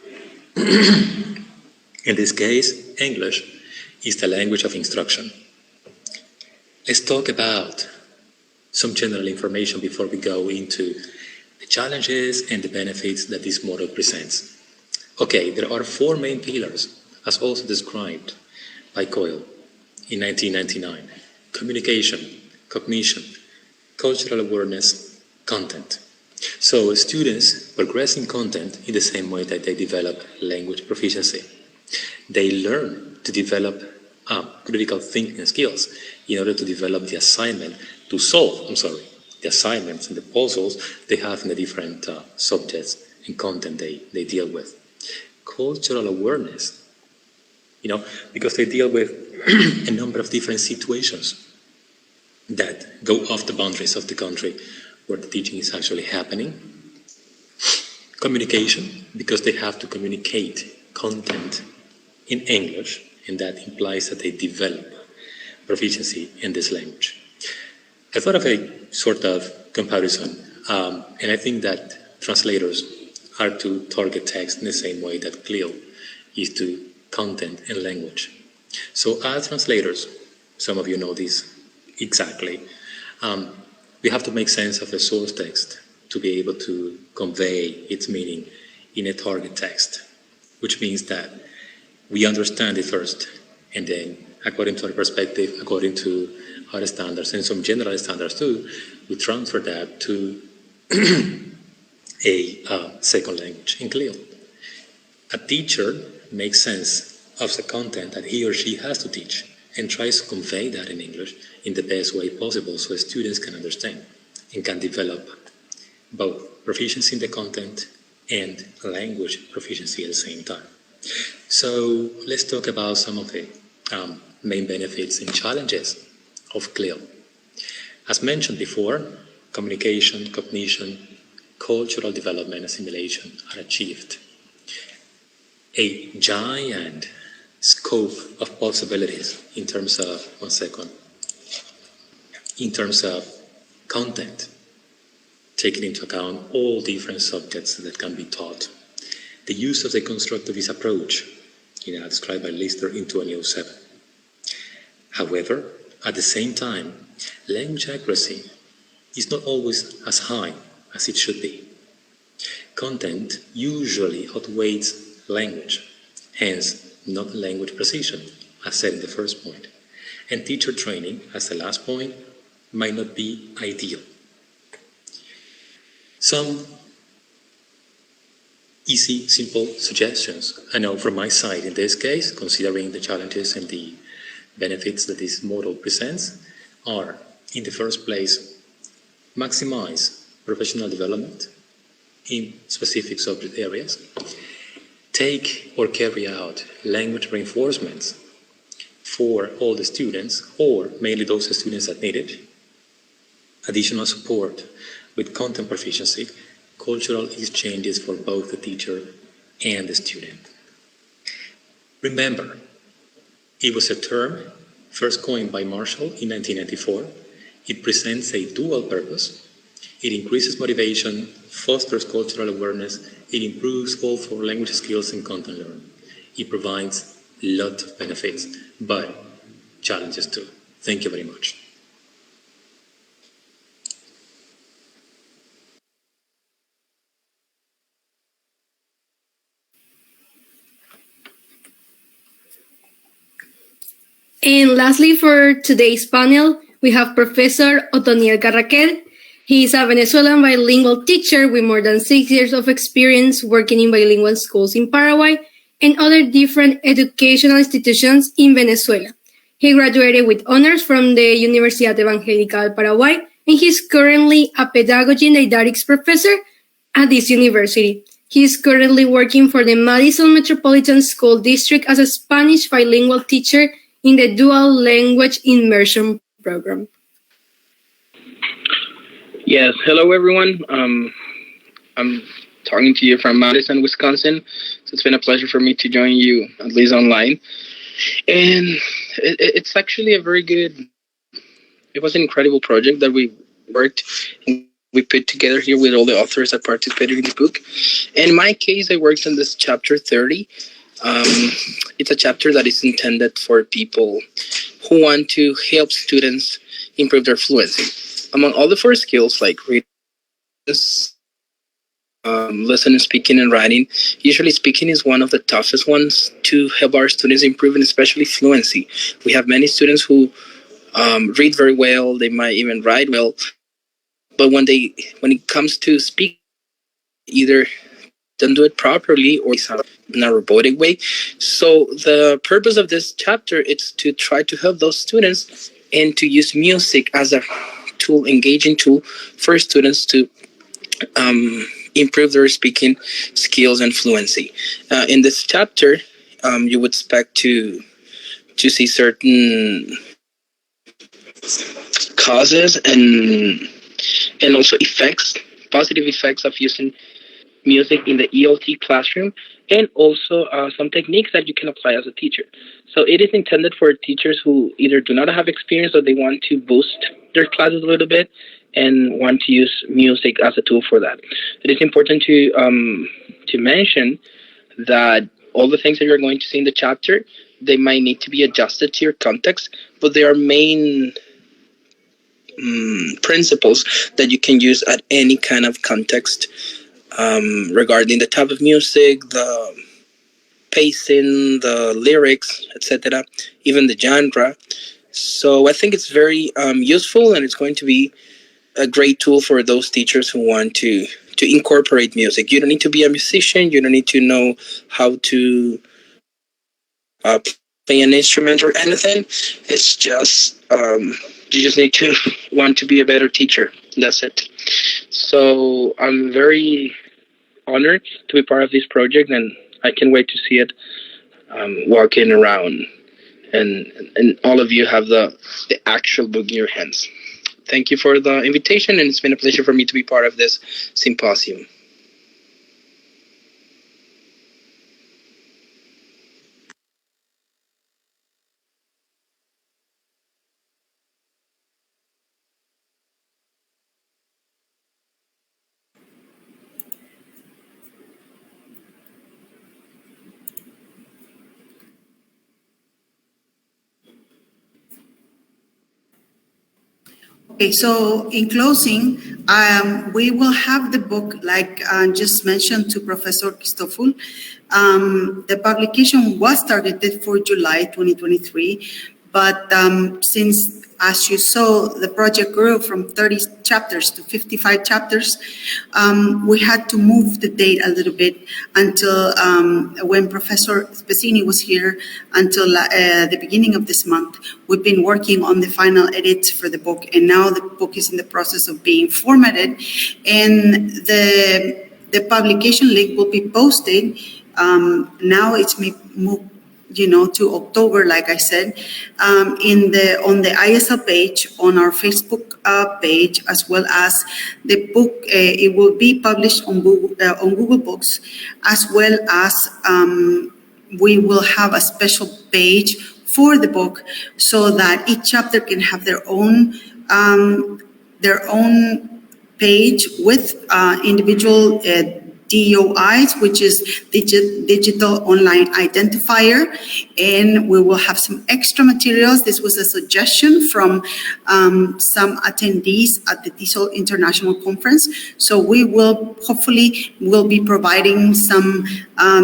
Speaker 21: In this case, English is the language of instruction. Let's talk about some general information before we go into the challenges and the benefits that this model presents. Okay, there are four main pillars, as also described by Coyle in 1999. Communication, cognition, cultural awareness, content. So students progress in content in the same way that they develop language proficiency. They learn to develop critical thinking skills in order to develop the assignment to solve, the assignments and the puzzles they have in the different subjects and content they deal with. Cultural awareness, because they deal with a number of different situations that go off the boundaries of the country where the teaching is actually happening. Communication, because they have to communicate content in English, and that implies that they develop proficiency in this language. I thought of a sort of comparison, and I think that translators are to target text in the same way that CLIL is to content and language. So as translators, some of you know this exactly, we have to make sense of the source text to be able to convey its meaning in a target text, which means that we understand it first and then according to our perspective, according to our standards, and some general standards too, we transfer that to a second language in CLIL. A teacher makes sense of the content that he or she has to teach and tries to convey that in English in the best way possible so students can understand and can develop both proficiency in the content and language proficiency at the same time. So let's talk about some of the main benefits and challenges of CLIL. As mentioned before, communication, cognition, cultural development, assimilation are achieved. A giant scope of possibilities in terms of, in terms of content, taking into account all different subjects that can be taught. The use of the constructivist approach, described by Lister in 2007. However, at the same time, language accuracy is not always as high as it should be. Content usually outweighs language, hence not language precision, as said in the first point. And teacher training, as the last point, might not be ideal. Some easy, simple suggestions, I know from my side in this case, considering the challenges and the benefits that this model presents, are, in the first place, maximize professional development in specific subject areas, take or carry out language reinforcements for all the students, or mainly those students that need it, additional support with content proficiency, cultural exchanges for both the teacher and the student. Remember, it was a term first coined by Marshall in 1994. It presents a dual purpose. It increases motivation, fosters cultural awareness, it improves all four language skills and content learning. It provides a lot of benefits, but challenges too. Thank you very much.
Speaker 2: And lastly, for today's panel, we have Professor Otoniel Carraquel. He is a Venezuelan bilingual teacher with more than 6 years of experience working in bilingual schools in Paraguay and other different educational institutions in Venezuela. He graduated with honors from the Universidad Evangélica del Paraguay, and he is currently a pedagogy and didactics professor at this university. He is currently working for the Madison Metropolitan School District as a Spanish bilingual teacher in the dual language immersion program.
Speaker 6: Yes, hello everyone. I'm talking to you from Madison, Wisconsin. So it's been a pleasure for me to join you, at least online. And it's actually it was an incredible project that we put together here with all the authors that participated in the book. And in my case, I worked on this chapter 30. It's a chapter that is intended for people who want to help students improve their fluency. Among all the four skills like reading, listening, speaking, and writing, usually speaking is one of the toughest ones to help our students improve, and especially fluency. We have many students who read very well, they might even write well, but when it comes to speak, either don't do it properly or in a robotic way. So the purpose of this chapter is to try to help those students and to use music as a tool, engaging tool for students to improve their speaking skills and fluency. In this chapter, you would expect to see certain causes and also effects, positive effects of using music in the ELT classroom, and also some techniques that you can apply as a teacher. So it is intended for teachers who either do not have experience or they want to boost their classes a little bit and want to use music as a tool for that. It is important to mention that all the things that you're going to see in the chapter, they might need to be adjusted to your context, but they are main principles that you can use at any kind of context regarding the type of music, the pacing, the lyrics, etc., even the genre. So I think it's very useful, and it's going to be a great tool for those teachers who want to incorporate music. You don't need to be a musician. You don't need to know how to play an instrument or anything. It's just you just need to want to be a better teacher. That's it. So I'm very honored to be part of this project, and I can't wait to see it walking around, and all of you have the actual book in your hands. Thank you for the invitation, and it's been a pleasure for me to be part of this symposium.
Speaker 1: Okay, so in closing, we will have the book, like just mentioned to Professor Christoffel. The publication was targeted for July 2023, but since, as you saw, the project grew from 30 chapters to 55 chapters, we had to move the date a little bit until when Professor Spessini was here until the beginning of this month. We've been working on the final edits for the book, and now the book is in the process of being formatted, and the publication link will be posted. Now it's moved, to October, like I said, on the ISL page, on our Facebook page, as well as the book. It will be published on Google Books, as well as we will have a special page for the book, so that each chapter can have their own page with individual DOIs, which is digital online identifier, and we will have some extra materials. This was a suggestion from some attendees at the TESOL International Conference. So we will hopefully be providing some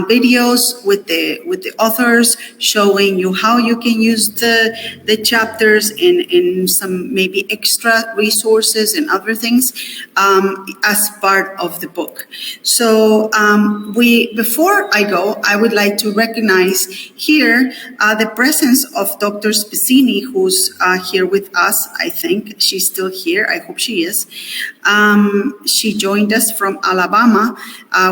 Speaker 1: videos with the authors, showing you how you can use the chapters and some maybe extra resources and other things as part of the book. So before I go, I would like to recognize here the presence of Dr. Spessini, who's here with us. I think she's still here. I hope she is. She joined us from Alabama.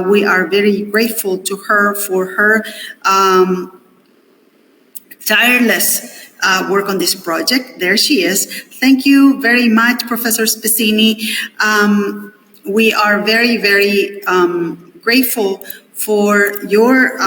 Speaker 1: We are very grateful to her for her tireless work on this project. There she is. Thank you very much, Professor Spessini. We are very, very grateful for your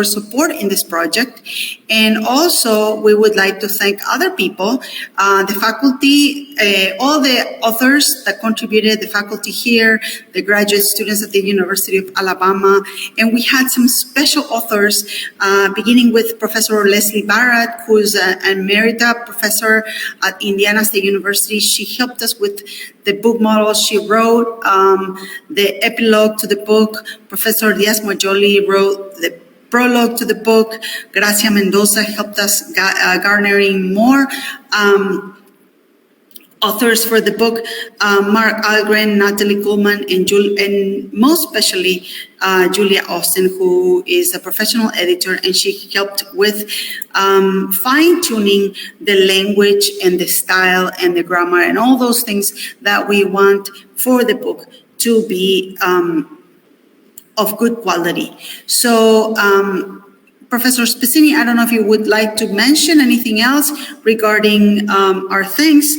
Speaker 1: support in this project. And also, we would like to thank other people, the faculty, all the authors that contributed, the faculty here, the graduate students at the University of Alabama. And we had some special authors, beginning with Professor Leslie Barrett, who's an emerita professor at Indiana State University. She helped us with the book model. She wrote the epilogue to the book. Professor Diaz Mojoli wrote the prologue to the book. Gracia Mendoza helped us garnering more authors for the book. Mark Algren, Natalie Kuhlman, and most especially Julia Austin, who is a professional editor, and she helped with fine-tuning the language and the style and the grammar and all those things that we want for the book to be of good quality. So, Professor Spessini, I don't know if you would like to mention anything else regarding our things.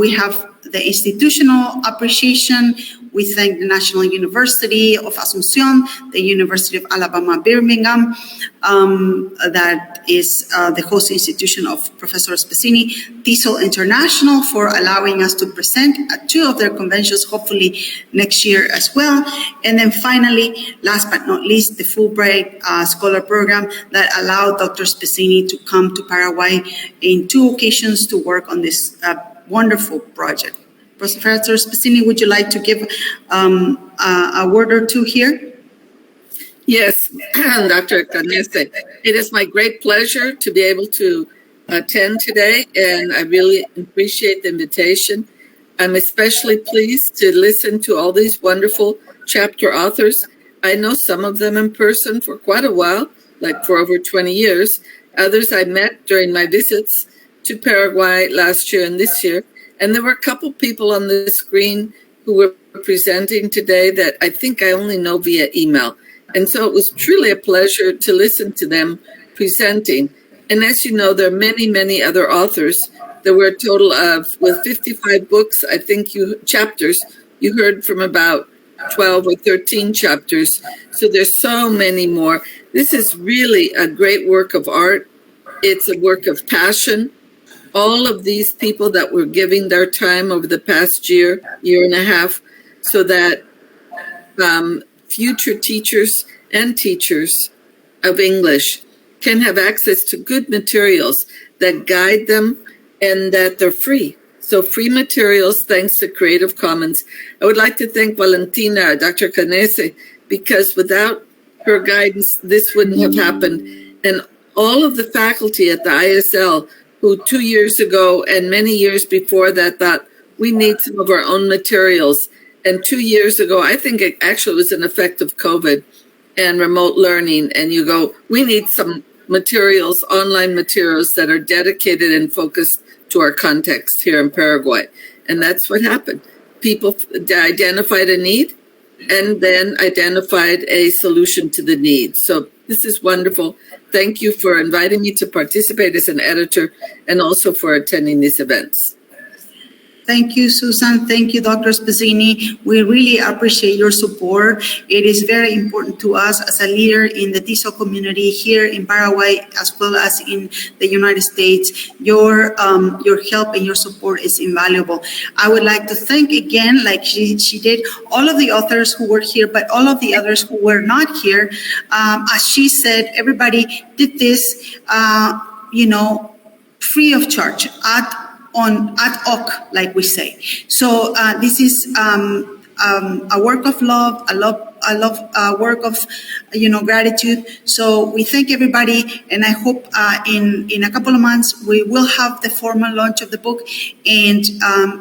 Speaker 1: We have the institutional appreciation. We thank the National University of Asunción, the University of Alabama, Birmingham, that is the host institution of Professor Spessini, TESOL International for allowing us to present at 2 of their conventions, hopefully next year as well. And then finally, last but not least, the Fulbright Scholar Program that allowed Dr. Spessini to come to Paraguay in 2 occasions to work on this wonderful project. Professor Spessini, would you like to give a word or two here?
Speaker 7: Yes, Dr. Canese, it is my great pleasure to be able to attend today, and I really appreciate the invitation. I'm especially pleased to listen to all these wonderful chapter authors. I know some of them in person for quite a while, like for over 20 years. Others I met during my visits to Paraguay last year and this year. And there were a couple people on the screen who were presenting today that I think I only know via email. And so it was truly a pleasure to listen to them presenting. And as you know, there are many, many other authors. There were a total of, with 55 books, I think chapters, you heard from about 12 or 13 chapters. So there's so many more. This is really a great work of art. It's a work of passion. All of these people that were giving their time over the past year and a half, so that future teachers and teachers of English can have access to good materials that guide them and that they're free. So free materials, thanks to Creative Commons. I would like to thank Valentina, Dr. Canese, because without her guidance, this wouldn't have happened. And all of the faculty at the ISL who 2 years ago and many years before that thought we need some of our own materials. And 2 years ago, I think it actually was an effect of COVID and remote learning. And you go, we need some materials, online materials that are dedicated and focused to our context here in Paraguay. And that's what happened. People identified a need and then identified a solution to the need. So this is wonderful. Thank you for inviting me to participate as an editor and also for attending these events.
Speaker 1: Thank you, Susan. Thank you, Dr. Spezzini. We really appreciate your support. It is very important to us as a leader in the TESOL community here in Paraguay, as well as in the United States. Your help and your support is invaluable. I would like to thank again, like she did, all of the authors who were here, but all of the others who were not here. As she said, everybody did this, free of charge, ad hoc, like we say. So this is a work of love, a work of gratitude. So we thank everybody, and I hope in a couple of months we will have the formal launch of the book, and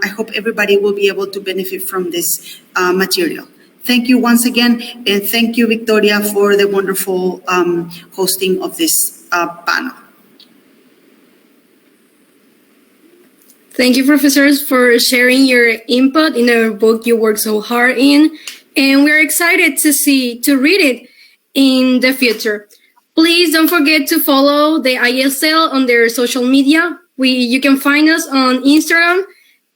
Speaker 1: I hope everybody will be able to benefit from this material. Thank you once again, and thank you, Victoria, for the wonderful hosting of this panel.
Speaker 2: Thank you, professors, for sharing your input in our book you worked so hard in. And we're excited to read it in the future. Please don't forget to follow the ISL on their social media. You can find us on Instagram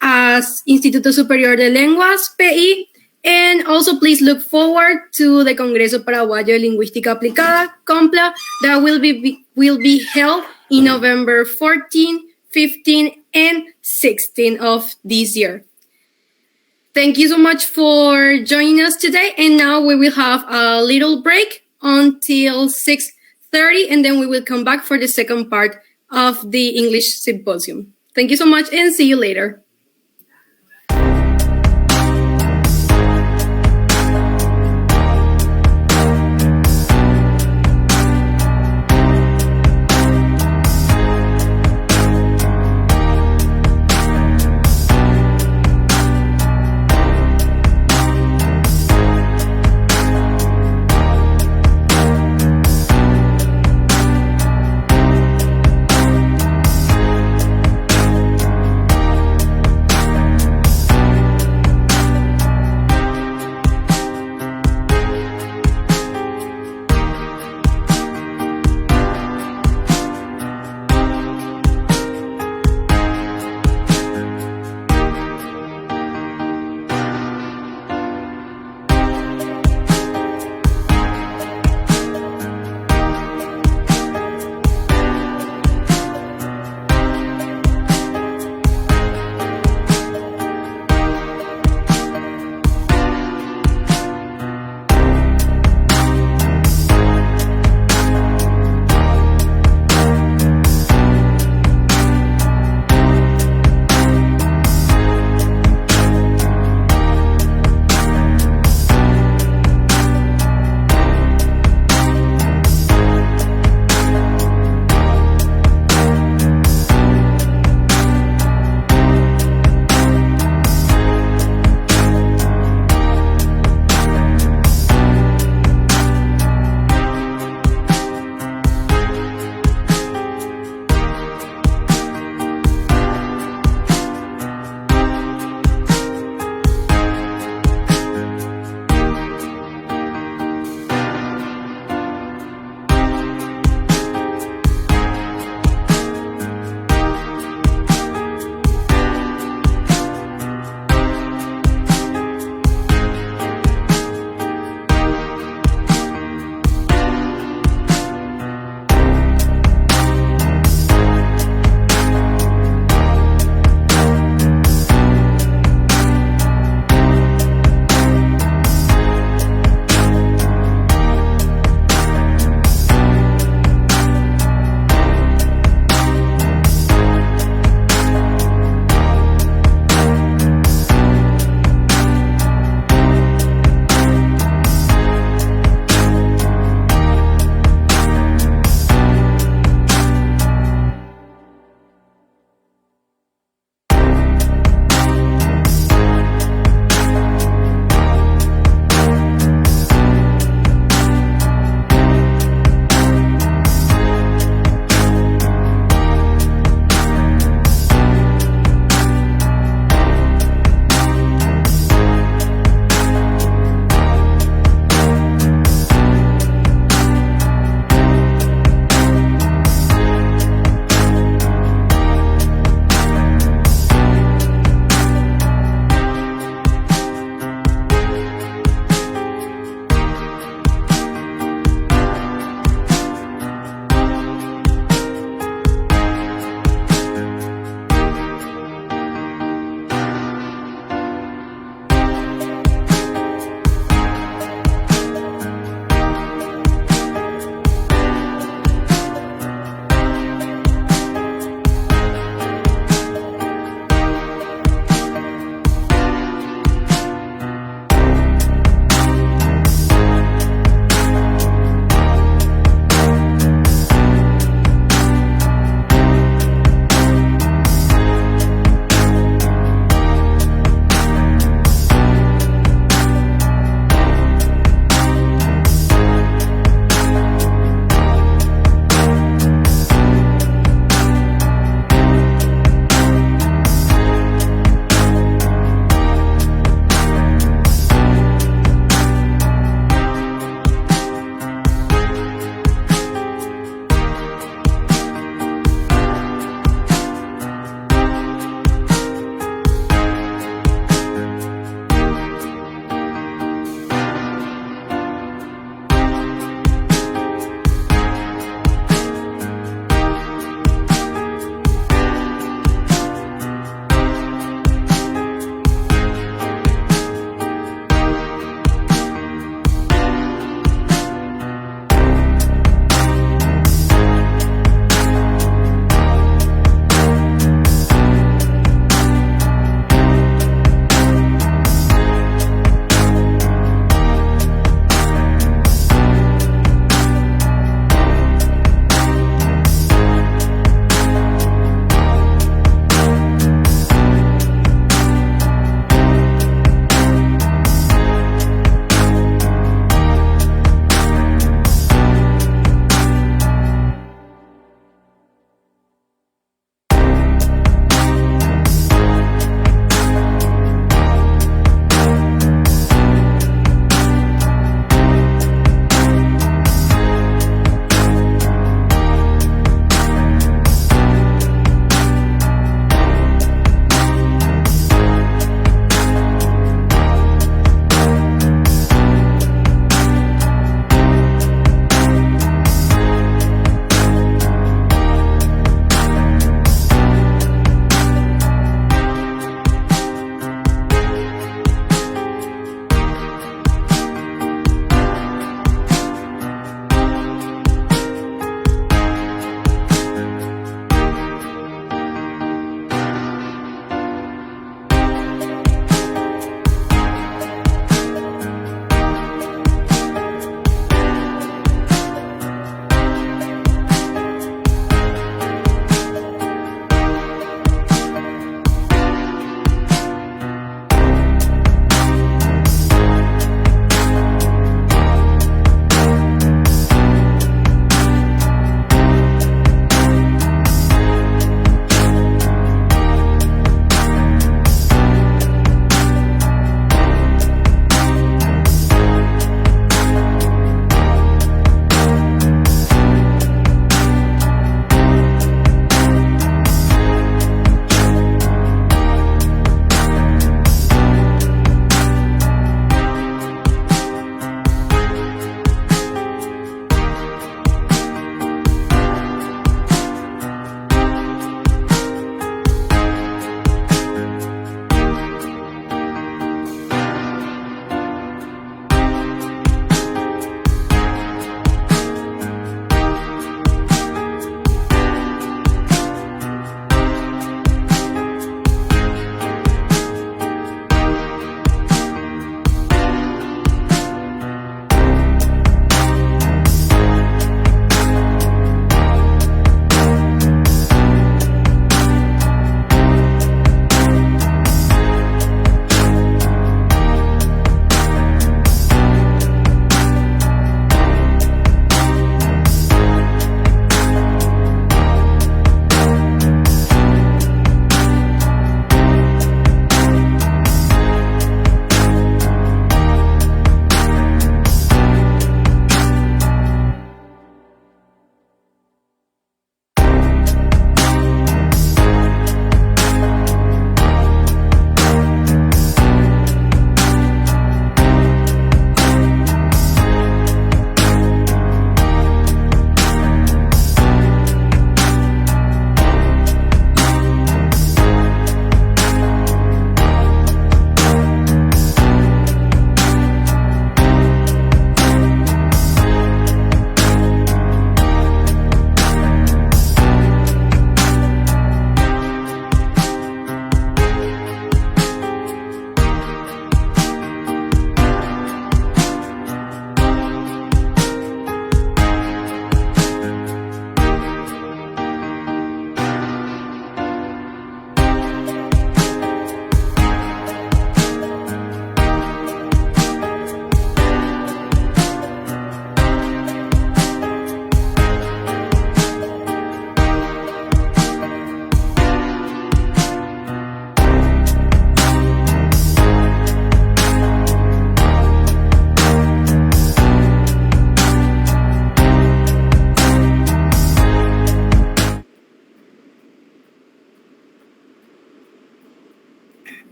Speaker 2: as Instituto Superior de Lenguas, PI. And also please look forward to the Congreso Paraguayo de Lingüística Aplicada, COMPLA, that will be held in November 14, 15, and 16 of this year. Thank you so much for joining us today. And now we will have a little break until 6:30, and then we will come back for the second part of the English Symposium. Thank you so much, and see you later.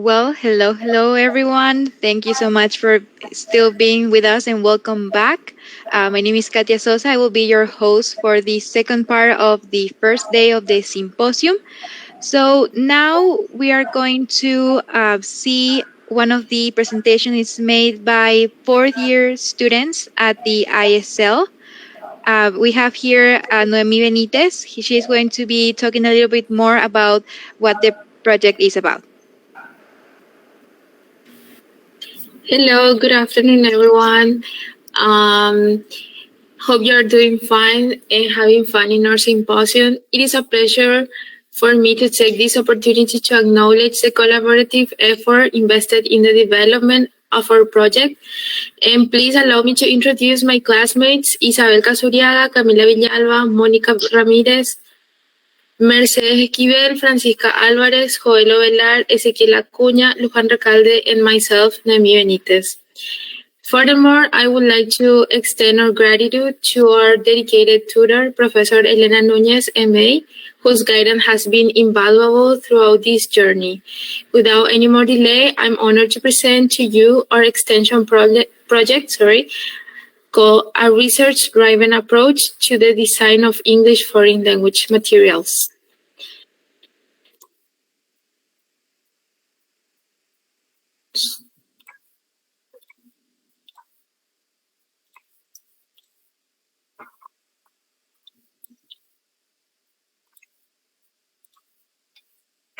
Speaker 5: Well, hello, everyone. Thank you so much for still being with us and welcome back. My name is Katia Sosa. I will be your host for the second part of the first day of the symposium. So now we are going to see one of the presentations made by fourth year students at the ISL. We have here Noemi Benitez. She is going to be talking a little bit more about what the project is about.
Speaker 22: Hello, good afternoon, everyone. Hope you're doing fine and having fun in our symposium. It is a pleasure for me to take this opportunity to acknowledge the collaborative effort invested in the development of our project. And please allow me to introduce my classmates, Isabel Casuriaga, Camila Villalba, Mónica Ramírez, Mercedes Esquivel, Francisca Álvarez, Joel Ovelar, Ezequiel Acuña, Luján Recalde, and myself, Noemi Benitez. Furthermore, I would like to extend our gratitude to our dedicated tutor, Professor Elena Núñez, MA, whose guidance has been invaluable throughout this journey. Without any more delay, I'm honored to present to you our extension project, called A Research-Driven Approach to the Design of English Foreign Language Materials.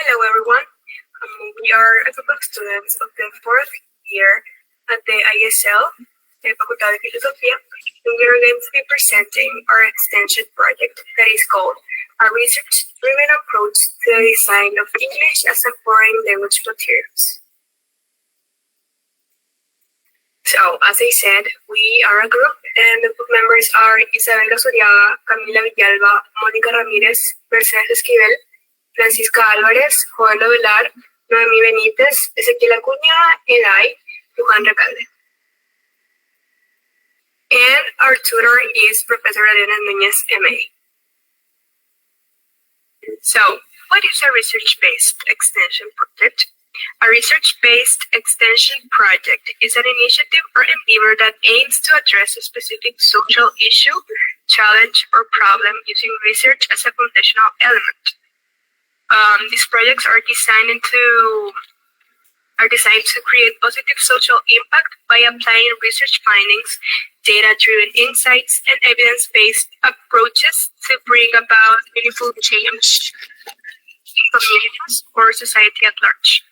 Speaker 23: Hello everyone, we are a group of students of the fourth year at the ISL, the Facultad de Filosofía, and we are going to be presenting our extension project that is called A Research-Driven Approach to the Design of English as a Foreign Language Materials. So, as I said, we are a group, and the group members are Isabel Casuriaga, Camila Villalba, Mónica Ramírez, Mercedes Esquivel, Francisca Álvarez, Joel Ovelar, Noemi Benítez, Ezequiel Acuña, and I, Luján Recalde. And our tutor is Professor Elena Núñez, MA. So, what is a research-based extension project? A research-based extension project is an initiative or endeavor that aims to address a specific social issue, challenge, or problem using research as a foundational element. These projects are designed to create positive social impact by applying research findings, data-driven insights, and evidence-based approaches to bring about meaningful change in communities or society at large.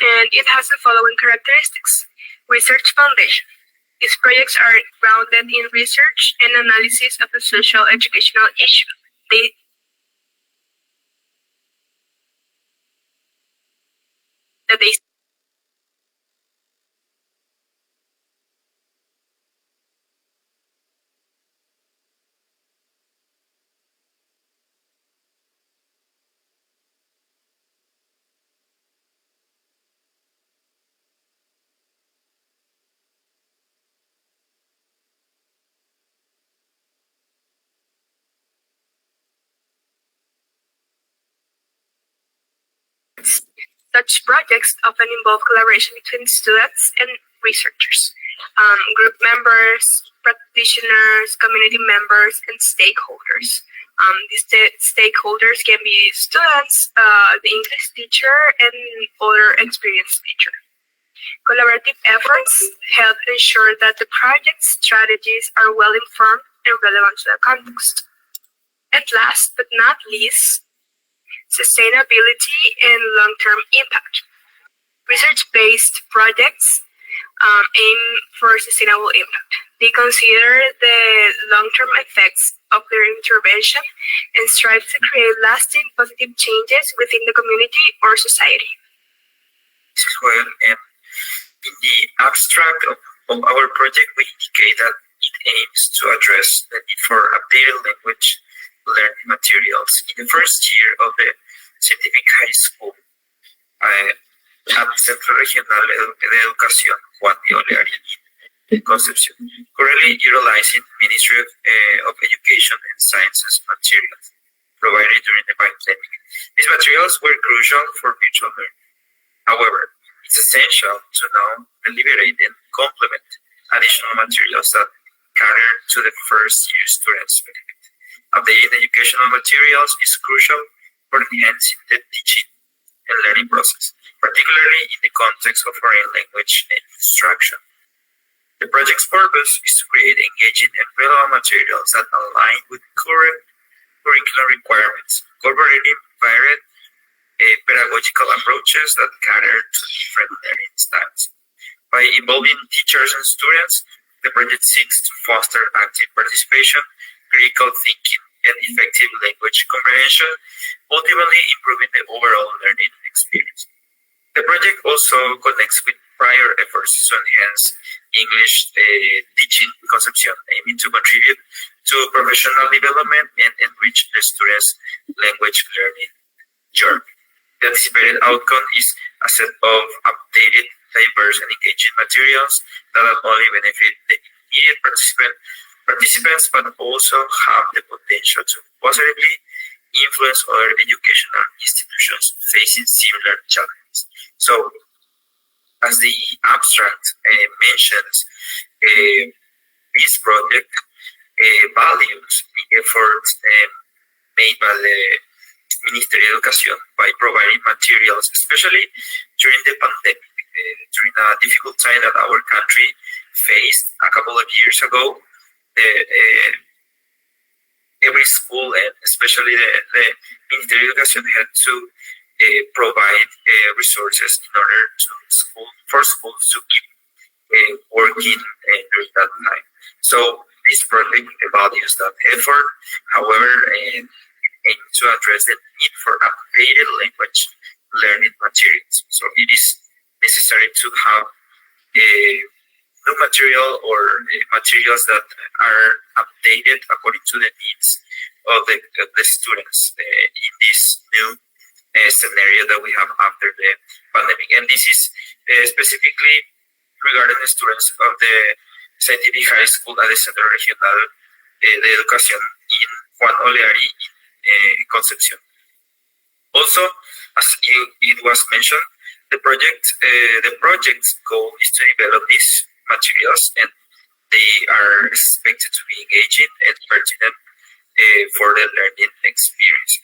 Speaker 23: And it has the following characteristics. Research foundation. These projects are grounded in research and analysis of a social educational issue. Such projects often involve collaboration between students and researchers, group members, practitioners, community members, and stakeholders. These stakeholders can be students, the English teacher, and other experienced teacher. Collaborative efforts help ensure that the project's strategies are well informed and relevant to the context. And last but not least, sustainability and long-term impact. Research-based projects aim for sustainable impact. They consider the long-term effects of their intervention and strive to create lasting positive changes within the community or society.
Speaker 24: This is well, in the abstract of our project, we indicate that it aims to address the need for updated language learning materials. In the first year of the scientific high school at the Centro Regional de Educación Juan de Olearia in Concepción, currently utilizing Ministry of Education and Sciences materials provided during the pandemic. These materials were crucial for virtual learning. However, it's essential to know, deliberate, and complement additional materials that cater to the first-year students' benefit. Updating educational materials is crucial for enhancing the teaching and learning process, particularly in the context of foreign language instruction. The project's purpose is to create engaging and relevant materials that align with current curriculum requirements, incorporating varied pedagogical approaches that cater to different learning styles. By involving teachers and students, the project seeks to foster active participation, critical thinking, and effective language comprehension, ultimately improving the overall learning experience. The project also connects with prior efforts to enhance English teaching conception, aiming to contribute to professional development and enrich the students' language learning journey. The anticipated outcome is a set of updated, diverse, and engaging materials that not only benefit the immediate participants, but also have the potential to positively influence other educational institutions facing similar challenges. So, as the abstract mentions, this project values the efforts made by the Ministerio de Educación by providing materials, especially during the pandemic, during a difficult time that our country faced a couple of years ago. Every school, and especially the Ministerio de Educación, had to provide resources in order for schools to keep working during that time. So this project values that effort. However, aims to address the need for updated language learning materials. So it is necessary to have new material or materials that are updated according to the needs of the students in this new scenario that we have after the pandemic. And this is specifically regarding the students of the Scientific High School at the Centro Regional de Educación in Juan Oleari in Concepcion. Also, as it was mentioned, the project's goal is to develop these materials, and they are expected to be engaging and pertinent for the learning experience.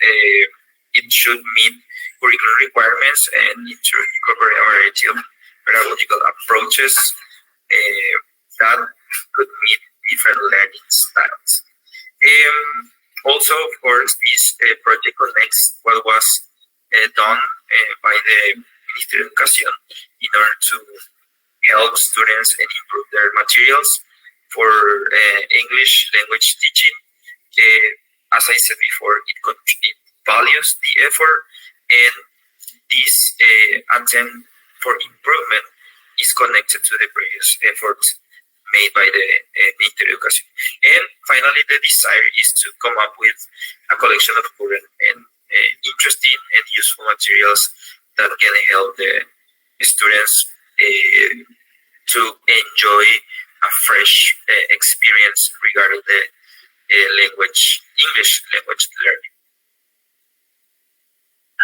Speaker 24: It should meet curriculum requirements and incorporate a variety of pedagogical approaches that could meet different learning styles. Also, of course, this project connects what was done by the Ministerio de Educación in order to help students and improve their materials for English language teaching. As I said before, it values the effort, and this attempt for improvement is connected to the previous efforts made by the Ministerio de Educación. And finally, the desire is to come up with a collection of current and interesting and useful materials that can help the students to enjoy a fresh experience regarding the English language learning.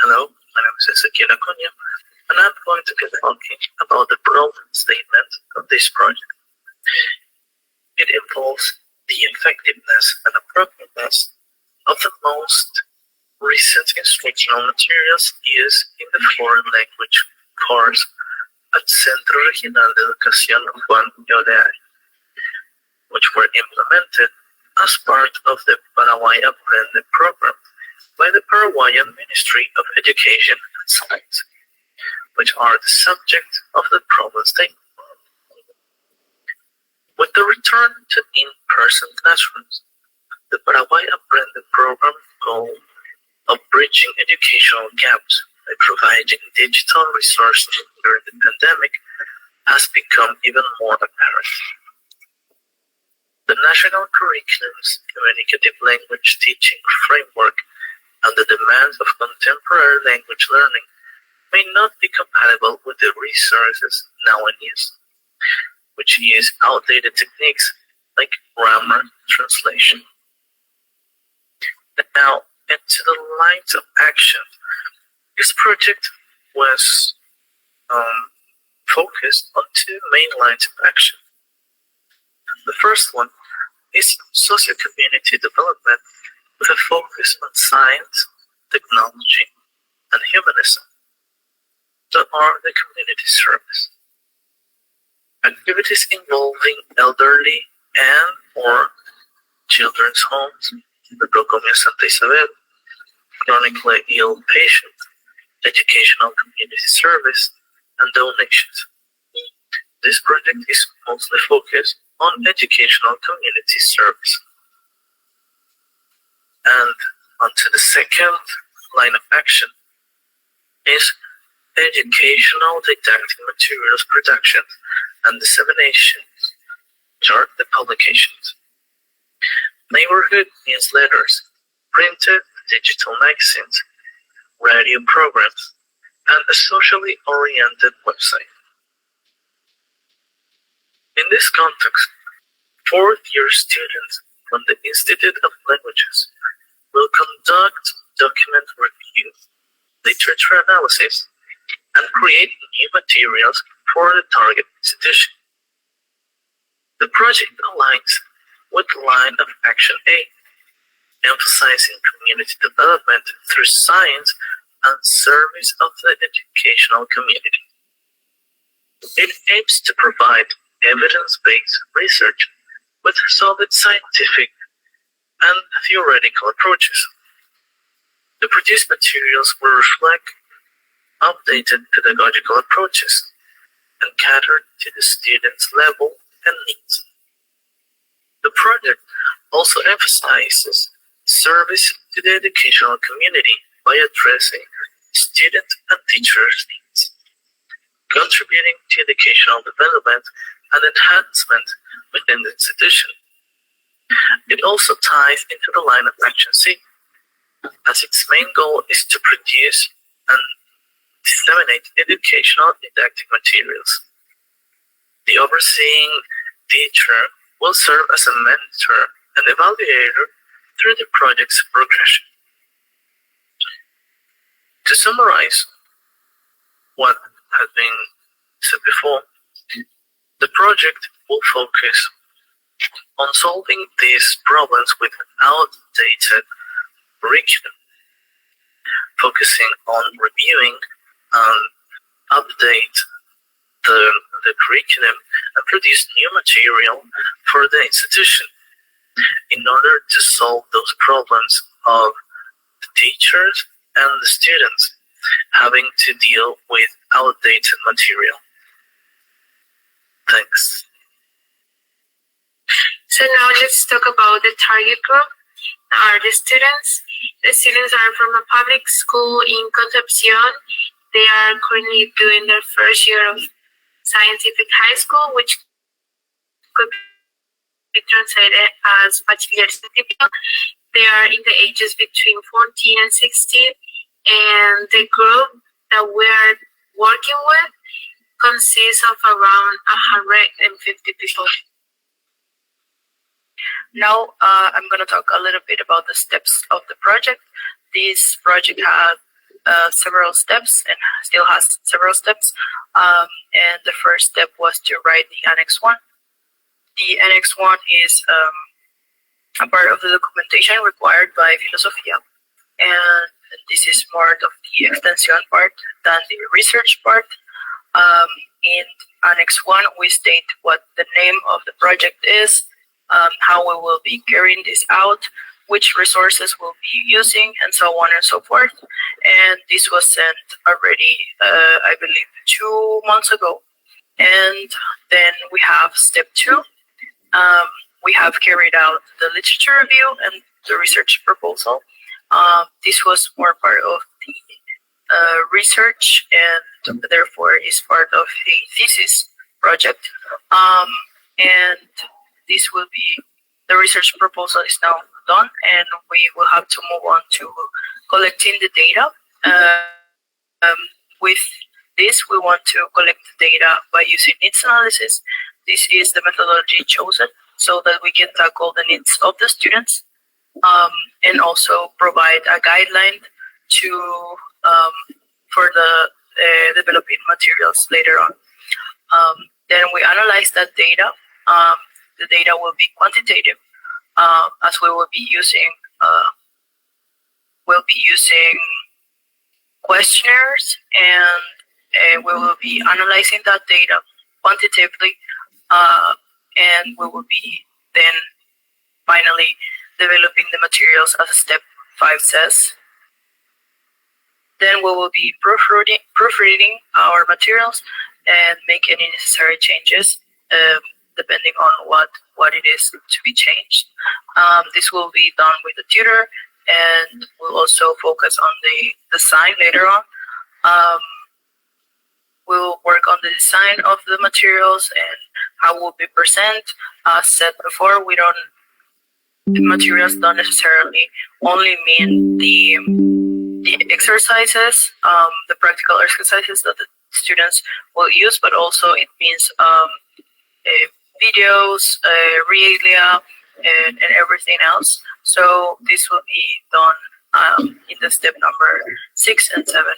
Speaker 3: Hello, my name is Ezequiel Acuña, and I'm going to be talking about the problem statement of this project. It involves the effectiveness and appropriateness of the most recent instructional materials used in the foreign language course at Centro Regional de Educación Juan Oleari, which were implemented as part of the Paraguay Aprende program by the Paraguayan Ministry of Education and Science, which are the subject of the problem statement. With the return to in-person classrooms, the Paraguay Aprende program goal of bridging educational gaps by providing digital resources during the pandemic has become even more apparent. The National Curriculum's Communicative Language Teaching Framework and the demands of contemporary language learning may not be compatible with the resources now in use, which use outdated techniques like grammar translation. Now, into the lines of action, this project was focused on two main lines of action. The first one is socio-community development with a focus on science, technology, and humanism that are the community service. Activities involving elderly and or children's homes, the Procomia Santa Isabel, chronically ill patients, educational community service, and donations. This project is mostly focused on educational community service. And onto the second line of action is educational didactic materials production and dissemination, which are the publications. Neighborhood newsletters, printed digital magazines, radio programs, and a socially oriented website. In this context, fourth-year students from the Institute of Languages will conduct document review, literature analysis, and create new materials for the target institution. The project aligns with line of action A, emphasizing community development through science and service of the educational community. It aims to provide evidence-based research with solid scientific and theoretical approaches. The produced materials will reflect updated pedagogical approaches and cater to the students' level and needs. The project also emphasizes service to the educational community by addressing student and teachers' needs, contributing to educational development and enhancement within the institution. It also ties into the line of action C, as its main goal is to produce and disseminate educational didactic materials. The overseeing teacher will serve as a mentor and evaluator through the project's progression. To summarize what has been said before, the project will focus on solving these problems with outdated curriculum, focusing on reviewing and update the curriculum and produce new material for the institution in order to solve those problems of the teachers and the students having to deal with outdated material. Thanks.
Speaker 22: So now let's talk about the target group. Are the students. The students are from a public school in Concepcion. They are currently doing their first year of scientific high school, which could be translated as bachiller científico. They are in the ages between 14 and 16, and the group that we're working with consists of around 150 people.
Speaker 4: Now, I'm going to talk a little bit about the steps of the project. This project has several steps and still has several steps. And the first step was to write the Annex 1. The Annex 1 is a part of the documentation required by Filosofía. And this is part of the extension part than the research part. In Annex 1, we state what the name of the project is, how we will be carrying this out, which resources we'll be using, and so on and so forth. And this was sent already, I believe, 2 months ago. And then we have step 2. We have carried out the literature review and the research proposal. This was more part of the research and therefore is part of a thesis project. And this will be, the research proposal is now done, and we will have to move on to collecting the data. With this, we want to collect the data by using needs analysis. This is the methodology chosen so that we can tackle the needs of the students, and also provide a guideline to for the developing materials later on. Then we analyze that data. The data will be quantitative, as we will be using questionnaires, and we will be analyzing that data quantitatively, and we will be then finally developing the materials as step 5 says. Then we will be proofreading our materials and make any necessary changes depending on what it is to be changed. This will be done with the tutor, and we'll also focus on the design later on. We'll work on the design of the materials and how we'll be present. As said before, the materials don't necessarily only mean the exercises, the practical exercises that the students will use, but also it means videos, realia, and everything else. So this will be done in the step number 6 and 7.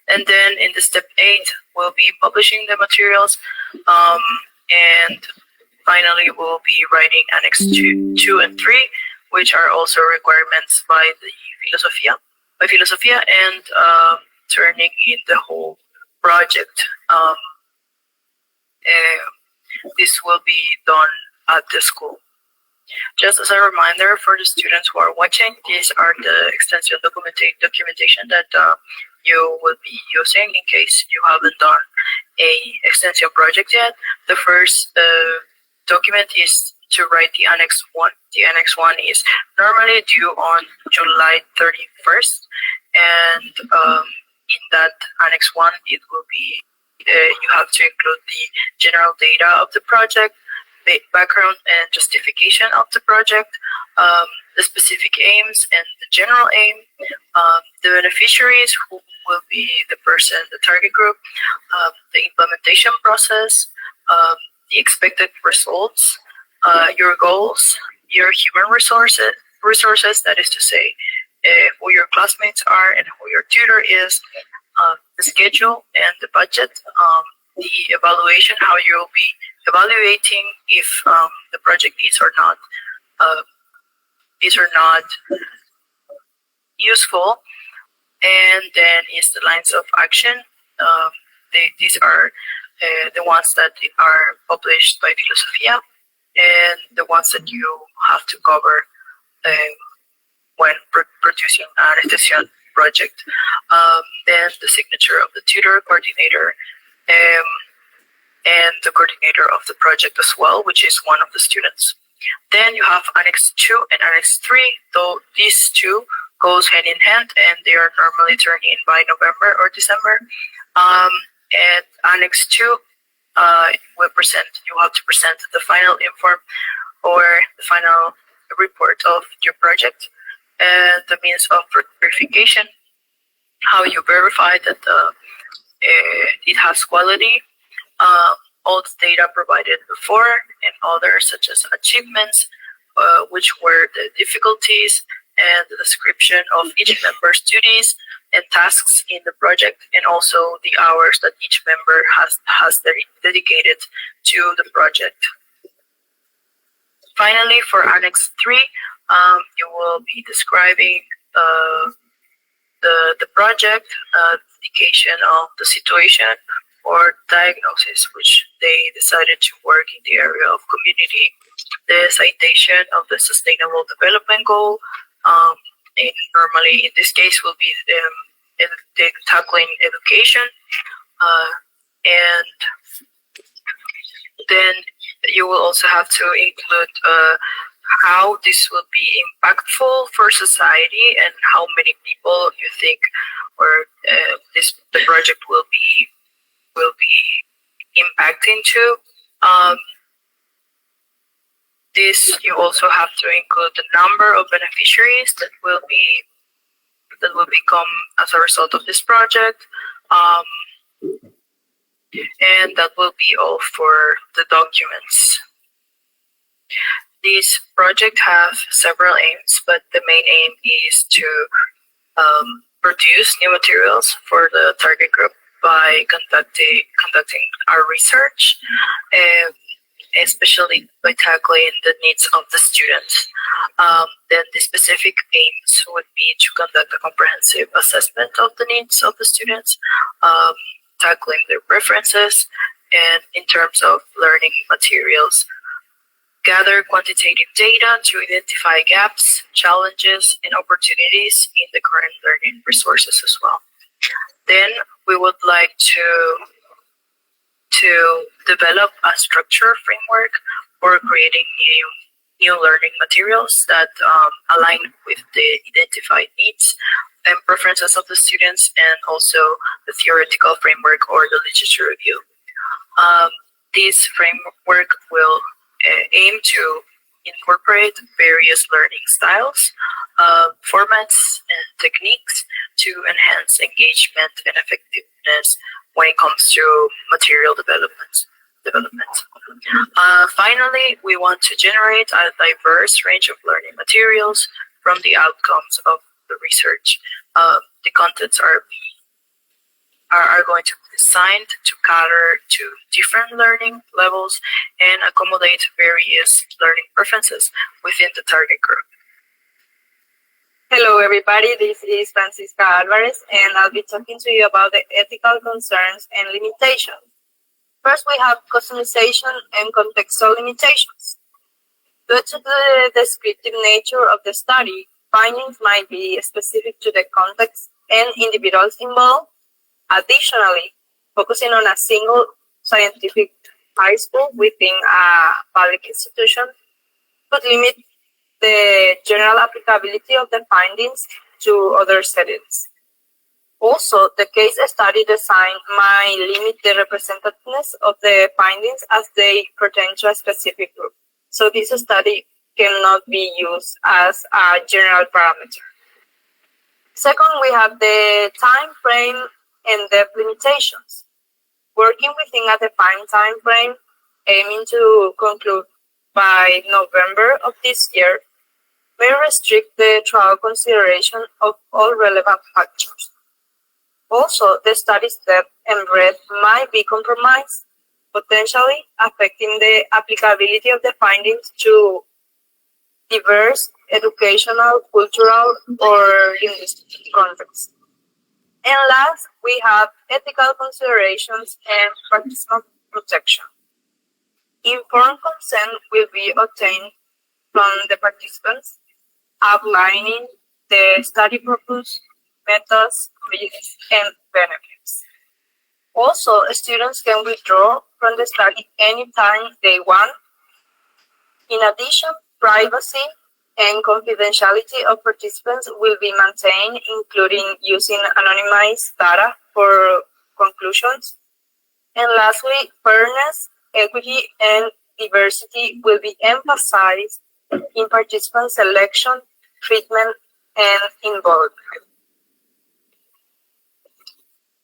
Speaker 4: And then in the step 8, we'll be publishing the materials. And finally, we'll be writing Annex 2 and 3, which are also requirements by the Filosofia, and turning in the whole project. This will be done at the school. Just as a reminder for the students who are watching, these are the extensive documentation that you will be using in case you haven't done a extension project yet. The first document is to write the Annex 1. The Annex 1 is normally due on July 31st, and in that Annex 1, it will be you have to include the general data of the project, the background and justification of the project, the specific aims and the general aim, the beneficiaries, who will be the person, the target group, the implementation process, the expected results, your goals, your human resources, that is to say, who your classmates are and who your tutor is, the schedule and the budget, the evaluation, how you will be evaluating if the project is or not useful, and then is the lines of action. These are the ones that are published by Filosofia, and the ones that you have to cover when producing an extension project. Then the signature of the tutor, coordinator, and the coordinator of the project as well, which is one of the students. Then you have Annex 2 and Annex 3, though these two goes hand in hand, and they are normally turned in by November or December. And Annex 2 you have to present the final inform or the final report of your project, and the means of verification, how you verify that it has quality, all the data provided before, and others such as achievements, which were the difficulties, and the description of each member's duties and tasks in the project, and also the hours that each member has dedicated to the project. Finally, for Annex 3, you will be describing the project, indication of the situation or diagnosis, which they decided to work in the area of community, the citation of the Sustainable Development Goal, and normally in this case will be the tackling education, and then you will also have to include how this will be impactful for society and how many people you think or the project will be impacting to. This you also have to include the number of beneficiaries that will become as a result of this project, and that will be all for the documents. This project have several aims, but the main aim is to produce new materials for the target group by conducting our research, especially by tackling the needs of the students. Then the specific aims would be to conduct a comprehensive assessment of the needs of the students, tackling their preferences, and in terms of learning materials, gather quantitative data to identify gaps, challenges, and opportunities in the current learning resources as well. Then we would like to develop a structure framework for creating new learning materials that align with the identified needs and preferences of the students, and also the theoretical framework or the literature review. This framework will aim to incorporate various learning styles, formats, and techniques to enhance engagement and effectiveness when it comes to material development. Finally, we want to generate a diverse range of learning materials from the outcomes of the research. The contents are going to be designed to cater to different learning levels and accommodate various learning preferences within the target group.
Speaker 8: Hello everybody, this is Francisca Alvarez and I'll be talking to you about the ethical concerns and limitations. First, we have customization and contextual limitations. Due to the descriptive nature of the study, findings might be specific to the context and individuals involved. Additionally, focusing on a single scientific high school within a public institution could limit the general applicability of the findings to other settings. Also, the case study design might limit the representativeness of the findings as they pertain to a specific group. So this study cannot be used as a general parameter. Second, we have the time frame and depth limitations. Working within a defined time frame, aiming to conclude by November of this year, may restrict the thorough consideration of all relevant factors. Also, the study's depth and breadth might be compromised, potentially affecting the applicability of the findings to diverse educational, cultural, or linguistic contexts. And last, we have ethical considerations and participant protection. Informed consent will be obtained from the participants, outlining the study purpose, methods, risks, and benefits. Also, students can withdraw from the study anytime they want. In addition, privacy and confidentiality of participants will be maintained, including using anonymized data for conclusions. And lastly, fairness, equity, and diversity will be emphasized in participant selection, treatment, and involvement.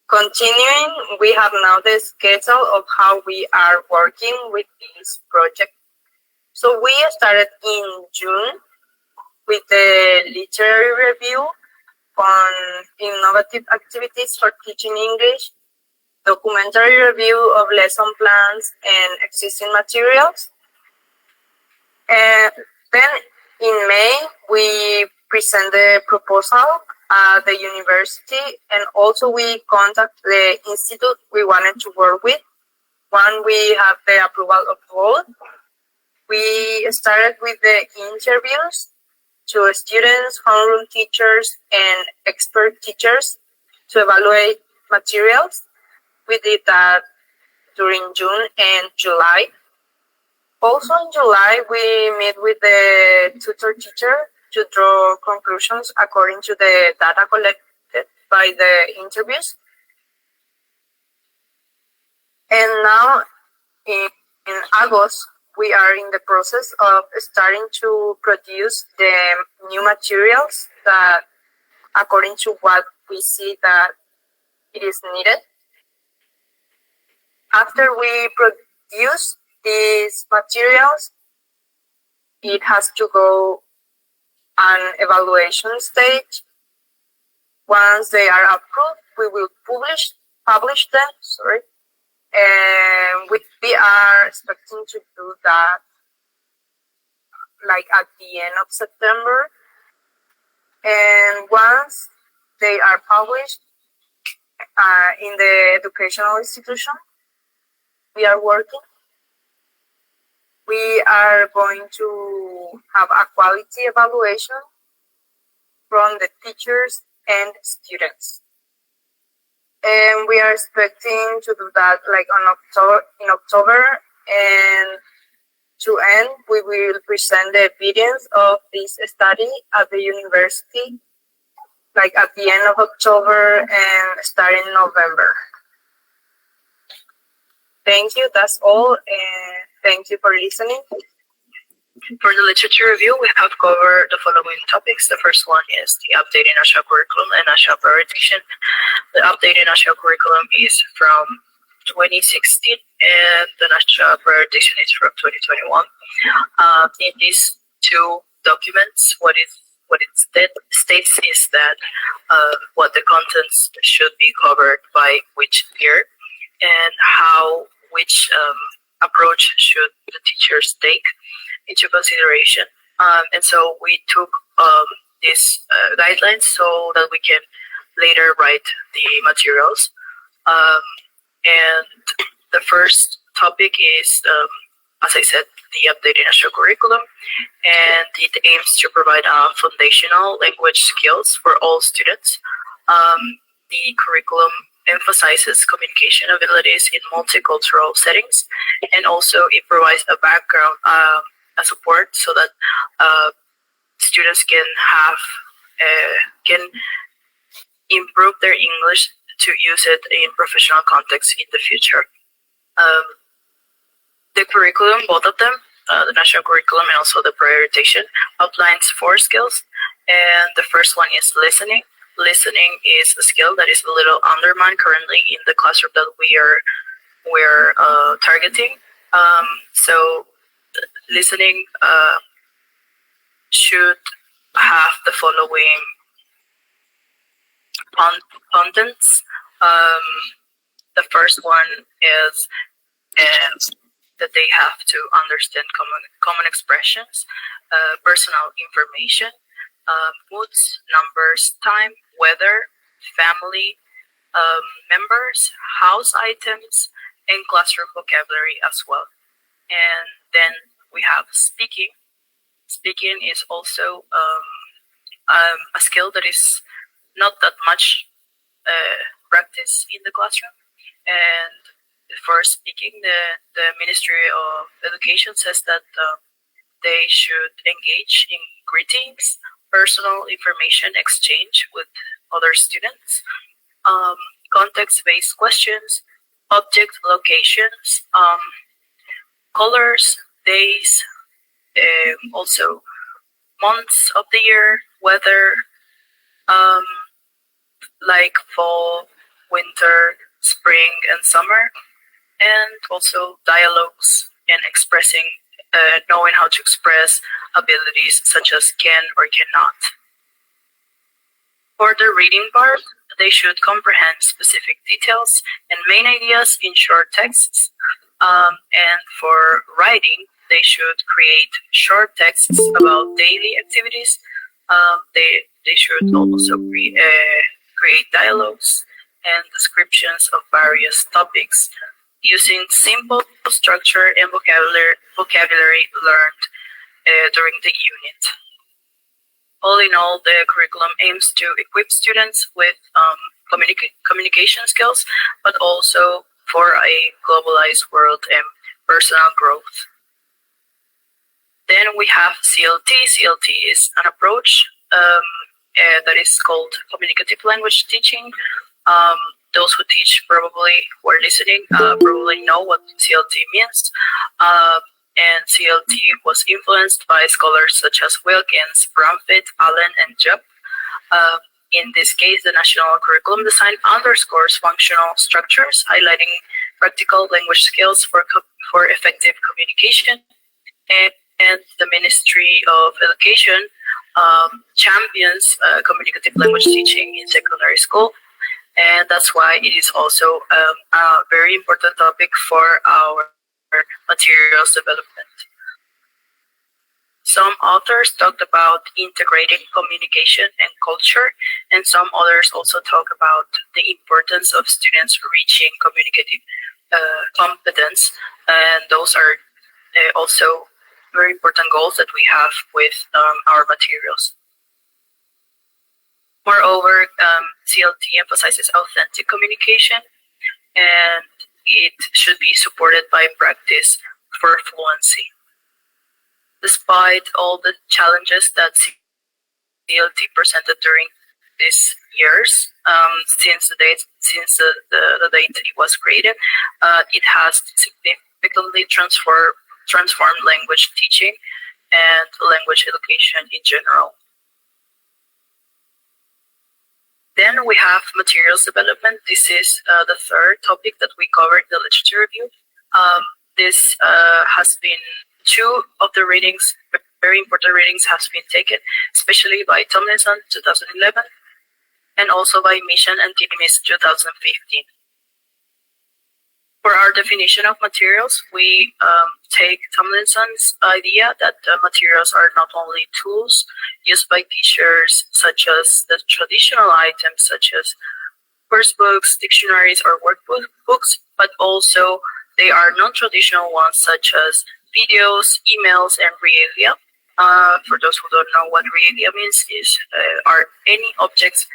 Speaker 8: Continuing, we have now the schedule of how we are working with this project. So we started in June with the literary review on innovative activities for teaching English, documentary review of lesson plans and existing materials. And then in May, we present the proposal at the university, and also we contact the institute we wanted to work with. One, we have the approval of both. We started with the interviews to students, homeroom teachers, and expert teachers to evaluate materials. We did that during June and July. Also in July, we meet with the tutor teacher to draw conclusions according to the data collected by the interviews. And now in August, we are in the process of starting to produce the new materials that according to what we see that it is needed. After we produce these materials, it has to go an evaluation stage Once they are approved, we will publish them. Sorry, and we are expecting to do that like at the end of September. And once they are published in the educational institution we are working, we are going to have a quality evaluation from the teachers and students. And we are expecting to do that like in October, and to end, we will present the evidence of this study at the university, like at the end of October and starting November. Thank you, that's all, and thank you for listening.
Speaker 4: For the literature review, we have covered the following topics. The first one is the updated national curriculum and national prioritization. The updated national curriculum is from 2016 and the national prioritization is from 2021. In these two documents, what it states is that what the contents should be covered by which year and which approach should the teachers take into consideration. And so we took these guidelines so that we can later write the materials. And the first topic is, as I said, the updated national curriculum, and it aims to provide foundational language skills for all students. The curriculum emphasizes communication abilities in multicultural settings, and also it provides a background, a support, so that students can improve their English to use it in professional context in the future. The curriculum, both of them, the national curriculum and also the prioritization, outlines 4 skills, and the first one is listening. Listening is a skill that is a little undermined currently in the classroom that we're targeting. So listening should have the following contents. The first one is that they have to understand common expressions, personal information, moods, numbers, time, weather, family, members, house items, and classroom vocabulary as well. And then we have speaking. Speaking is also a skill that is not that much practice in the classroom. And for speaking, the Ministry of Education says that they should engage in greetings, personal information exchange with other students, context-based questions, object locations, colors, days, also months of the year, weather, like fall, winter, spring, and summer, and also dialogues and expressing, knowing how to express abilities such as can or cannot. For the reading part, they should comprehend specific details and main ideas in short texts. And for writing, they should create short texts about daily activities. They should also create dialogues and descriptions of various topics using simple structure and vocabulary learned during the unit. All in all, the curriculum aims to equip students with communication skills, but also for a globalized world and personal growth. Then we have CLT. CLT is an approach that is called communicative language teaching. Those who teach who are listening, probably know what CLT means. And CLT was influenced by scholars such as Wilkins, Brumfitt, Allen, and Jupp. In this case, the national curriculum design underscores functional structures, highlighting practical language skills for effective communication. And the Ministry of Education champions communicative language teaching in secondary school, and that's why it is also a very important topic for our materials development. Some authors talked about integrating communication and culture, and some others also talk about the importance of students reaching communicative competence, and those are also very important goals that we have with our materials. Moreover, CLT emphasizes authentic communication, and it should be supported by practice for fluency. Despite all the challenges that CLT presented during these years, since the date it was created, it has significantly transformed language teaching and language education in general. Then we have materials development. This is the third topic that we covered in the literature review. This has been two of the readings, very important readings, has been taken, especially by Tomlinson 2011 and also by Mission and Timis 2015. For our definition of materials, we take Tomlinson's idea that materials are not only tools used by teachers, such as the traditional items such as course books, dictionaries, or workbooks, but also they are non-traditional ones such as videos, emails, and realia. For those who don't know what realia means, are any objects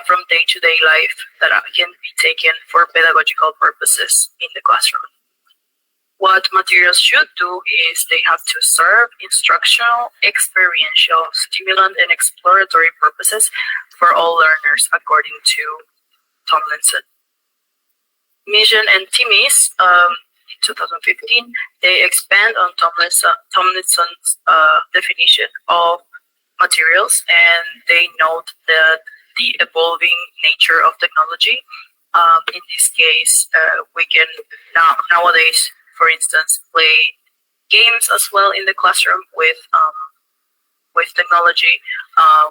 Speaker 4: from day-to-day life that can be taken for pedagogical purposes in the classroom. What materials should do is they have to serve instructional, experiential, stimulant, and exploratory purposes for all learners, according to Tomlinson. Mission and Timis, in 2015, they expand on Tomlinson's definition of materials, and they note that the evolving nature of technology. In this case, we can nowadays, for instance, play games as well in the classroom with technology.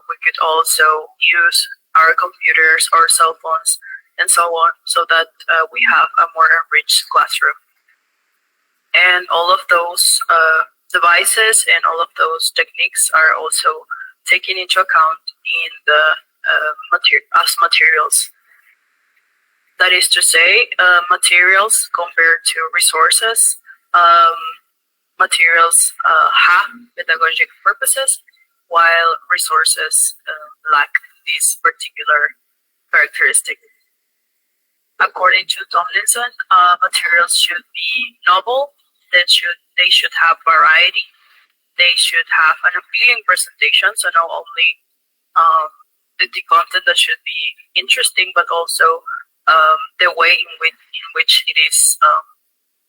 Speaker 4: We could also use our computers or cell phones and so on, so that we have a more enriched classroom. And all of those devices and all of those techniques are also taken into account in the as materials. That is to say, materials compared to resources. Materials have pedagogic purposes, while resources lack this particular characteristic. According to Tomlinson, materials should be novel. They should have variety. They should have an appealing presentation, so not only the content that should be interesting, but also the way in which it is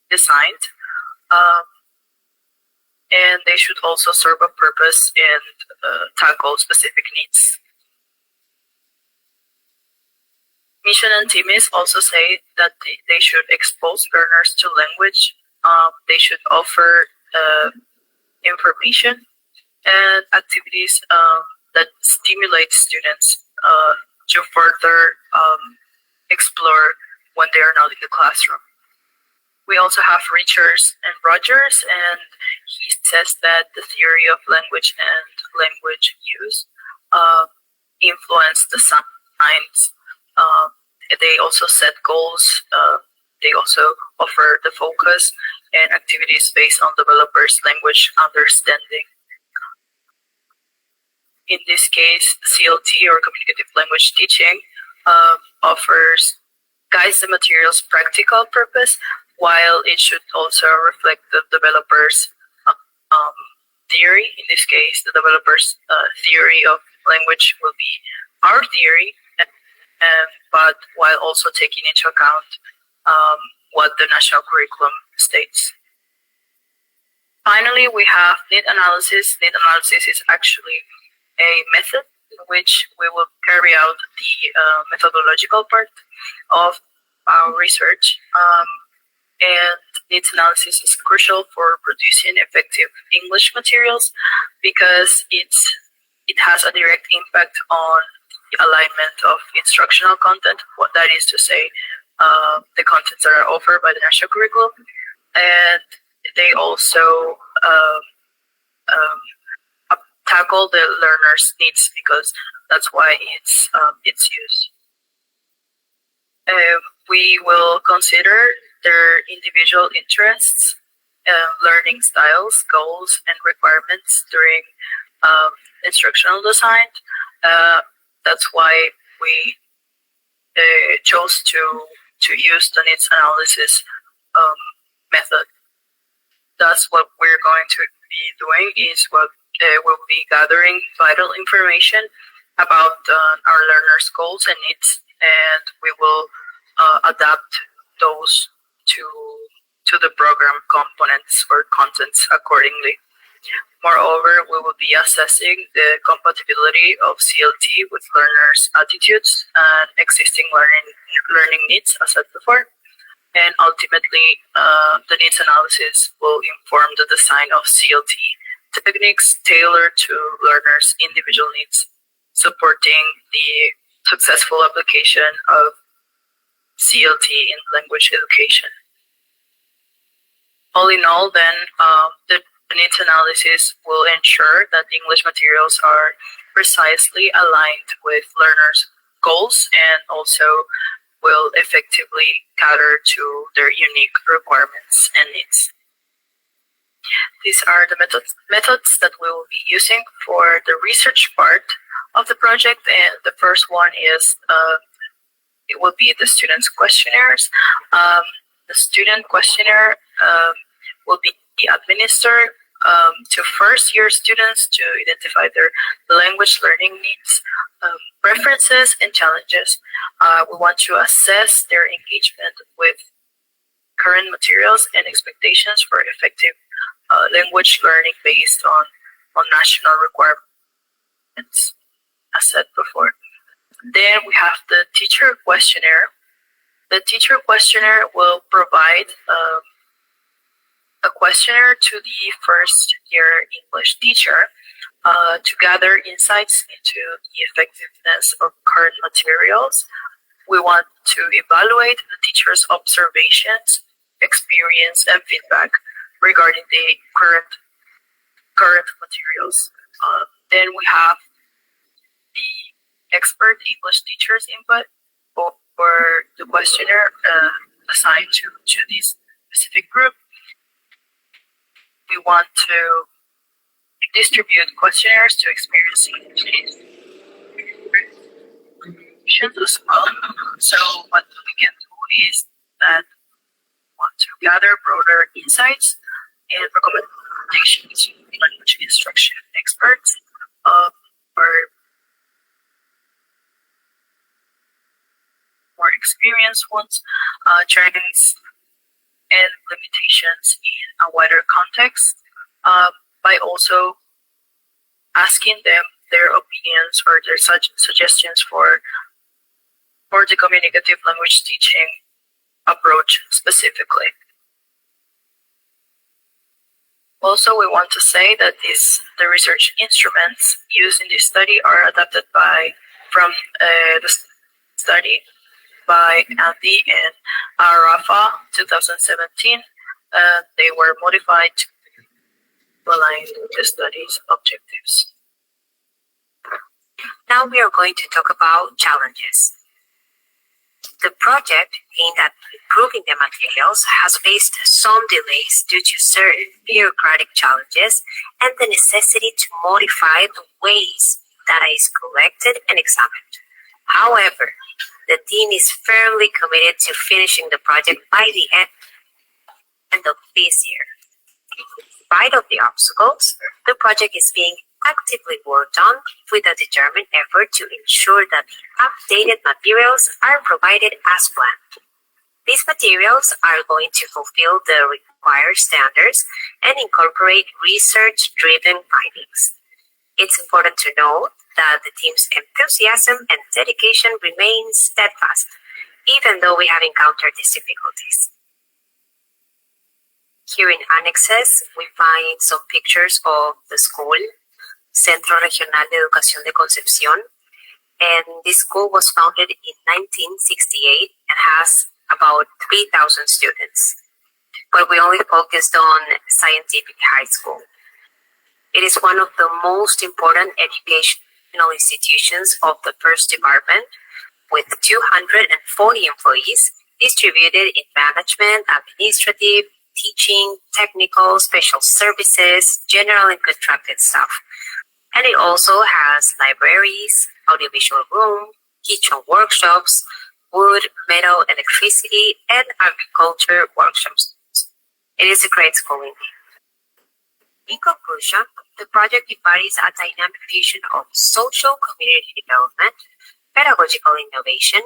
Speaker 4: designed. And they should also serve a purpose and tackle specific needs. Mission and Timis also say that they should expose learners to language. They should offer information and activities that stimulate students to further explore when they are not in the classroom. We also have Richards and Rogers, and he says that the theory of language and language use influence the science. They also set goals. They also offer the focus and activities based on developers' language understanding. In this case, CLT, or communicative language teaching, guides the material's practical purpose, while it should also reflect the developer's theory. In this case, the developer's theory of language will be our theory, but while also taking into account what the national curriculum states. Finally, we have need analysis. Need analysis is actually a method in which we will carry out the methodological part of our research. And needs analysis is crucial for producing effective English materials, because it it has a direct impact on the alignment of instructional content, what that is to say, the contents that are offered by the national curriculum, and they also tackle the learner's needs because that's why it's used. We will consider their individual interests, learning styles, goals, and requirements during instructional design. That's why we chose to use the needs analysis method. Thus, what we're going to be doing is we'll be gathering vital information about our learners' goals and needs, and we will adapt those to the program components or contents accordingly. Moreover, we will be assessing the compatibility of CLT with learners' attitudes and existing learning needs, as said before. And ultimately, the needs analysis will inform the design of CLT techniques tailored to learners' individual needs, supporting the successful application of CLT in language education. All in all, then, the needs analysis will ensure that the English materials are precisely aligned with learners' goals and also will effectively cater to their unique requirements and needs. These are the methods that we will be using for the research part of the project, and the first one is it will be the students' questionnaires. The student questionnaire will be administered to first-year students to identify their language learning needs, preferences, and challenges. We want to assess their engagement with current materials and expectations for effective language learning based on national requirements, as said before. Then we have the teacher questionnaire. The teacher questionnaire will provide a questionnaire to the first-year English teacher to gather insights into the effectiveness of current materials. We want to evaluate the teacher's observations, experience, and feedback regarding the current materials. Then we have the expert English teacher's input for the questionnaire assigned to this specific group. We want to distribute questionnaires to experiencing as well. So what we can do is that we want to gather broader insights and recommendations from language instruction experts or more experienced ones, trends and limitations in a wider context, by also asking them their opinions or their suggestions for the communicative language teaching approach specifically. Also, we want to say that the research instruments used in this study are adapted from the study by Andy and Rafa 2017. They were modified to align with the study's objectives.
Speaker 9: Now we are going to talk about challenges. The project aimed at improving the materials has faced some delays due to certain bureaucratic challenges and the necessity to modify the ways data is collected and examined. However, the team is firmly committed to finishing the project by the end of this year. In spite of the obstacles, the project is being actively worked on with a determined effort to ensure that the updated materials are provided as planned. These materials are going to fulfill the required standards and incorporate research-driven findings. It's important to note that the team's enthusiasm and dedication remain steadfast, even though we have encountered these difficulties. Here in annexes, we find some pictures of the school. Centro Regional de Educación de Concepción. And this school was founded in 1968 and has about 3,000 students. But we only focused on scientific high school. It is one of the most important educational institutions of the first department, with 240 employees distributed in management, administrative, teaching, technical, special services, general and contracted staff. And it also has libraries, audiovisual room, kitchen workshops, wood, metal, electricity, and agriculture workshops. It is a great school indeed. In conclusion, the project embodies a dynamic fusion of social community development, pedagogical innovation,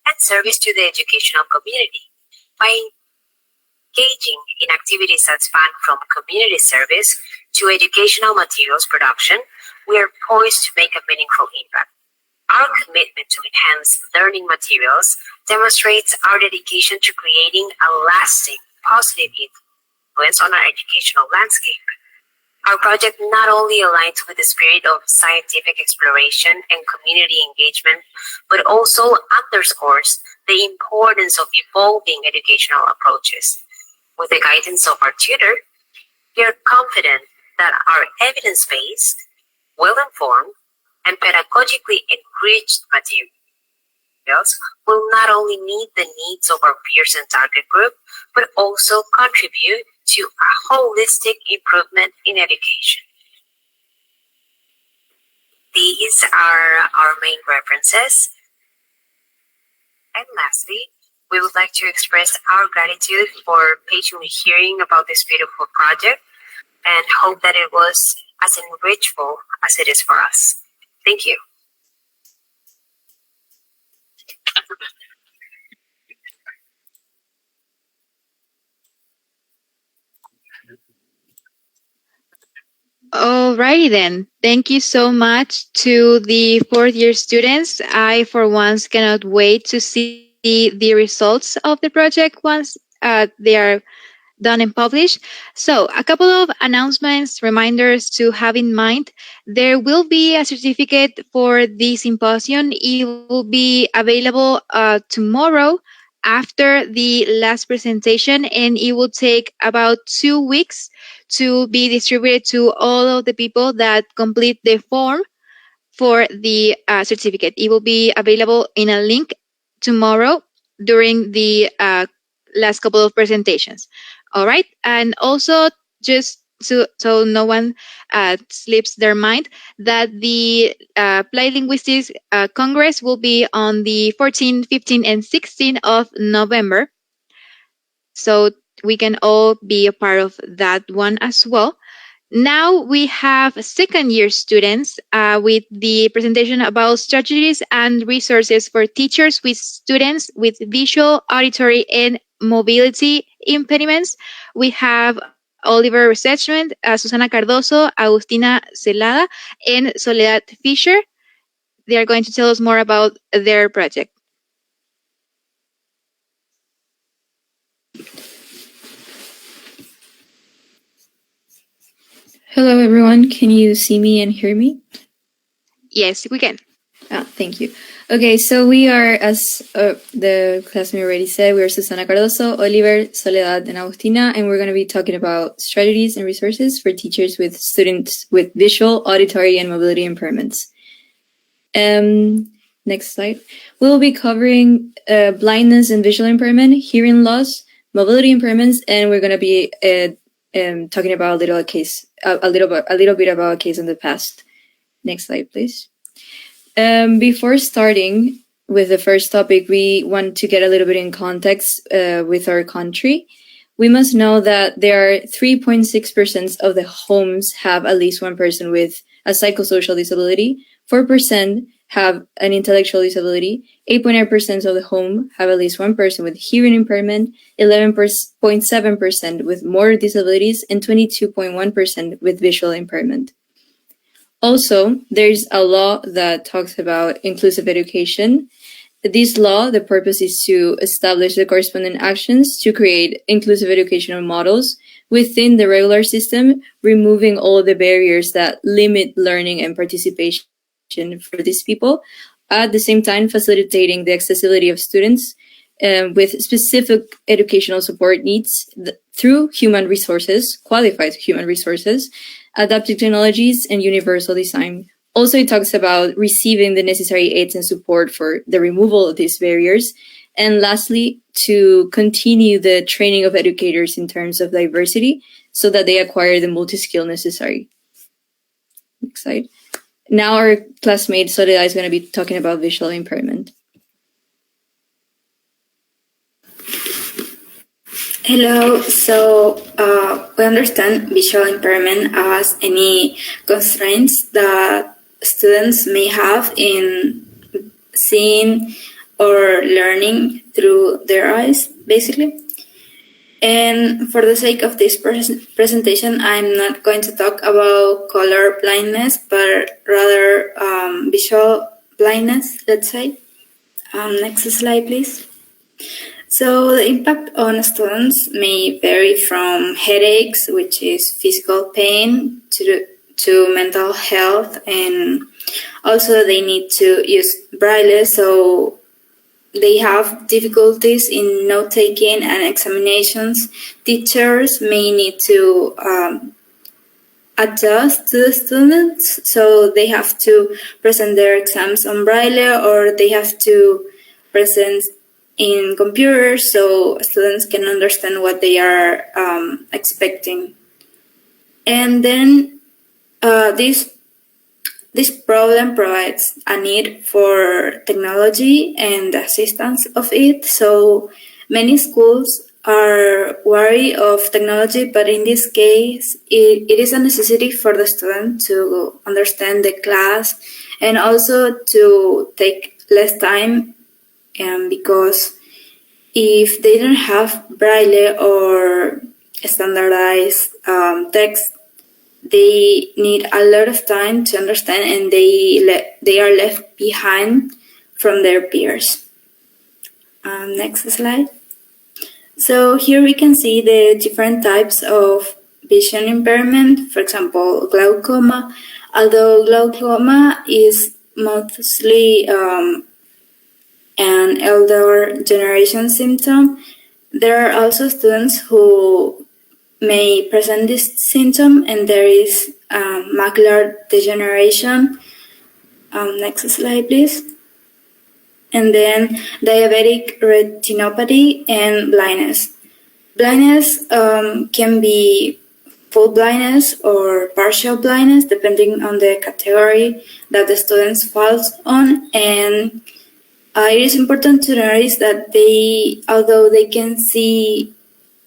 Speaker 9: and service to the educational community. By engaging in activities that span from community service to educational materials production, we are poised to make a meaningful impact. Our commitment to enhance learning materials demonstrates our dedication to creating a lasting positive influence on our educational landscape. Our project not only aligns with the spirit of scientific exploration and community engagement, but also underscores the importance of evolving educational approaches. With the guidance of our tutor, we are confident that our evidence-based, well-informed, and pedagogically enriched materials will not only meet the needs of our peers and target group, but also contribute to a holistic improvement in education. These are our main references. And lastly, we would like to express our gratitude for patiently hearing about this beautiful project and hope that it was as enrichful as it is for us. Thank you.
Speaker 5: Alrighty then. Thank you so much to the fourth year students. I, for once, cannot wait to see the results of the project once they are done and published. So a couple of announcements, reminders to have in mind. There will be a certificate for the symposium. It will be available tomorrow after the last presentation, and it will take about 2 weeks to be distributed to all of the people that complete the form for the certificate. It will be available in a link tomorrow during the last couple of presentations. All right. And also, just so no one slips their mind, that the Applied Linguistics Congress will be on the 14th, 15th, and 16th of November. So we can all be a part of that one as well. Now we have second year students with the presentation about strategies and resources for teachers with students with visual, auditory, and mobility impediments. We have Oliver Researchment, Susana Cardoso, Agustina Celada, and Soledad Fisher. They are going to tell us more about their project.
Speaker 10: Hello, everyone. Can you see me and hear me?
Speaker 5: Yes, we can.
Speaker 10: Thank you. Okay, so we are, as the classmate already said, we are Susana Cardoso, Oliver, Soledad, and Agustina, and we're going to be talking about strategies and resources for teachers with students with visual, auditory, and mobility impairments. Next slide. We'll be covering blindness and visual impairment, hearing loss, mobility impairments, and we're going to be talking about a little bit about a case in the past. Next slide, please. Before starting with the first topic, we want to get a little bit in context with our country. We must know that there are 3.6% of the homes have at least one person with a psychosocial disability, 4% have an intellectual disability, 8.9% of the home have at least one person with hearing impairment, 11.7% with motor disabilities, and 22.1% with visual impairment. Also, there's a law that talks about inclusive education, this law, the purpose is to establish the corresponding actions to create inclusive educational models within the regular system, removing all the barriers that limit learning and participation for these people, at the same time facilitating the accessibility of students with specific educational support needs through human resources, qualified human resources, adaptive technologies, and universal design. Also, it talks about receiving the necessary aids and support for the removal of these barriers. And lastly, to continue the training of educators in terms of diversity so that they acquire the multi-skill necessary. Next slide. Now our classmate Soledad is going to be talking about visual impairment.
Speaker 11: Hello, so we understand visual impairment as any constraints that students may have in seeing or learning through their eyes, basically. And for the sake of this presentation, I'm not going to talk about color blindness, but rather visual blindness, let's say. Next slide, please. So the impact on students may vary from headaches, which is physical pain, to mental health, and also they need to use Braille, so they have difficulties in note-taking and examinations. Teachers may need to adjust to the students, so they have to present their exams on Braille, or they have to present in computers so students can understand what they are expecting. And then this problem provides a need for technology and assistance of it. So many schools are wary of technology, but in this case, it is a necessity for the student to understand the class and also to take less time, because if they don't have Braille or standardized text, they need a lot of time to understand, and they are left behind from their peers. Next slide. So here we can see the different types of vision impairment. For example, glaucoma. Although glaucoma is mostly an elder generation symptom, there are also students who may present this symptom, and there is macular degeneration. Next slide, please. And then diabetic retinopathy and blindness. Blindness can be full blindness or partial blindness, depending on the category that the students falls on. And it is important to notice that although they can see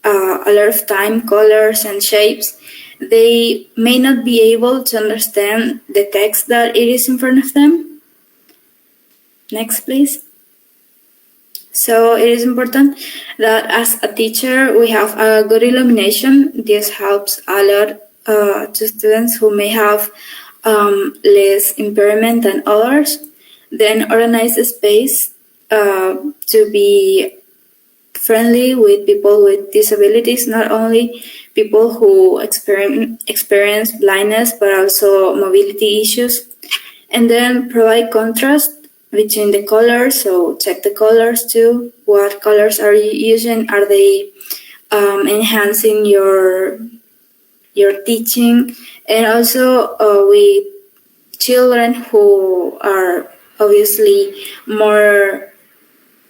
Speaker 11: a lot of time, colors and shapes, they may not be able to understand the text that it is in front of them. Next, please. So it is important that as a teacher, we have a good illumination. This helps a lot to students who may have less impairment than others. Then organize the space to be friendly with people with disabilities, not only people who experience blindness, but also mobility issues. And then provide contrast between the colors, so check the colors too. What colors are you using? Are they enhancing your teaching? And also with children who are obviously more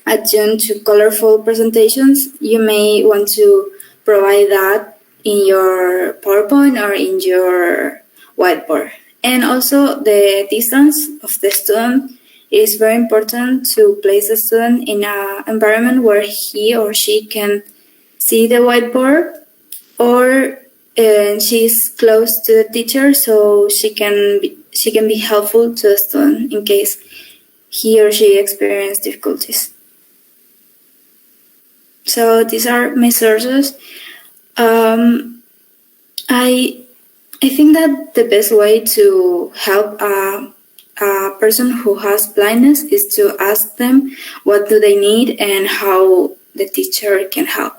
Speaker 11: attuned to colorful presentations, you may want to provide that in your PowerPoint or in your whiteboard. And also the distance of the student is very important to place the student in an environment where he or she can see the whiteboard, or she's close to the teacher, so she can be helpful to the student in case he or she experiences difficulties. So these are my sources. I think that the best way to help a a person who has blindness is to ask them what do they need and how the teacher can help.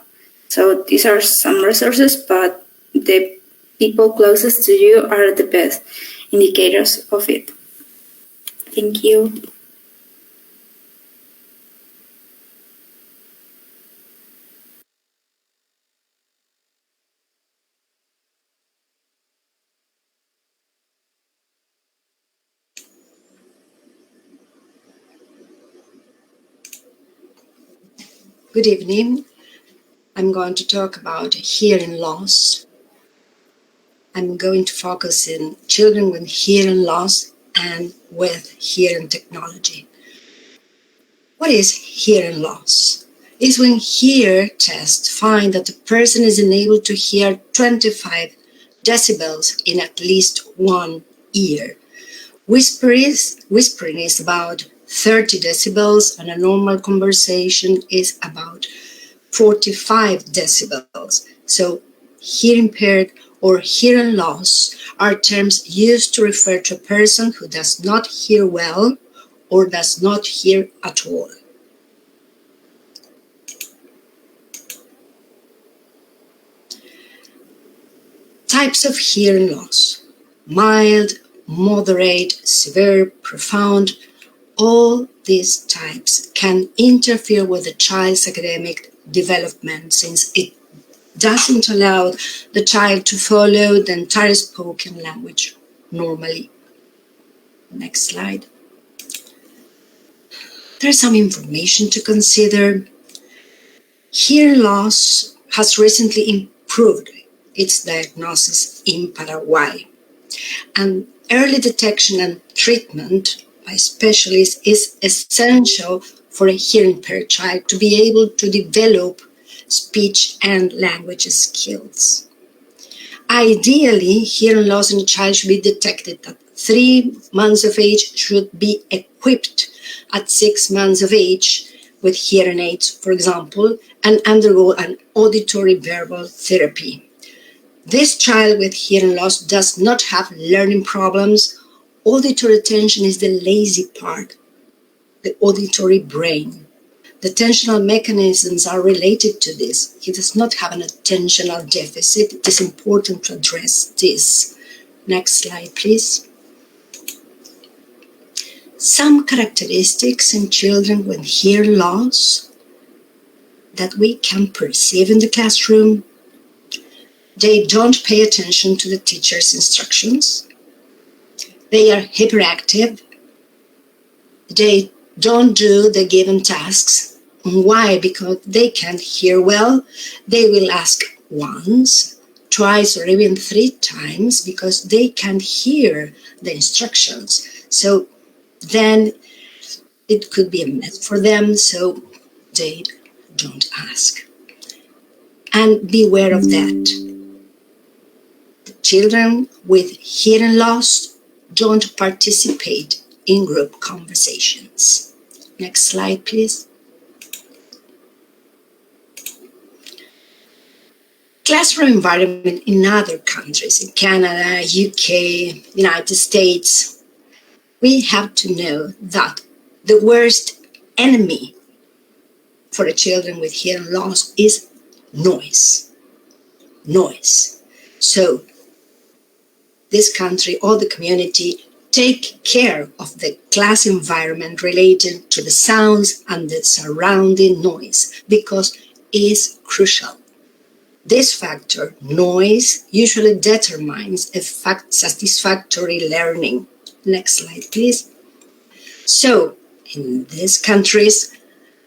Speaker 11: So these are some resources, but the people closest to you are the best indicators of it. Thank you.
Speaker 12: Good evening. I'm going to talk about hearing loss. I'm going to focus in children with hearing loss and with hearing technology. What is hearing loss? It's when hear tests find that the person is unable to hear 25 decibels in at least one ear. Whispering is about 30 decibels and a normal conversation is about 45 decibels. So hearing impaired or hearing loss are terms used to refer to a person who does not hear well or does not hear at all. Types of hearing loss: mild, moderate, severe, profound. All these types can interfere with the child's academic development since it doesn't allow the child to follow the entire spoken language normally. Next slide. There's some information to consider. Hearing loss has recently improved its diagnosis in Paraguay, and early detection and treatment by specialists is essential for a hearing impaired child to be able to develop speech and language skills. Ideally, hearing loss in a child should be detected at 3 months of age, should be equipped at 6 months of age with hearing aids, for example, and undergo an auditory verbal therapy. This child with hearing loss does not have learning problems. Auditory attention is the lazy part, the auditory brain. The attentional mechanisms are related to this. He does not have an attentional deficit. It is important to address this. Next slide, please. Some characteristics in children with hearing loss that we can perceive in the classroom: they don't pay attention to the teacher's instructions. They are hyperactive. They don't do the given tasks. Why? Because they can't hear well. They will ask once, twice, or even 3 times because they can't hear the instructions. So then it could be a mess for them, so they don't ask. And beware of that. The children with hearing loss don't participate in group conversations. Next slide, please. Classroom environment in other countries, in Canada, UK, United States, we have to know that the worst enemy for the children with hearing loss is noise. Noise. So this country or the community take care of the class environment related to the sounds and the surrounding noise because it is crucial. This factor, noise, usually determines a satisfactory learning. Next slide, please. So, in these countries,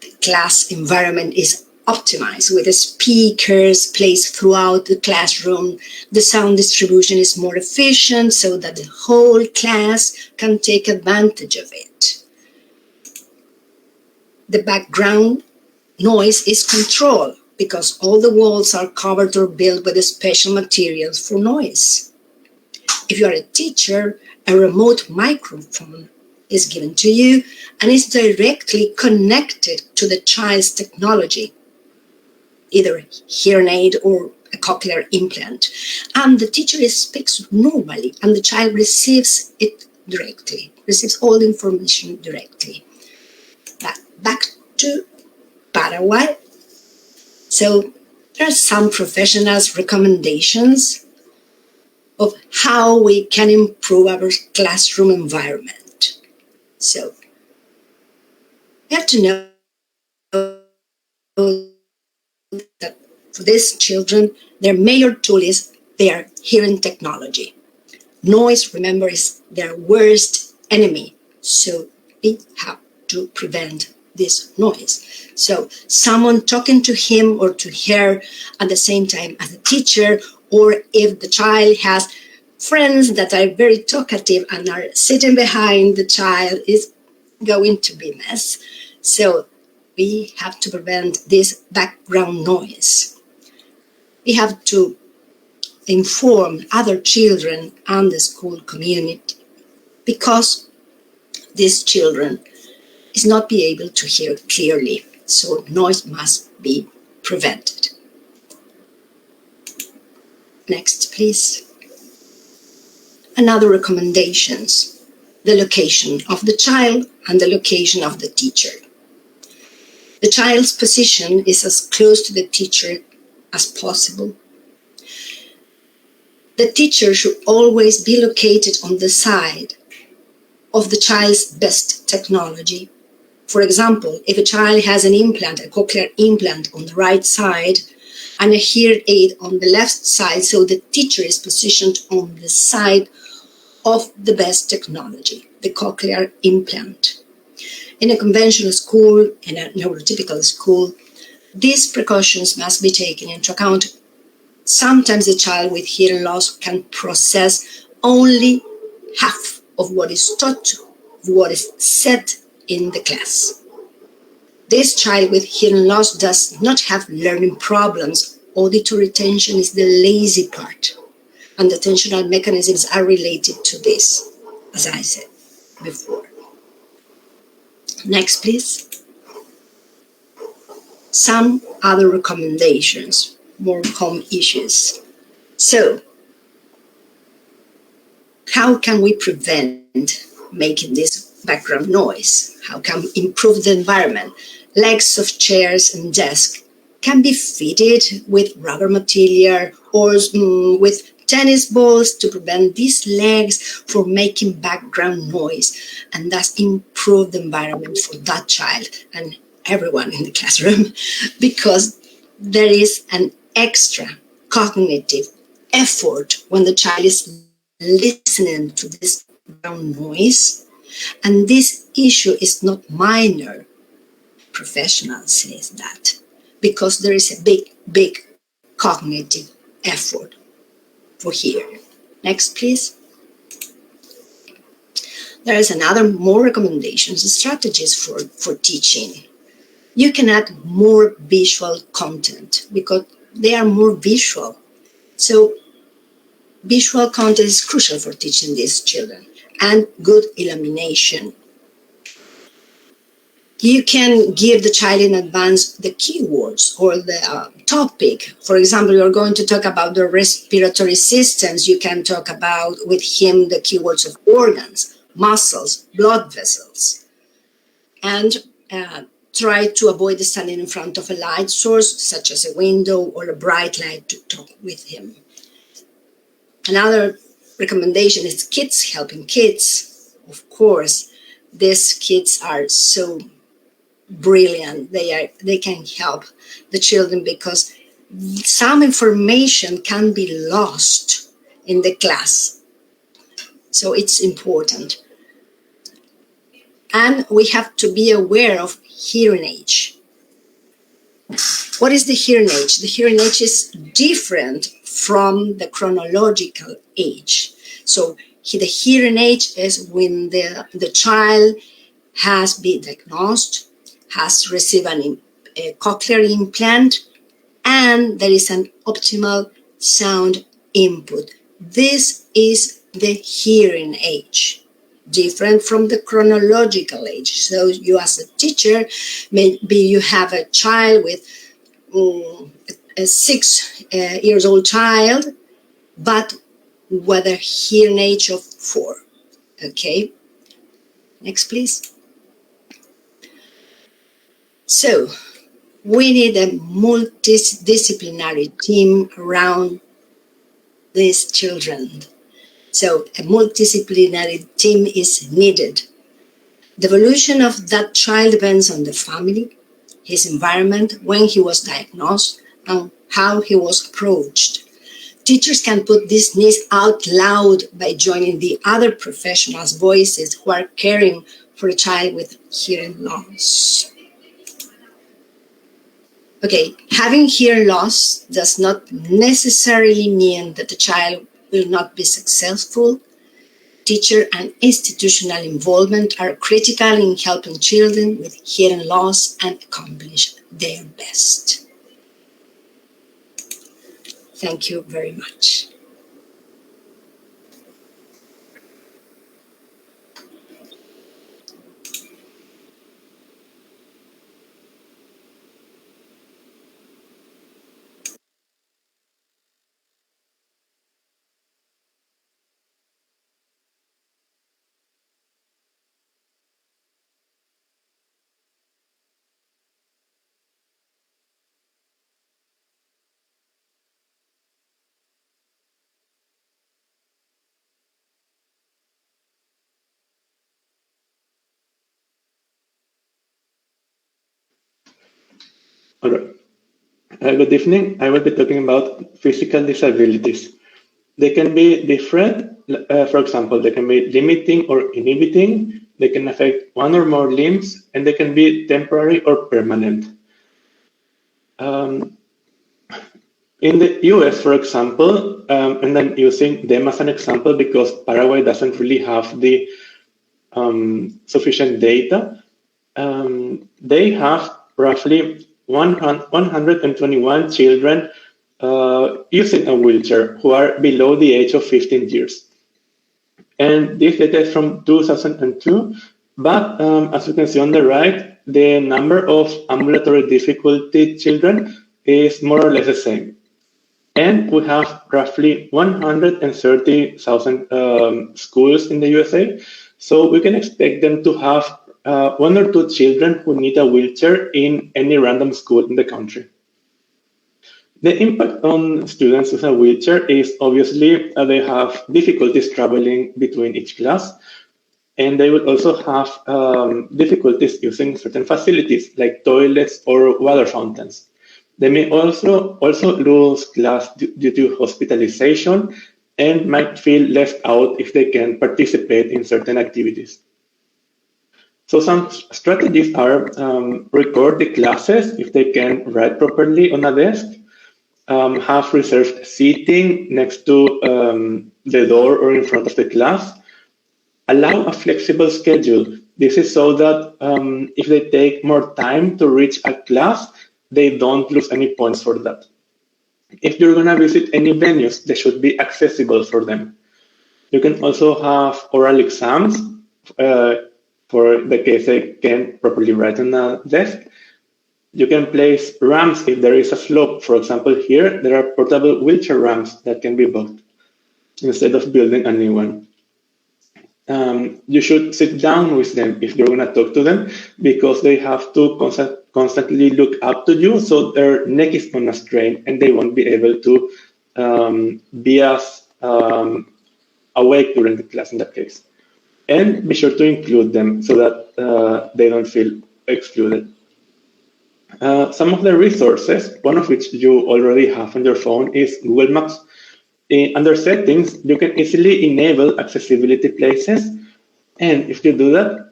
Speaker 12: the class environment is optimized with the speakers placed throughout the classroom. The sound distribution is more efficient so that the whole class can take advantage of it. The background noise is controlled because all the walls are covered or built with special materials for noise. If you are a teacher, a remote microphone is given to you and is directly connected to the child's technology, either a hearing aid or a cochlear implant. And the teacher speaks normally and the child receives it directly, receives all the information directly. But back to Paraguay. So there are some professionals' recommendations of how we can improve our classroom environment. So we have to know that for these children, their major tool is their hearing technology. Noise, remember, is their worst enemy. So we have to prevent this noise. So someone talking to him or to her at the same time as a teacher, or if the child has friends that are very talkative and are sitting behind the child, is going to be a mess. So we have to prevent this background noise. We have to inform other children and the school community, because these children is not be able to hear clearly, so noise must be prevented. Next, please. Another recommendations: the location of the child and the location of the teacher. The child's position is as close to the teacher as possible. The teacher should always be located on the side of the child's best technology. For example, if a child has an implant, a cochlear implant on the right side and a hearing aid on the left side, so the teacher is positioned on the side of the best technology, the cochlear implant. In a conventional school, in a neurotypical school, these precautions must be taken into account. Sometimes a child with hearing loss can process only half of what is taught, what is said in the class. This child with hearing loss does not have learning problems. Auditory retention is the lazy part, and the attentional mechanisms are related to this, as I said before. Next, please. Some other recommendations, more common issues. So, how can we prevent making this background noise? How can we improve the environment? Legs of chairs and desks can be fitted with rubber material or with tennis balls to prevent these legs from making background noise, and thus improve the environment for that child and everyone in the classroom, because there is an extra cognitive effort when the child is listening to this background noise, and this issue is not minor. Professional says that, because there is a big cognitive effort for hearing. Next, please. There is another more recommendations and strategies for teaching. You can add more visual content because they are more visual. So visual content is crucial for teaching these children, and good illumination. You can give the child in advance the keywords or the topic. For example, you're going to talk about the respiratory systems. You can talk about with him the keywords of organs, muscles, blood vessels. And try to avoid standing in front of a light source, such as a window or a bright light, to talk with him. Another recommendation is kids helping kids. Of course, these kids are so brilliant. They can help the children, because some information can be lost in the class. So it's important. And we have to be aware of hearing age. What is the hearing age? The hearing age is different from the chronological age. So the hearing age is when the child has been diagnosed, has received a cochlear implant, and there is an optimal sound input. This is the hearing age, different from the chronological age. So you, as a teacher, maybe you have a child with a 6 years old child, but with a hearing age of 4. Okay, next please. So we need a multidisciplinary team around these children. So a multidisciplinary team is needed. The evolution of that child depends on the family, his environment, when he was diagnosed, and how he was approached. Teachers can put these needs out loud by joining the other professionals' voices who are caring for a child with hearing loss. Okay, having hearing loss does not necessarily mean that the child will not be successful. Teacher and institutional involvement are critical in helping children with hearing loss and accomplish their best. Thank you very much.
Speaker 13: All right. Good evening. I will be talking about physical disabilities. They can be different. For example, they can be limiting or inhibiting. They can affect one or more limbs, and they can be temporary or permanent. In the US, for example, and I'm using them as an example because Paraguay doesn't really have the sufficient data. They have roughly 121 children using a wheelchair who are below the age of 15 years. And this data is from 2002, but as you can see on the right, the number of ambulatory difficulty children is more or less the same. And we have roughly 130,000 schools in the USA, so we can expect them to have one or two children who need a wheelchair in any random school in the country. The impact on students with a wheelchair is obviously they have difficulties traveling between each class, and they will also have difficulties using certain facilities like toilets or water fountains. They may also lose class due to hospitalization and might feel left out if they can participate in certain activities. So some strategies are record the classes if they can write properly on a desk, have reserved seating next to the door or in front of the class, allow a flexible schedule. This is so that if they take more time to reach a class, they don't lose any points for that. If you're going to visit any venues, they should be accessible for them. You can also have oral exams for the case they can't properly write on a desk. You can place ramps if there is a slope. For example, here, there are portable wheelchair ramps that can be bought instead of building a new one. You should sit down with them if you're going to talk to them, because they have to constantly look up to you, so their neck is going to strain and they won't be able to be as awake during the class in that case. And be sure to include them so that they don't feel excluded. Some of the resources, one of which you already have on your phone, is Google Maps. Under settings, you can easily enable accessibility places. And if you do that,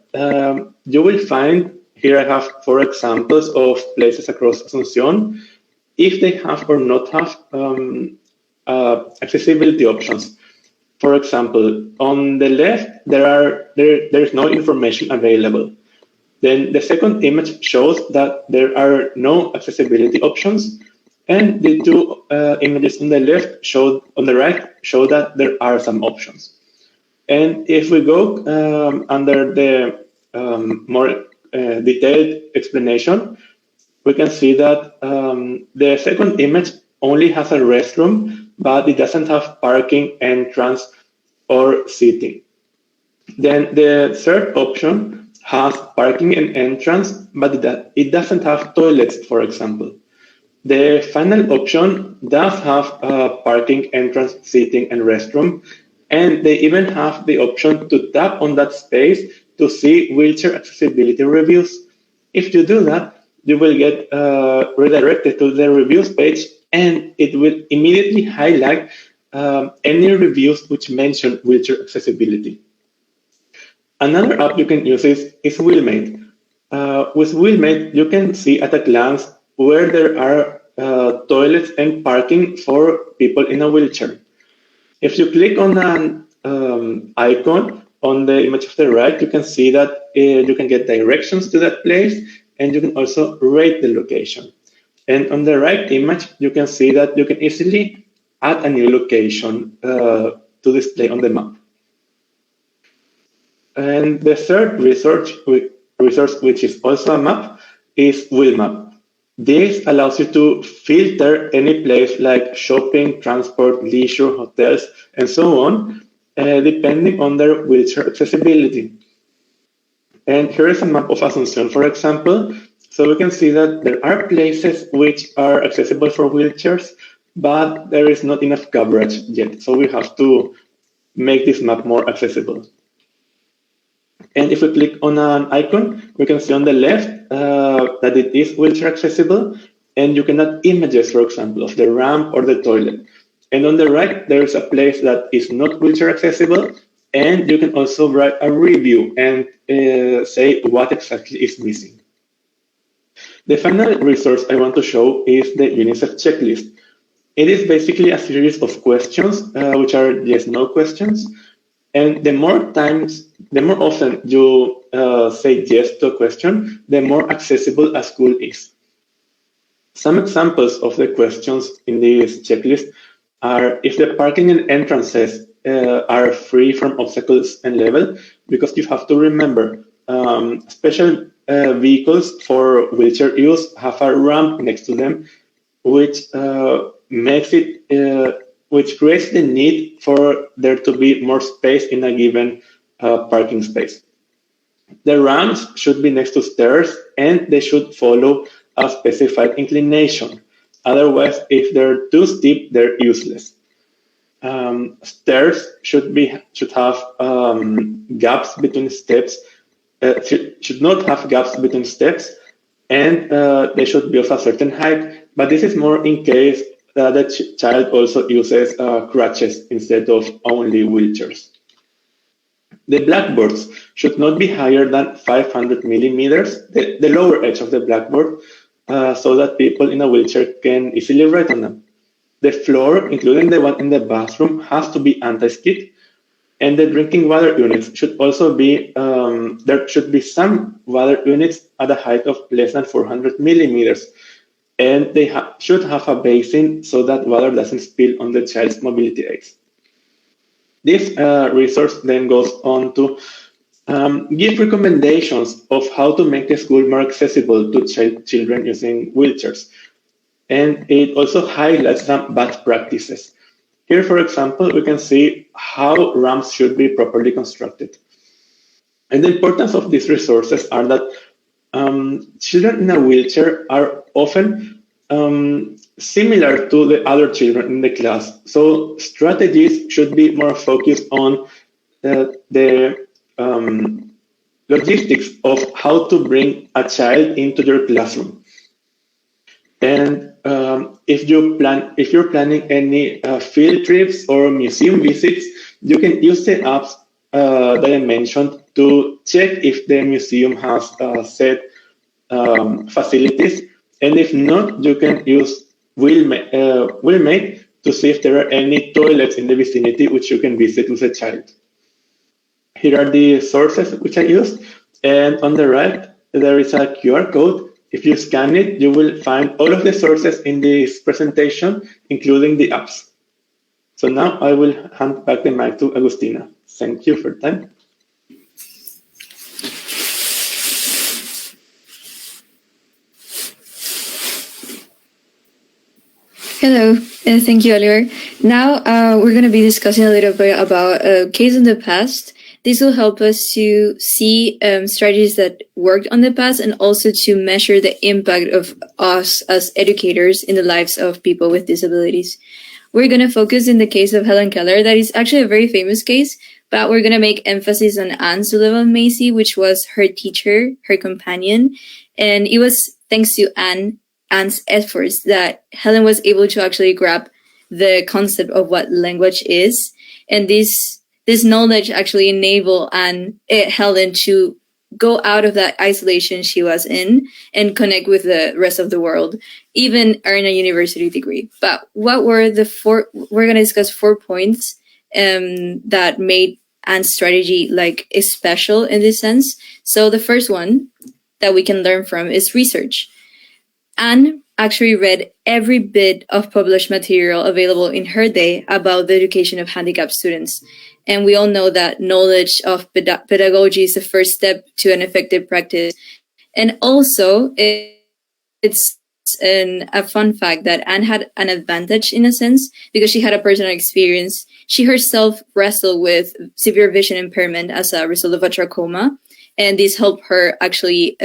Speaker 13: you will find, here I have 4 examples of places across Asunción, if they have or not have accessibility options. For example, on the left, there is no information available. Then the second image shows that there are no accessibility options, and the 2 images on the left on the right show that there are some options. And if we go under the more detailed explanation, we can see that the second image only has a restroom, but it doesn't have parking, entrance, or seating. Then the third option has parking and entrance, but it doesn't have toilets, for example. The final option does have parking, entrance, seating, and restroom, and they even have the option to tap on that space to see wheelchair accessibility reviews. If you do that, you will get redirected to the reviews page, and it will immediately highlight any reviews which mention wheelchair accessibility. Another app you can use is Wheelmate. With Wheelmate, you can see at a glance where there are toilets and parking for people in a wheelchair. If you click on an icon on the image of the right, you can see that you can get directions to that place, and you can also rate the location. And on the right image, you can see that you can easily add a new location to display on the map. And the third resource, which is also a map, is Wheelmap. This allows you to filter any place like shopping, transport, leisure, hotels, and so on, depending on their wheelchair accessibility. And here is a map of Asunción, for example. So we can see that there are places which are accessible for wheelchairs, but there is not enough coverage yet. So we have to make this map more accessible. And if we click on an icon, we can see on the left that it is wheelchair accessible, and you can add images, for example, of the ramp or the toilet. And on the right, there is a place that is not wheelchair accessible, and you can also write a review and say what exactly is missing. The final resource I want to show is the UNICEF checklist. It is basically a series of questions, which are yes/no questions. And the more often you say yes to a question, the more accessible a school is. Some examples of the questions in this checklist are if the parking and entrances are free from obstacles and level, because you have to remember special vehicles for wheelchair use have a ramp next to them, which makes it which creates the need for there to be more space in a given parking space. The ramps should be next to stairs, and they should follow a specified inclination. Otherwise, if they're too steep, they're useless. Stairs should have gaps between steps. Should not have gaps between steps, and they should be of a certain height. But this is more in case the child also uses crutches instead of only wheelchairs. The blackboards should not be higher than 500 millimeters, the lower edge of the blackboard, so that people in a wheelchair can easily write on them. The floor, including the one in the bathroom, has to be anti-skid, and the drinking water units should also be, there should be some water units at a height of less than 400 millimeters. And they should have a basin so that water doesn't spill on the child's mobility aids. This resource then goes on to give recommendations of how to make the school more accessible to children using wheelchairs. And it also highlights some bad practices. Here, for example, we can see how ramps should be properly constructed. And the importance of these resources are that children in a wheelchair are often similar to the other children in the class. So strategies should be more focused on the logistics of how to bring a child into your classroom. And if you're planning any field trips or museum visits, you can use the apps that I mentioned to check if the museum has set facilities, and if not, you can use Wheelmate to see if there are any toilets in the vicinity which you can visit with a child. Here are the sources which I used, and on the right there is a QR code. If you scan it, you will find all of the sources in this presentation, including the apps. So now I will hand back the mic to Agustina. Thank you for your time.
Speaker 10: Hello, and thank you, Oliver. Now we're going to be discussing a little bit about a case in the past. this will help us to see strategies that worked on the past and also to measure the impact of us as educators in the lives of people with disabilities. We're going to focus in the case of Helen Keller. That is actually a very famous case, but we're going to make emphasis on Anne Sullivan Macy, which was her teacher, her companion. And it was thanks to Anne's efforts that Helen was able to actually grab the concept of what language is. And this knowledge actually enabled Helen to go out of that isolation she was in and connect with the rest of the world, even earn a university degree. But what were we're going to discuss 4 points that made Anne's strategy special in this sense. So the first one that we can learn from is research. Anne actually read every bit of published material available in her day about the education of handicapped students. And we all know that knowledge of pedagogy is the first step to an effective practice. And also, it's a fun fact that Anne had an advantage in a sense because she had a personal experience. She herself wrestled with severe vision impairment as a result of a trachoma. And this helped her actually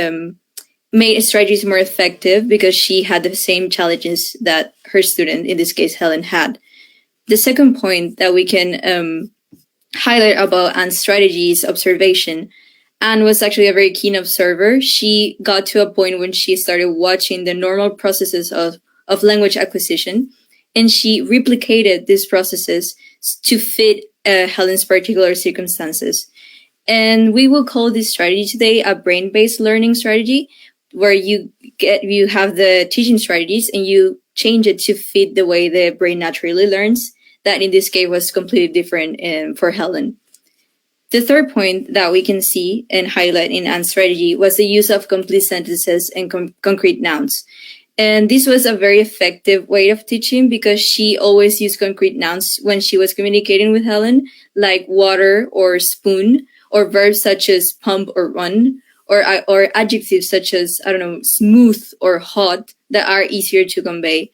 Speaker 10: make strategies more effective because she had the same challenges that her student, in this case, Helen, had. The second point that we can highlight about Anne's strategy is observation. Anne was actually a very keen observer. She got to a point when she started watching the normal processes of language acquisition, and she replicated these processes to fit Helen's particular circumstances. And we will call this strategy today a brain-based learning strategy, where you have the teaching strategies and you change it to fit the way the brain naturally learns. That in this case was completely different for Helen. The third point that we can see and highlight in Anne's strategy was the use of complete sentences and concrete nouns. And this was a very effective way of teaching because she always used concrete nouns when she was communicating with Helen, like water or spoon, or verbs such as pump or run, or adjectives such as, smooth or hot that are easier to convey.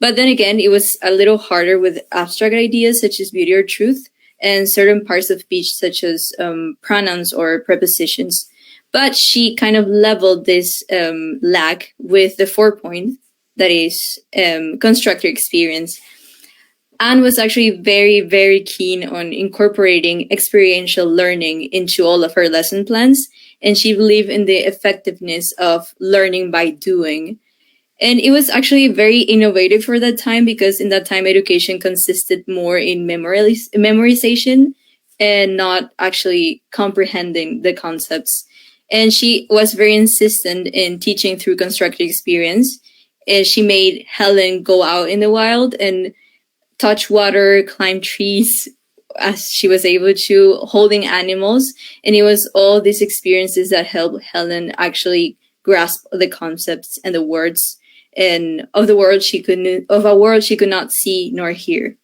Speaker 10: But then again, it was a little harder with abstract ideas such as beauty or truth and certain parts of speech such as pronouns or prepositions. But she kind of leveled this lack with the 4 point, that is constructor experience. Anne was actually very, very keen on incorporating experiential learning into all of her lesson plans, and she believed in the effectiveness of learning by doing. And it was actually very innovative for that time because in that time, education consisted more in memorization and not actually comprehending the concepts. And she was very insistent in teaching through constructive experience. And she made Helen go out in the wild and touch water, climb trees as she was able to, holding animals. And it was all these experiences that helped Helen actually grasp the concepts and the words and of a world she could not see nor hear.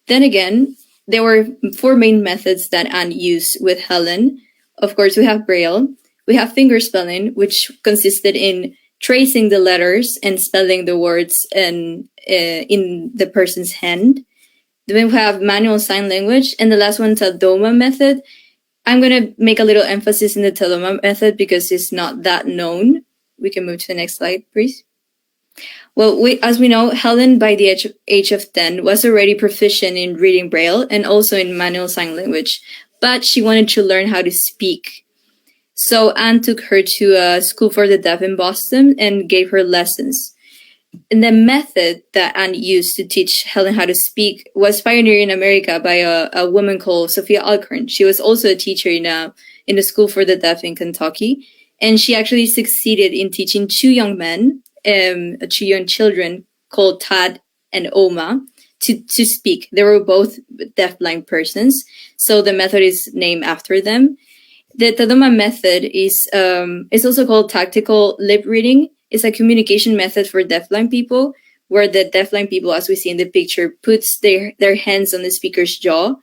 Speaker 10: Then again, there were 4 main methods that Anne used with Helen. Of course, we have Braille. We have finger spelling, which consisted in tracing the letters and spelling the words in the person's hand. Then we have manual sign language, and the last one, Tadoma method. I'm going to make a little emphasis in the Tadoma method because it's not that known. We can move to the next slide, please. Well, as we know, Helen, by the age of 10, was already proficient in reading Braille and also in manual sign language, but she wanted to learn how to speak. So Anne took her to a school for the deaf in Boston and gave her lessons. And the method that Anne used to teach Helen how to speak was pioneered in America by a woman called Sophia Alcorn. She was also a teacher in a school for the deaf in Kentucky. And she actually succeeded in teaching 2 young men, 2 young children called Tad and Oma to speak. They were both deafblind persons. So the method is named after them. The Tadoma method is also called tactical lip reading. It's a communication method for deafblind people where the deafblind people, as we see in the picture, puts their hands on the speaker's jaw,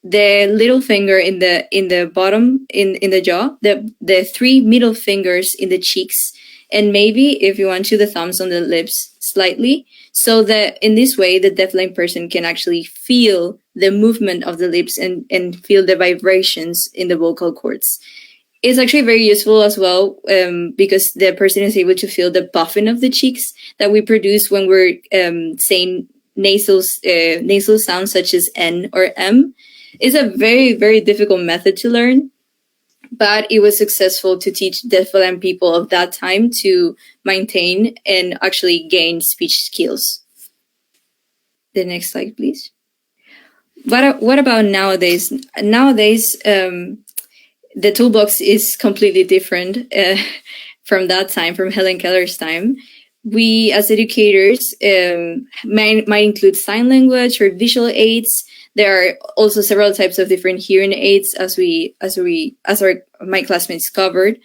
Speaker 10: the little finger in the bottom in the jaw, the 3 middle fingers in the cheeks, and maybe if you want to, the thumbs on the lips. slightly, so that in this way the deafblind person can actually feel the movement of the lips and feel the vibrations in the vocal cords. It's actually very useful as well, because the person is able to feel the puffing of the cheeks that we produce when we're saying nasal sounds such as N or M. It's a very, very difficult method to learn, but it was successful to teach deafblind people of that time to maintain and actually gain speech skills. The next slide, please. What about nowadays? Nowadays, the toolbox is completely different from that time, from Helen Keller's time. We, as educators, might include sign language or visual aids. There are also several types of different hearing aids, as my classmates covered.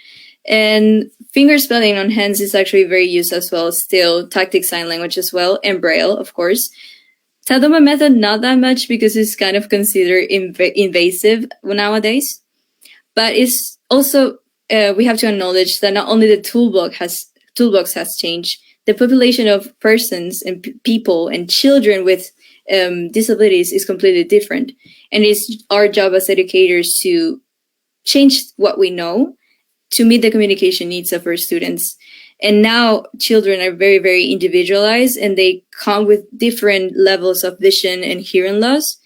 Speaker 10: And finger spelling on hands is actually very used as well. Still, tactic sign language as well, and Braille, of course. Tadoma method, not that much because it's kind of considered invasive nowadays. But it's also, we have to acknowledge that not only the toolbox has changed, the population of persons and people and children with disabilities is completely different. And it's our job as educators to change what we know to meet the communication needs of our students. And now children are very, very individualized, and they come with different levels of vision and hearing loss.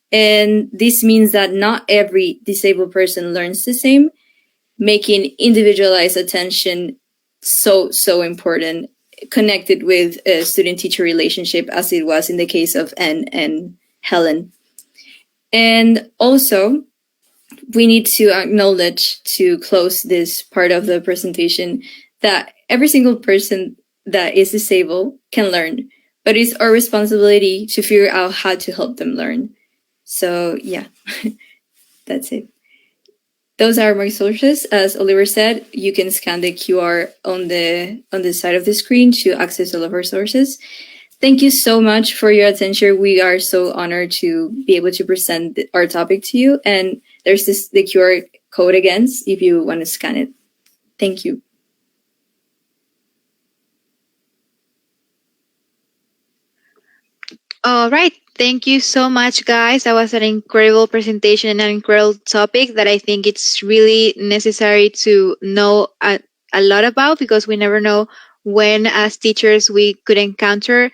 Speaker 10: And this means that not every disabled person learns the same, making individualized attention so important, connected with a student-teacher relationship, as it was in the case of Anne and Helen. And also, we need to acknowledge, to close this part of the presentation, that every single person that is disabled can learn, but it's our responsibility to figure out how to help them learn. So yeah, that's it. Those are my sources. As Oliver said, you can scan the QR on the side of the screen to access all of our sources. Thank you so much for your attention. We are so honored to be able to present our topic to you. And there's the QR code again, if you want to scan it. Thank you.
Speaker 5: All right. Thank you so much, guys. That was an incredible presentation and an incredible topic that I think it's really necessary to know a lot about, because we never know when, as teachers, we could encounter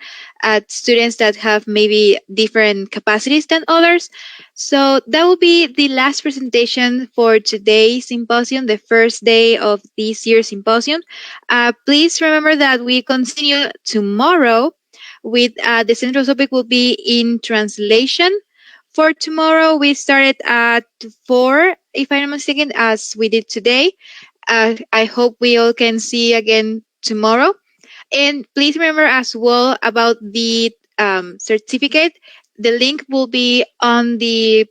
Speaker 5: students that have maybe different capacities than others. So that will be the last presentation for today's symposium, the first day of this year's symposium. Please remember that we continue tomorrow with the central topic will be in translation. For tomorrow, we started at 4, if I'm not mistaken, as we did today. I hope we all can see again tomorrow. And please remember as well about the certificate. The link will be on the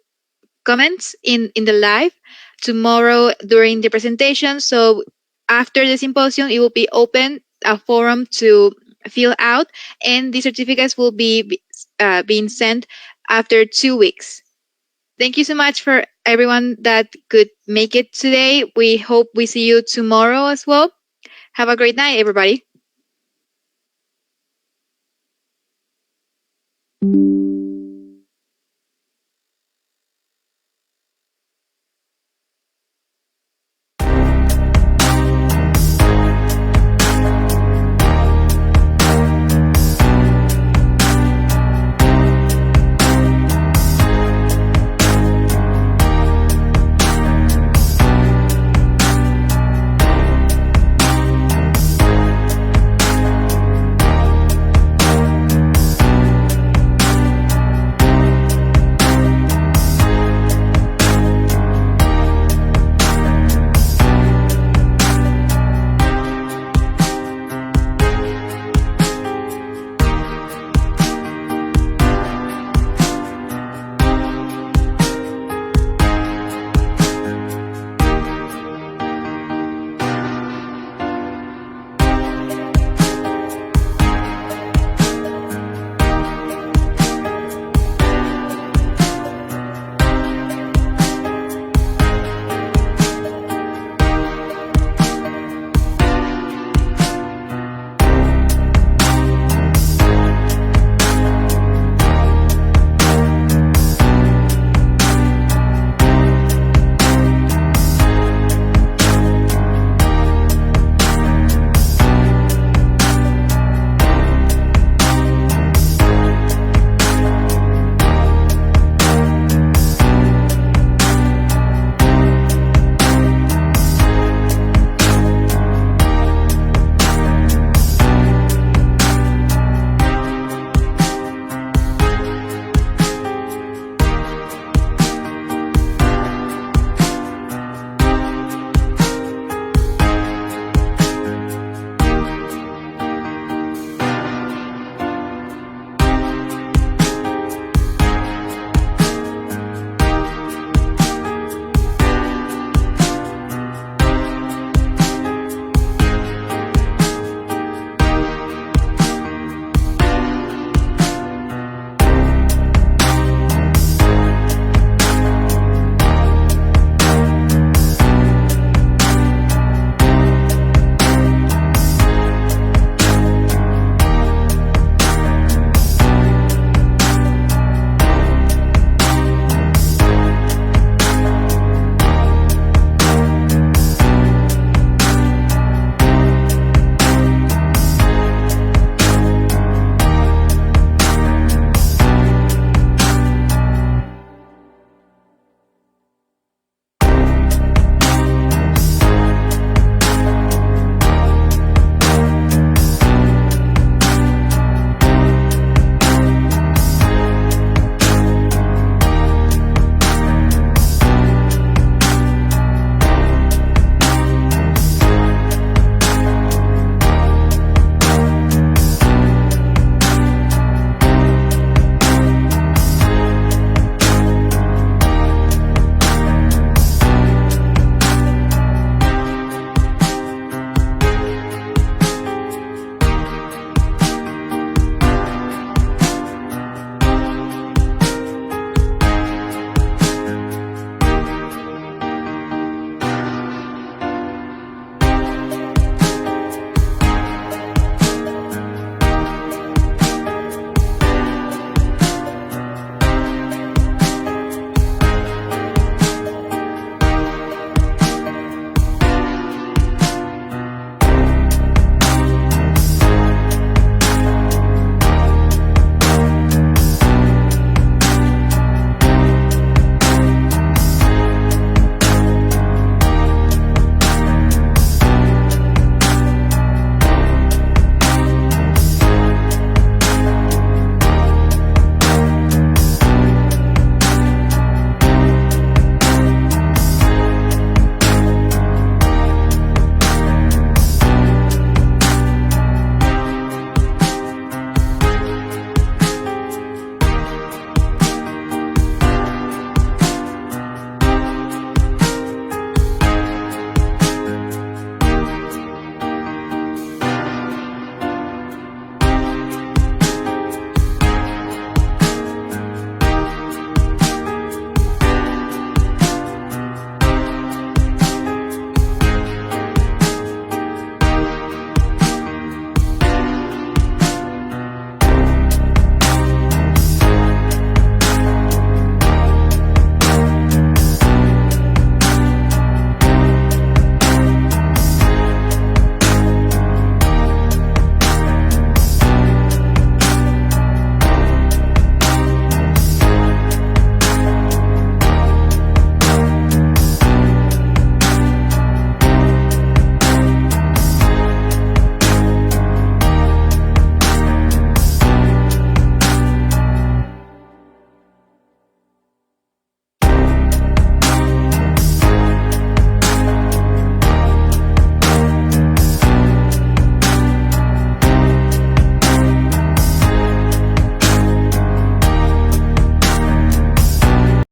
Speaker 5: comments in the live tomorrow during the presentation. So after the symposium, it will be open a forum to fill out, and the certificates will be being sent after 2 weeks. Thank you so much for everyone that could make it today. We hope we see you tomorrow as well. Have a great night, everybody.